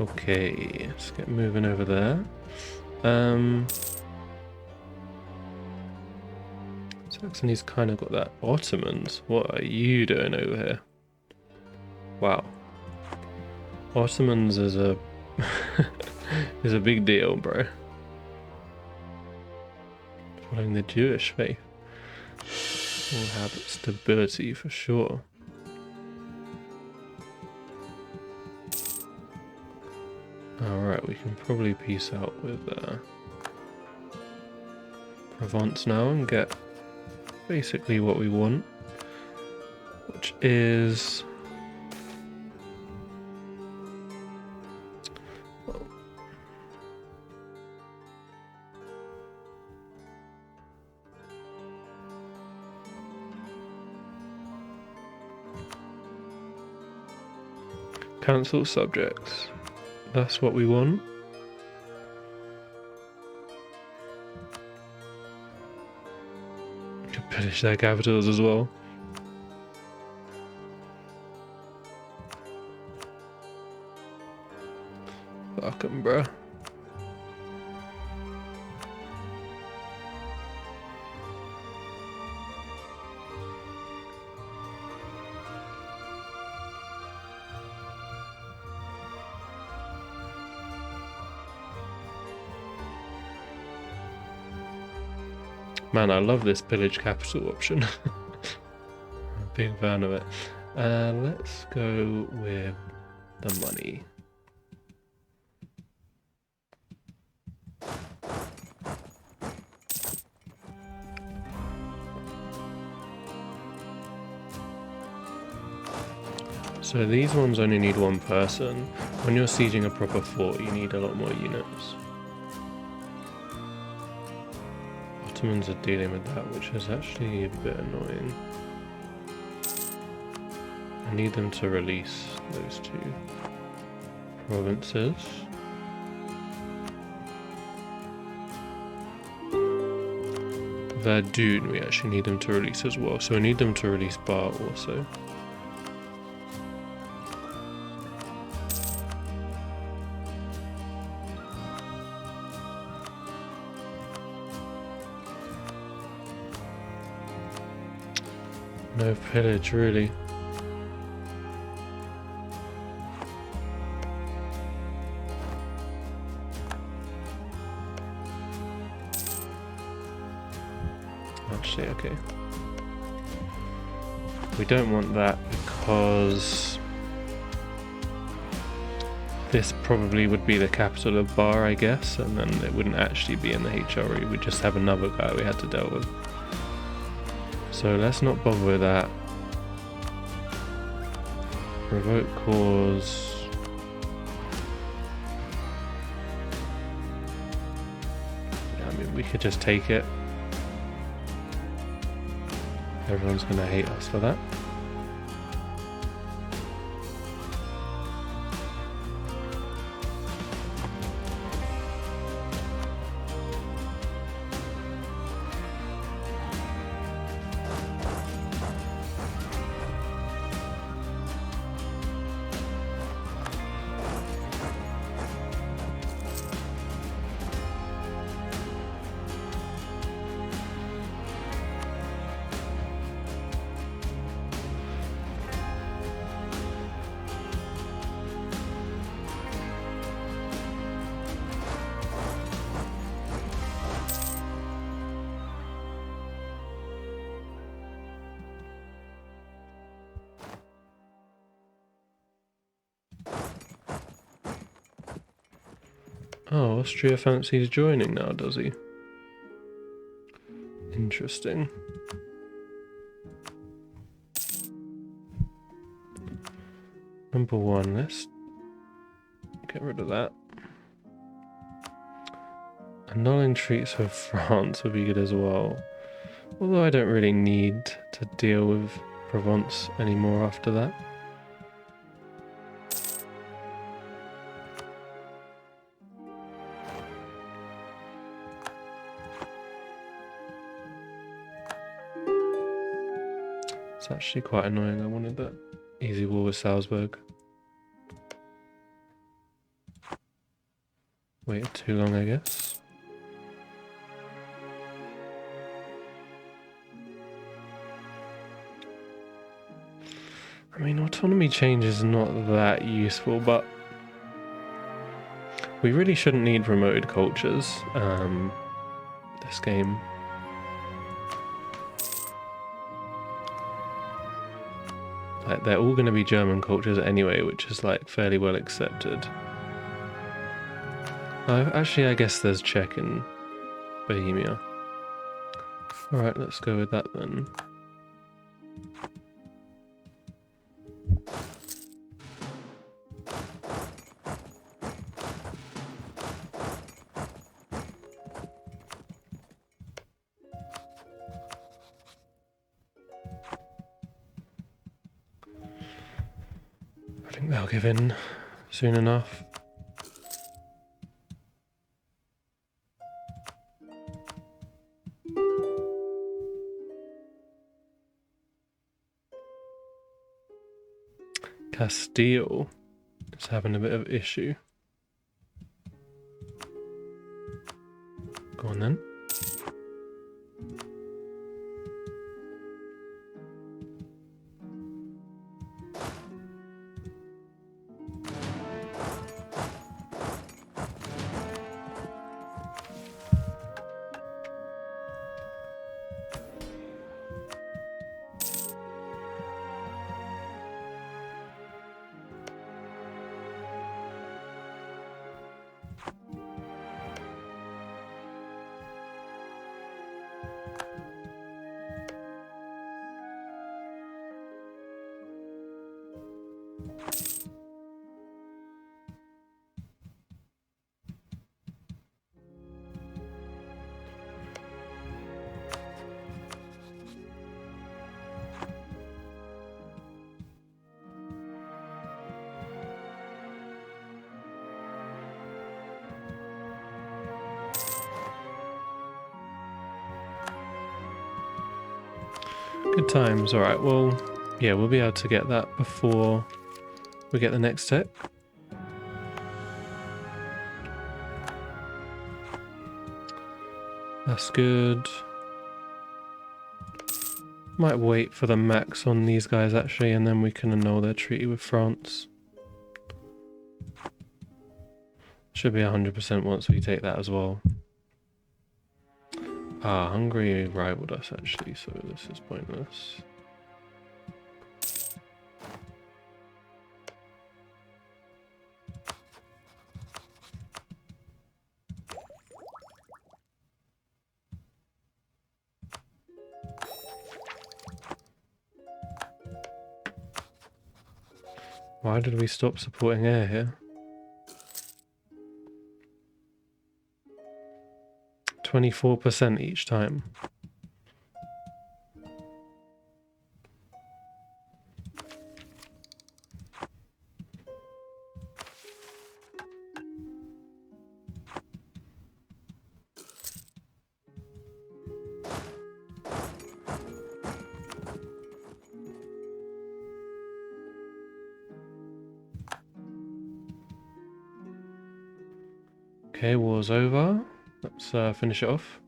Okay, let's get moving over there. Saxony's kind of got that. Ottomans, what are you doing over here? Wow. Ottomans is a is a big deal, bro. Following the Jewish faith will have stability for sure. Alright, we can probably peace out with Provence now and get basically what we want, which is cancel subjects. That's what we want. Could pillage their capitals as well. Fuck 'em, bruh. Man, I love this pillage capital option. Big fan of it. Let's go with the money. So these ones only need one person. When you're sieging a proper fort, you need a lot more units. Ottomans are dealing with that, which is actually a bit annoying. I need them to release those two provinces. Verdun, we actually need them to release as well, so we need them to release Bar also. No pillage, really. Actually, okay. We don't want that because this probably would be the capital of Bar, I guess, and then it wouldn't actually be in the HRE. We'd just have another guy we had to deal with. So let's not bother with that. Revoke cause. Yeah, I mean, we could just take it. Everyone's gonna hate us for that. Oh, Austria fancies joining now, does he? Interesting. Number one, let's get rid of that. Annulling treaties with France would be good as well. Although I don't really need to deal with Provence anymore after that. It's actually quite annoying. I wanted that easy war with Salzburg. Waited too long, I guess. I mean, autonomy change is not that useful, but we really shouldn't need promoted cultures this game. Like, they're all going to be German cultures anyway, which is like fairly well accepted. Actually, I guess there's Czech in Bohemia. Alright, let's go with that then. I think they'll give in soon enough. Castile is having a bit of issue. Go on then. Good times. Alright, well, yeah, we'll be able to get that before we get the next tech. That's good. Might wait for the max on these guys actually, and then we can annul their treaty with France. Should be 100% once we take that as well. Ah, Hungary rivaled us actually, so this is pointless. Why did we stop supporting air here? 24% each time. Okay, war's over. Let's finish it off.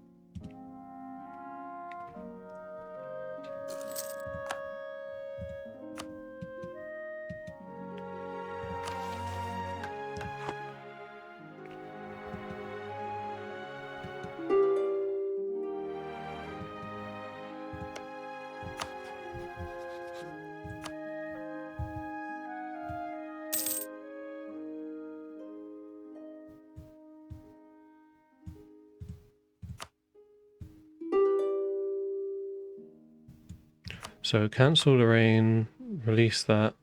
So cancel the rain, release that,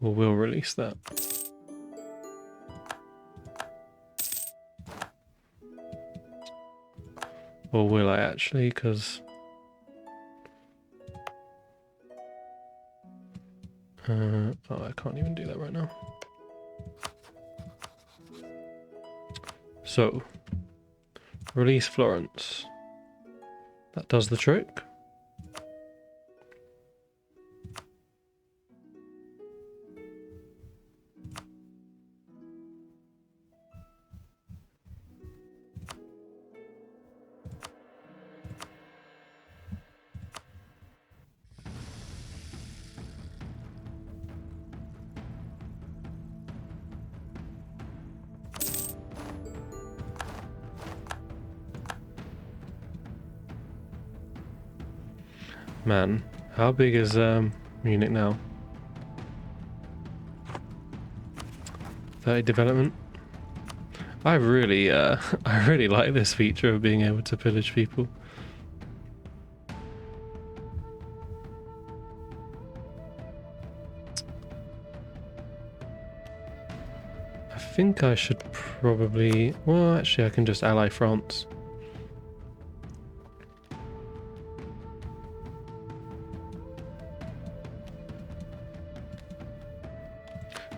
or we'll release that. Or will I actually, because... oh, I can't even do that right now. So, release Florence. That does the trick. Man, how big is Munich now? 30 development. I really like this feature of being able to pillage people. I think I should probably... Well, actually I can just ally France.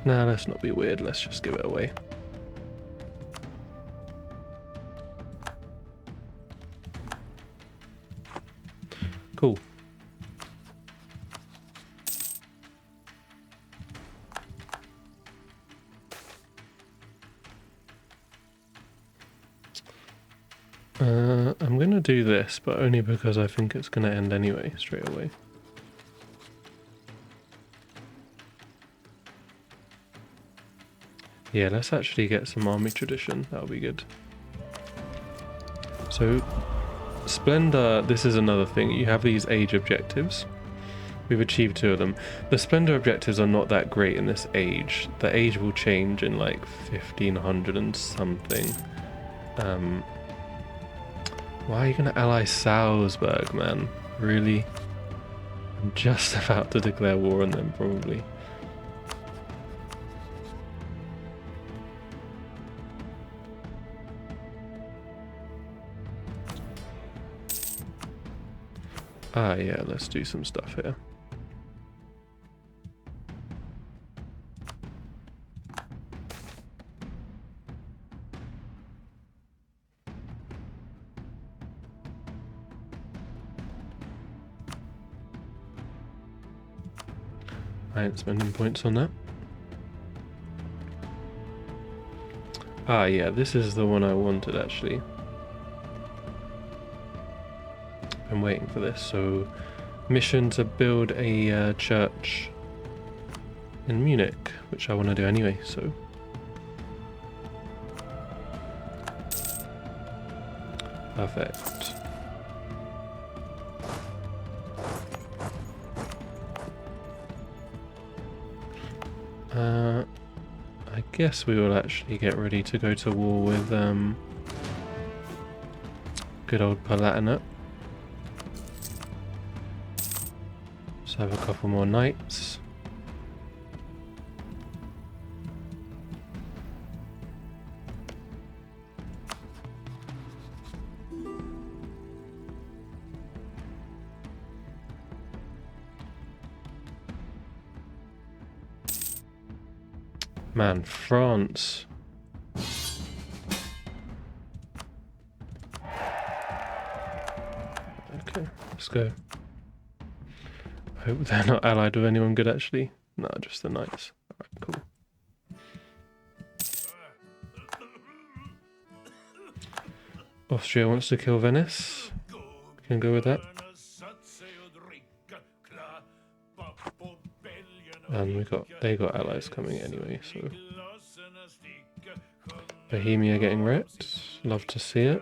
Nah, let's not be weird, let's just give it away. Cool. I'm gonna do this, but only because I think it's gonna end anyway, straight away. Yeah, let's actually get some army tradition, that'll be good. So, Splendor, this is another thing, you have these age objectives. We've achieved 2 of them. The Splendor objectives are not that great in this age. The age will change in like 1500 and something. Why are you gonna ally Salzburg, man? Really? I'm just about to declare war on them, probably. Ah, yeah, let's do some stuff here. I ain't spending points on that. Ah, yeah, this is the one I wanted actually. I'm waiting for this. So, mission to build a church in Munich, which I want to do anyway, so. Perfect. I guess we will actually get ready to go to war with good old Palatinate. Let's have a couple more knights. Man, France. Okay, let's go. I hope they're not allied with anyone good actually. No, just the knights. Alright, cool. Austria wants to kill Venice. Can go with that. And they got allies coming anyway, so Bohemia getting wrecked. Love to see it.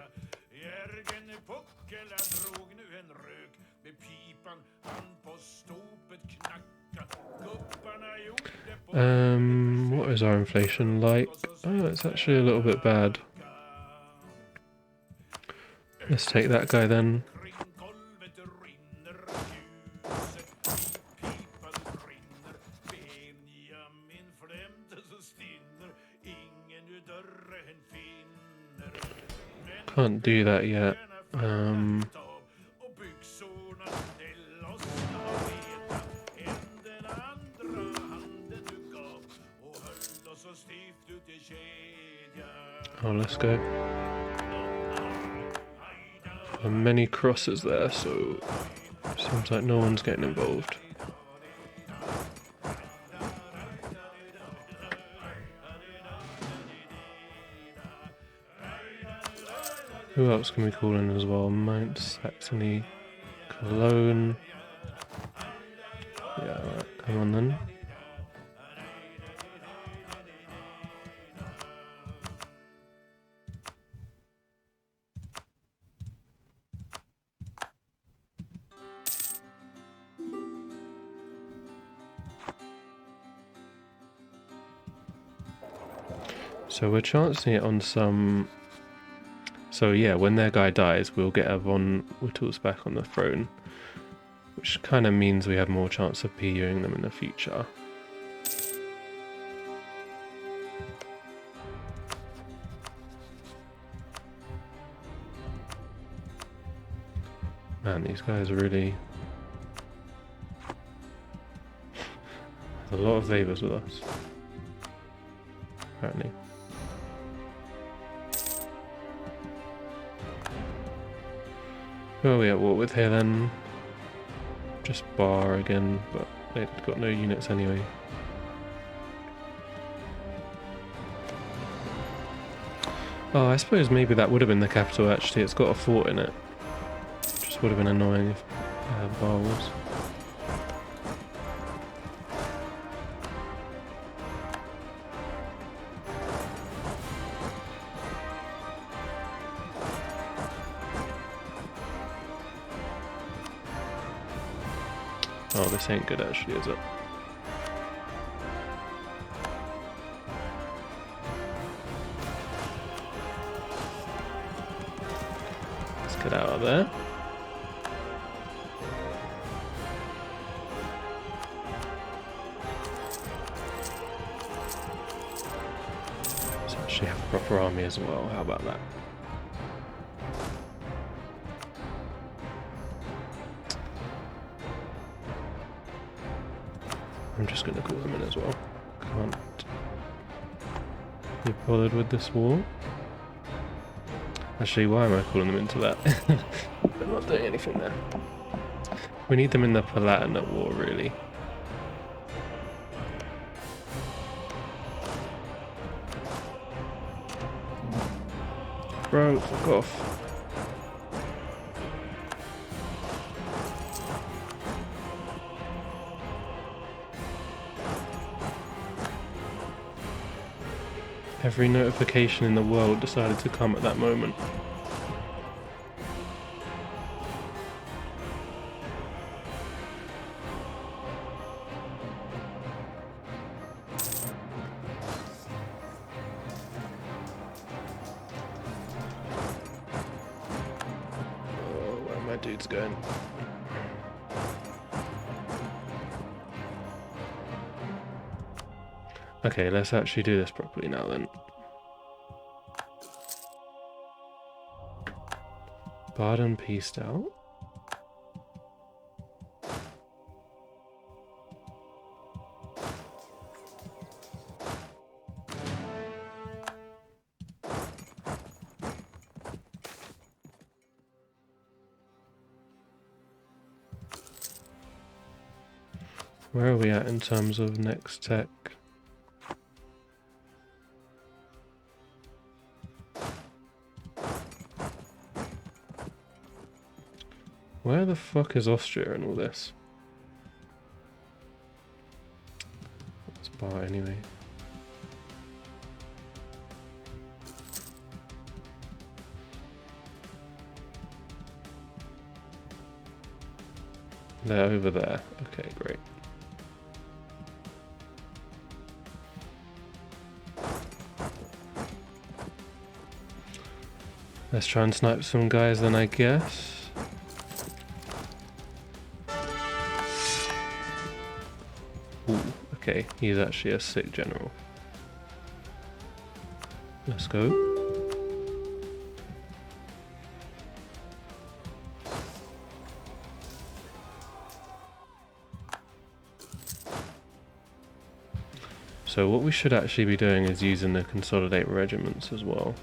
What is our inflation like? Oh, it's actually a little bit bad. Let's take that guy then. Can't do that yet. Oh, let's go. There are many crosses there, so seems like no one's getting involved. Who else can we call in as well? Mount Saxony, Cologne. Yeah, alright, come on then. So we're chancing it on some. So yeah, when their guy dies, we'll get a von Wittels back on the throne, which kind of means we have more chance of PUing them in the future. Man, these guys are really... There's a lot of favours with us, apparently. Who are we at war with here then? Just Bar again, but they've got no units anyway. Oh, I suppose maybe that would have been the capital actually. It's got a fort in it. Just would have been annoying if Bar was. Oh, this ain't good actually, is it? Let's get out of there. Let's actually have a proper army as well, how about that? I'm just going to call them in as well. Can't be bothered with this war. Actually, why am I calling them into that? They're not doing anything there. We need them in the Palatinate war, really. bro. Fuck off. Every notification in the world decided to come at that moment. Oh, where are my dudes going? Okay, let's actually do this properly now then. Baden pieced out. Where are we at in terms of next tech? Where the fuck is Austria in all this? That's bar anyway. They're over there. Okay, great. Let's try and snipe some guys then, I guess. Ooh, okay, he's actually a sick general. Let's go. So what we should actually be doing is using the consolidate regiments as well.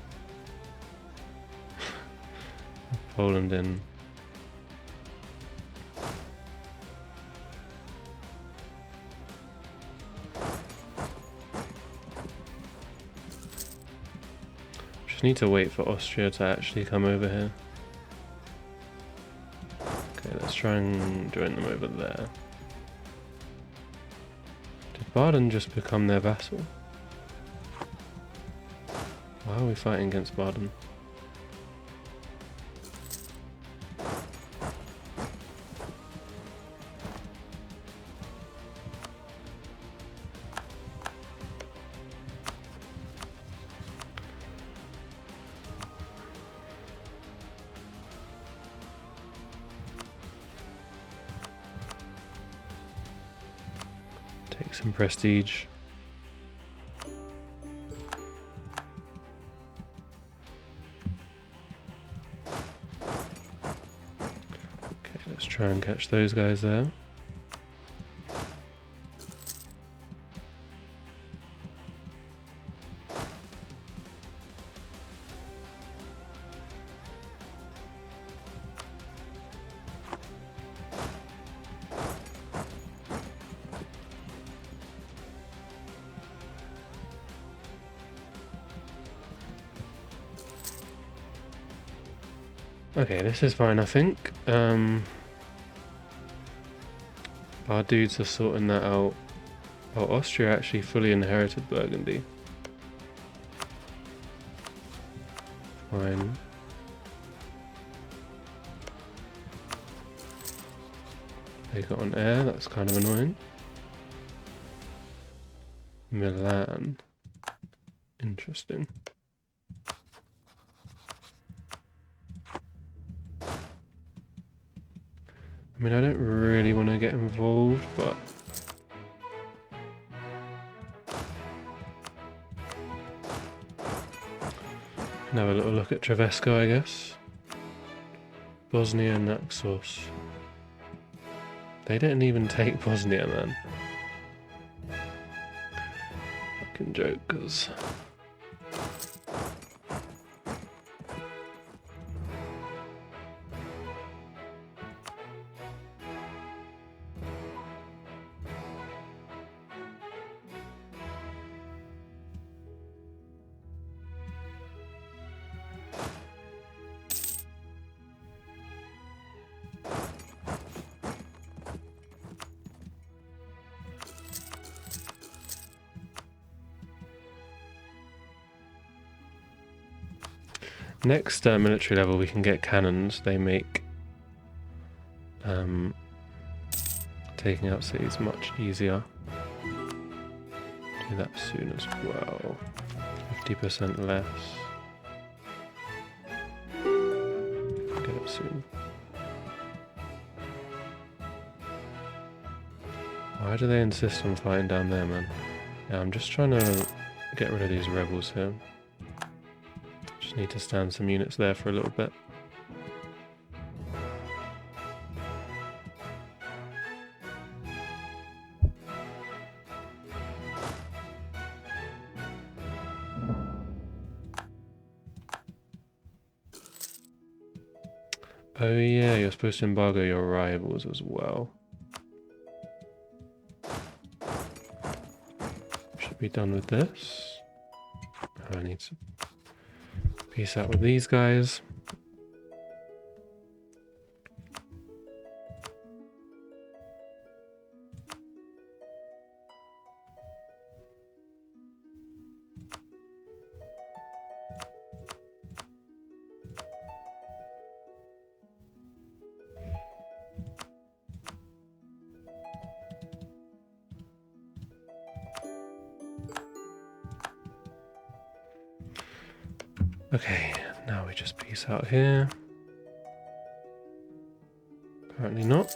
Poland in. Just need to wait for Austria to actually come over here. Okay, let's try and join them over there. Did Baden just become their vassal? Why are we fighting against Baden? Take some prestige. Okay, let's try and catch those guys there. Okay, this is fine, I think. Our dudes are sorting that out. Oh, Austria actually fully inherited Burgundy. Fine. They got on air, that's kind of annoying. Milan. Interesting. I mean, I don't really want to get involved, but can have a little look at Trevesco, I guess. Bosnia and Naxos. They didn't even take Bosnia, man. Fucking jokers. Next military level we can get cannons. They make taking out cities much easier. Do that soon as well. 50% less. Get it soon. Why do they insist on fighting down there, man? Yeah, I'm just trying to get rid of these rebels here. Just need to stand some units there for a little bit. Oh yeah, you're supposed to embargo your rivals as well. Should be done with this. I need to peace out with these guys. Okay, now we just peace out here. Apparently not.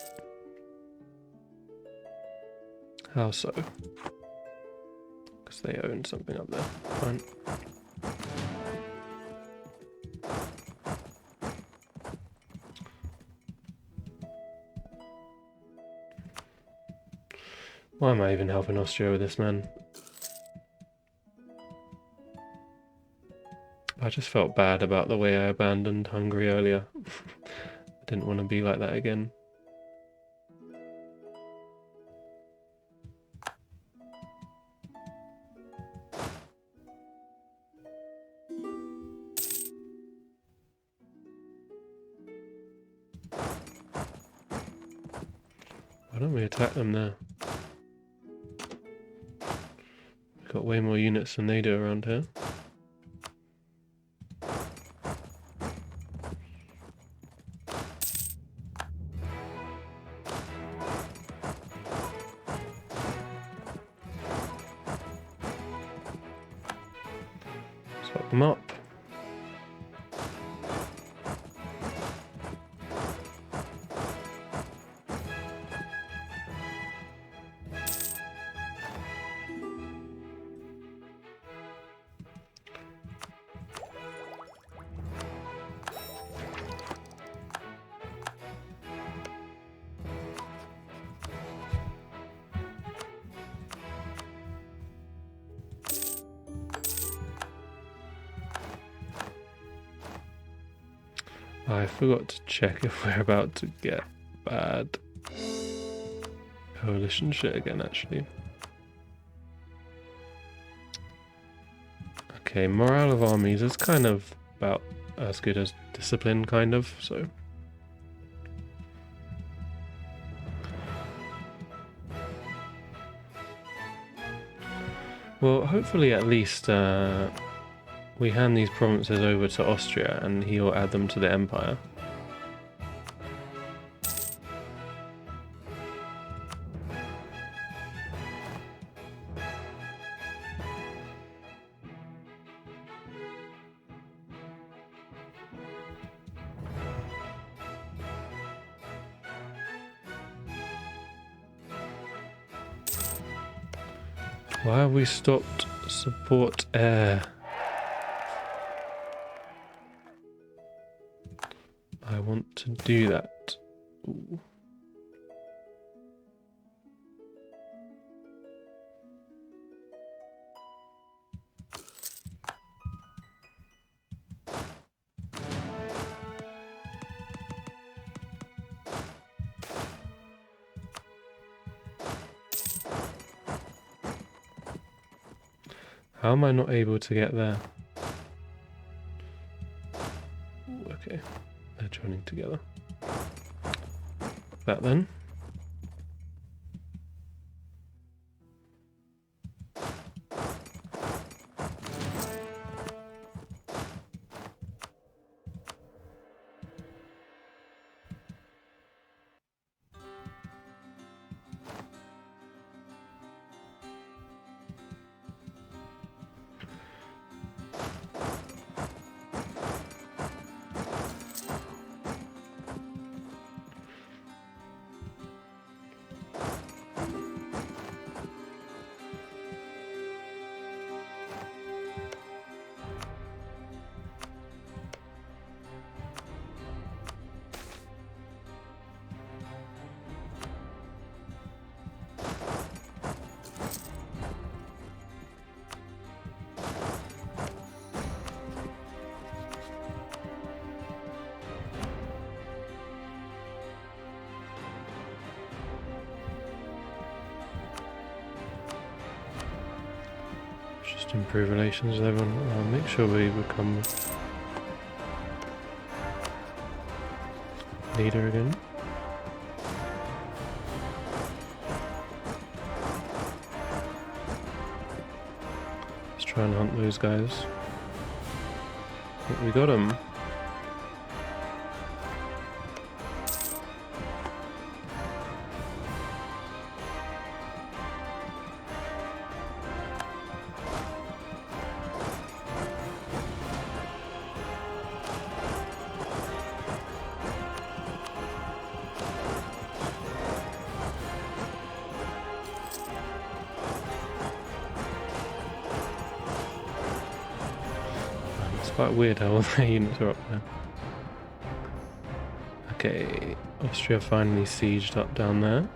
How so? Because they own something up there. Fine. Why am I even helping Austria with this, man? I just felt bad about the way I abandoned Hungary earlier. I didn't want to be like that again. Why don't we attack them there? We've got way more units than they do around here. Swap them up. I forgot to check if we're about to get bad coalition shit again, actually. Okay, morale of armies is kind of about as good as discipline, kind of, so. Well, hopefully at least we hand these provinces over to Austria and he'll add them to the empire. Why have we stopped support air? I want to do that. Ooh. How am I not able to get there? Ooh, okay. They're joining together. That then. Just improve relations with everyone. I'll make sure we become leader again. Let's try and hunt those guys. I think we got them. Quite weird how all their units are up there. Okay, Austria finally sieged up down there.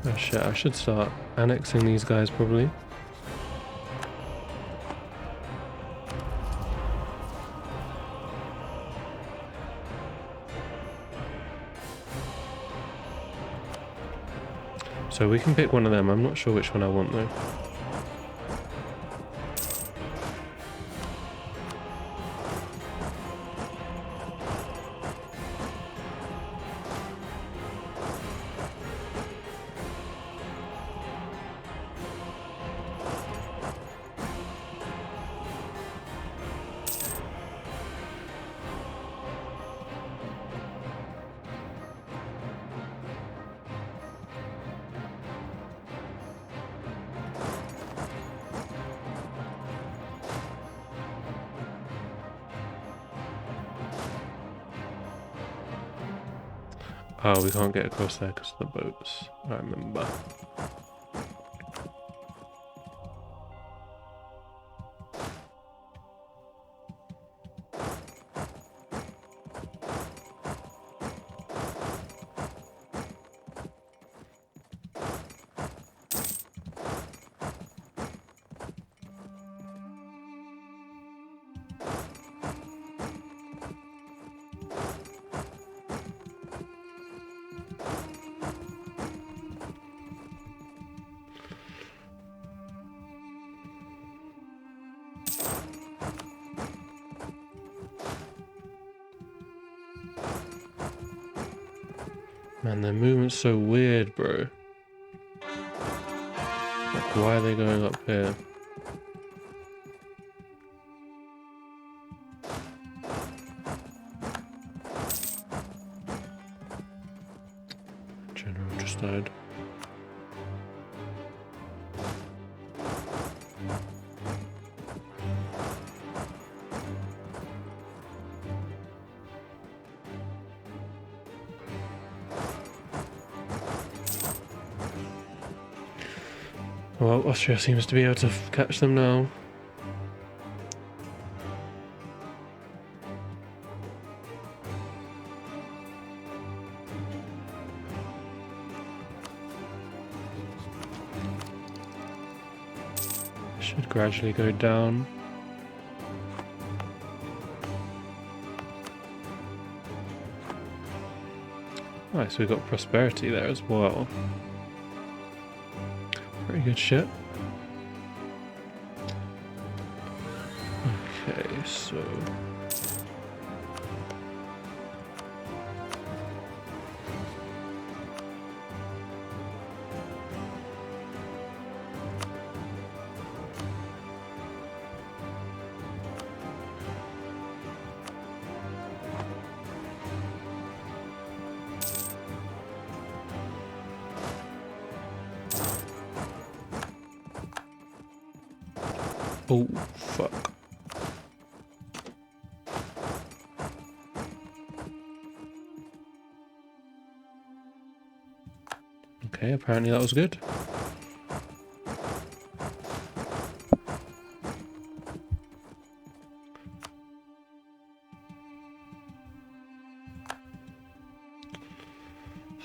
Oh shit, I should start annexing these guys probably. So we can pick one of them, I'm not sure which one I want though. Oh, we can't get across there because of the boats. I remember. Man, their movement's so weird, bro. Like, why are they going up here? General just died. Well, Austria seems to be able to catch them now. Should gradually go down. Nice, we got prosperity there as well. Pretty good shit. Okay, so... Oh, fuck. Okay, apparently that was good.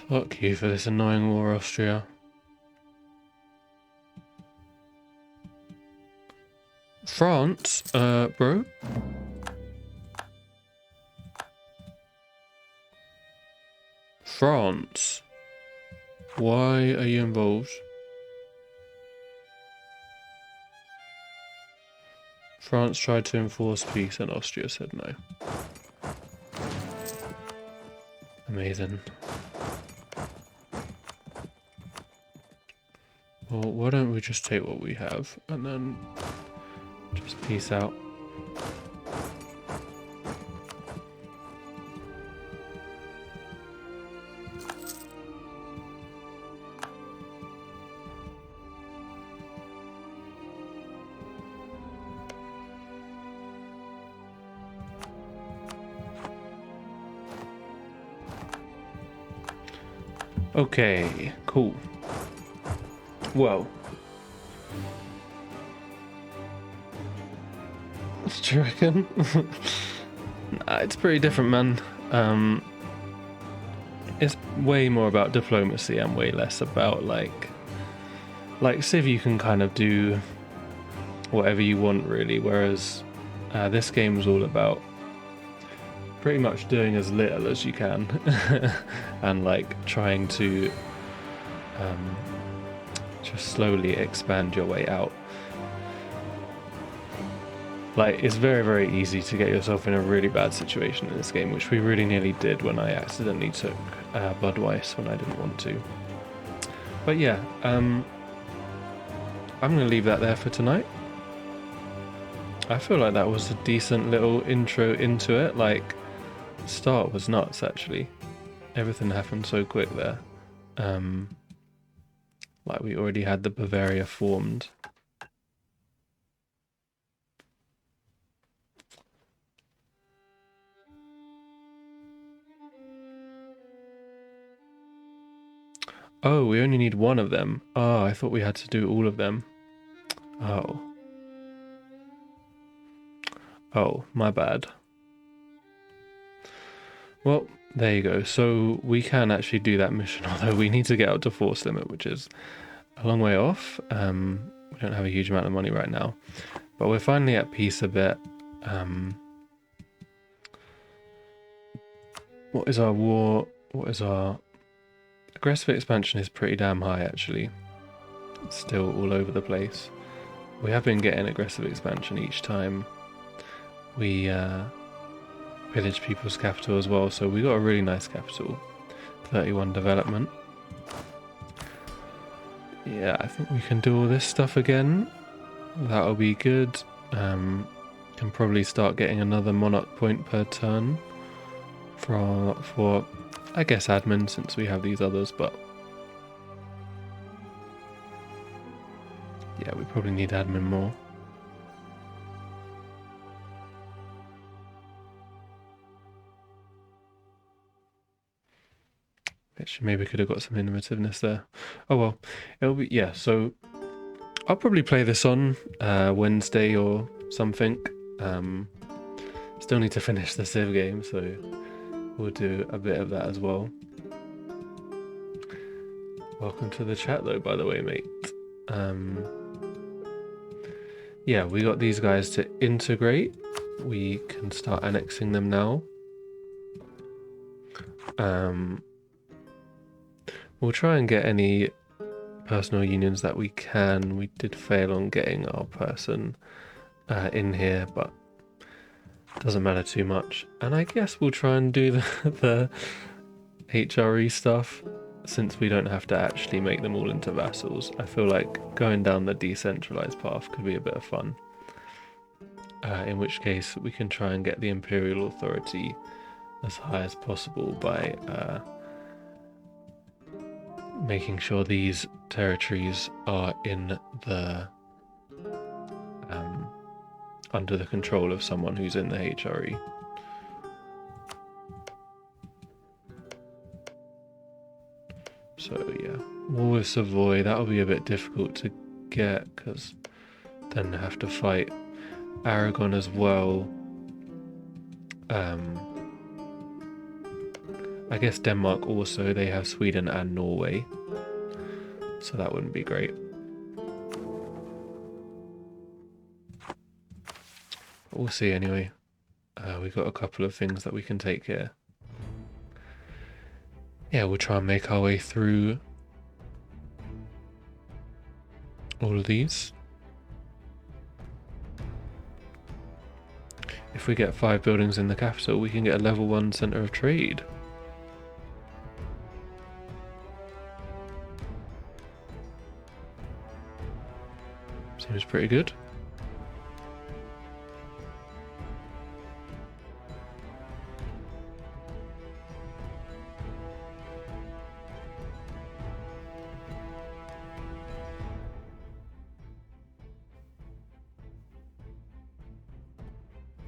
Fuck you for this annoying war, Austria. France, bro. France. Why are you involved? France tried to enforce peace and Austria said no. Amazing. Well, why don't we just take what we have and then just peace out. Okay, cool. Well, do you reckon? Nah, it's pretty different, man. It's way more about diplomacy and way less about like Civ. You can kind of do whatever you want, really. Whereas this game is all about pretty much doing as little as you can and like trying to just slowly expand your way out. Like, it's very, very easy to get yourself in a really bad situation in this game, which we really nearly did when I accidentally took Budweiss when I didn't want to. But yeah, I'm going to leave that there for tonight. I feel like that was a decent little intro into it. Like, the start was nuts, actually. Everything happened so quick there. Like, we already had the Bavaria formed. Oh, we only need one of them. Oh, I thought we had to do all of them. Oh. Oh, my bad. Well, there you go. So we can actually do that mission, although we need to get out to force limit, which is a long way off. We don't have a huge amount of money right now, but we're finally at peace a bit. What is our war? What is our... Aggressive expansion is pretty damn high, actually. It's still all over the place. We have been getting aggressive expansion each time we pillage people's capital as well, so we got a really nice capital. 31 development. Yeah, I think we can do all this stuff again. That'll be good. Can probably start getting another monarch point per turn for I guess admin, since we have these others, but yeah, we probably need admin more. Actually, maybe we could have got some innovativeness there. Oh well, it'll be, yeah, so I'll probably play this on Wednesday or something. Still need to finish the Civ game, so we'll do a bit of that as well. Welcome to the chat though, by the way, mate. Yeah, we got these guys to integrate. We can start annexing them now. We'll try and get any personal unions that we can. We did fail on getting our person in here, but doesn't matter too much. And I guess we'll try and do the HRE stuff, since we don't have to actually make them all into vassals. I feel like going down the decentralized path could be a bit of fun. In which case we can try and get the imperial authority as high as possible by making sure these territories are in the under the control of someone who's in the HRE. So yeah, war with Savoy, that'll be a bit difficult to get, because then they have to fight Aragon as well. I guess Denmark also, they have Sweden and Norway, so that wouldn't be great. But we'll see anyway. We've got a couple of things that we can take here. yeah, we'll try and make our way through all of these. If we get 5 buildings in the capital, we can get a level 1 centre of trade. Seems pretty good.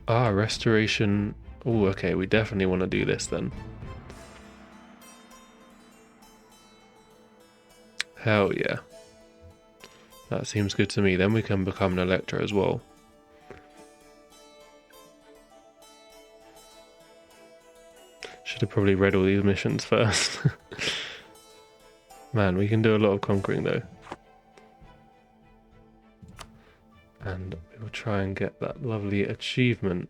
Ah, restoration. Oh, okay, we definitely want to do this then. Hell yeah. That seems good to me. Then we can become an elector as well. Should have probably read all these missions first. Man, we can do a lot of conquering though. And we'll try and get that lovely achievement.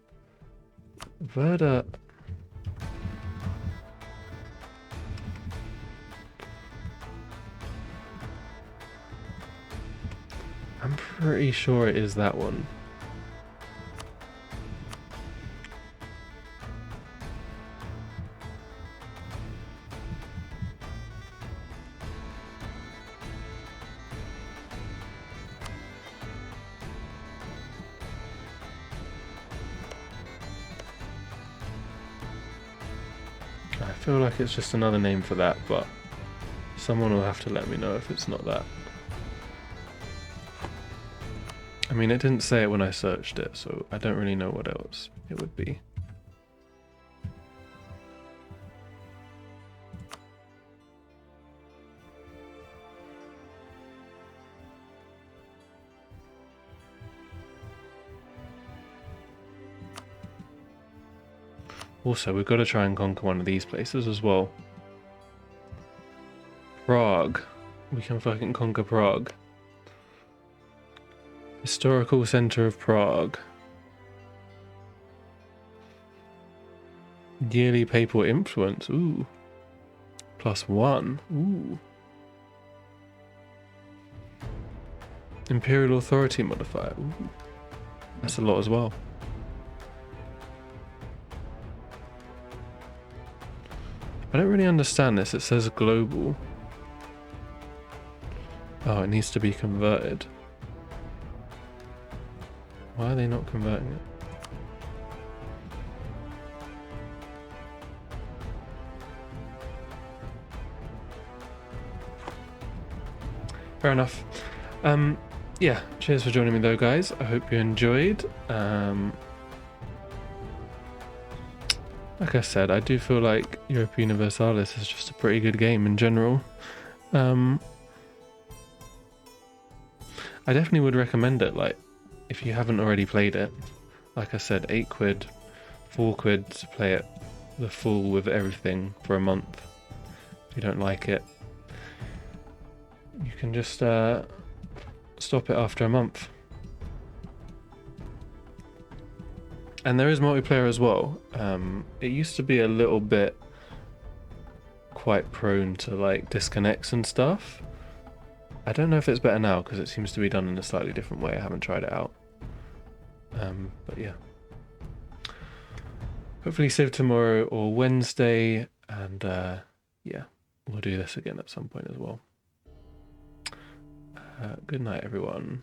Verda. I'm pretty sure it is that one. I feel like it's just another name for that, but someone will have to let me know if it's not that. I mean, it didn't say it when I searched it, so I don't really know what else it would be. Also, we've got to try and conquer one of these places as well. Prague. We can fucking conquer Prague. Historical Centre of Prague. Yearly papal influence. Ooh. +1. Ooh. Imperial authority modifier. Ooh. That's a lot as well. I don't really understand this. It says global. Oh, it needs to be converted. Why are they not converting it? Fair enough. Yeah, cheers for joining me though, guys. I hope you enjoyed. Like I said, I do feel like Europa Universalis is just a pretty good game in general. I definitely would recommend it, like, if you haven't already played it. Like I said, £8, £4 to play it the full with everything for a month. If you don't like it, you can just stop it after a month. And there is multiplayer as well. It used to be a little bit quite prone to like disconnects and stuff. I don't know if it's better now because it seems to be done in a slightly different way. I haven't tried it out. But yeah. Hopefully save tomorrow or Wednesday, and yeah, we'll do this again at some point as well. Good night, everyone.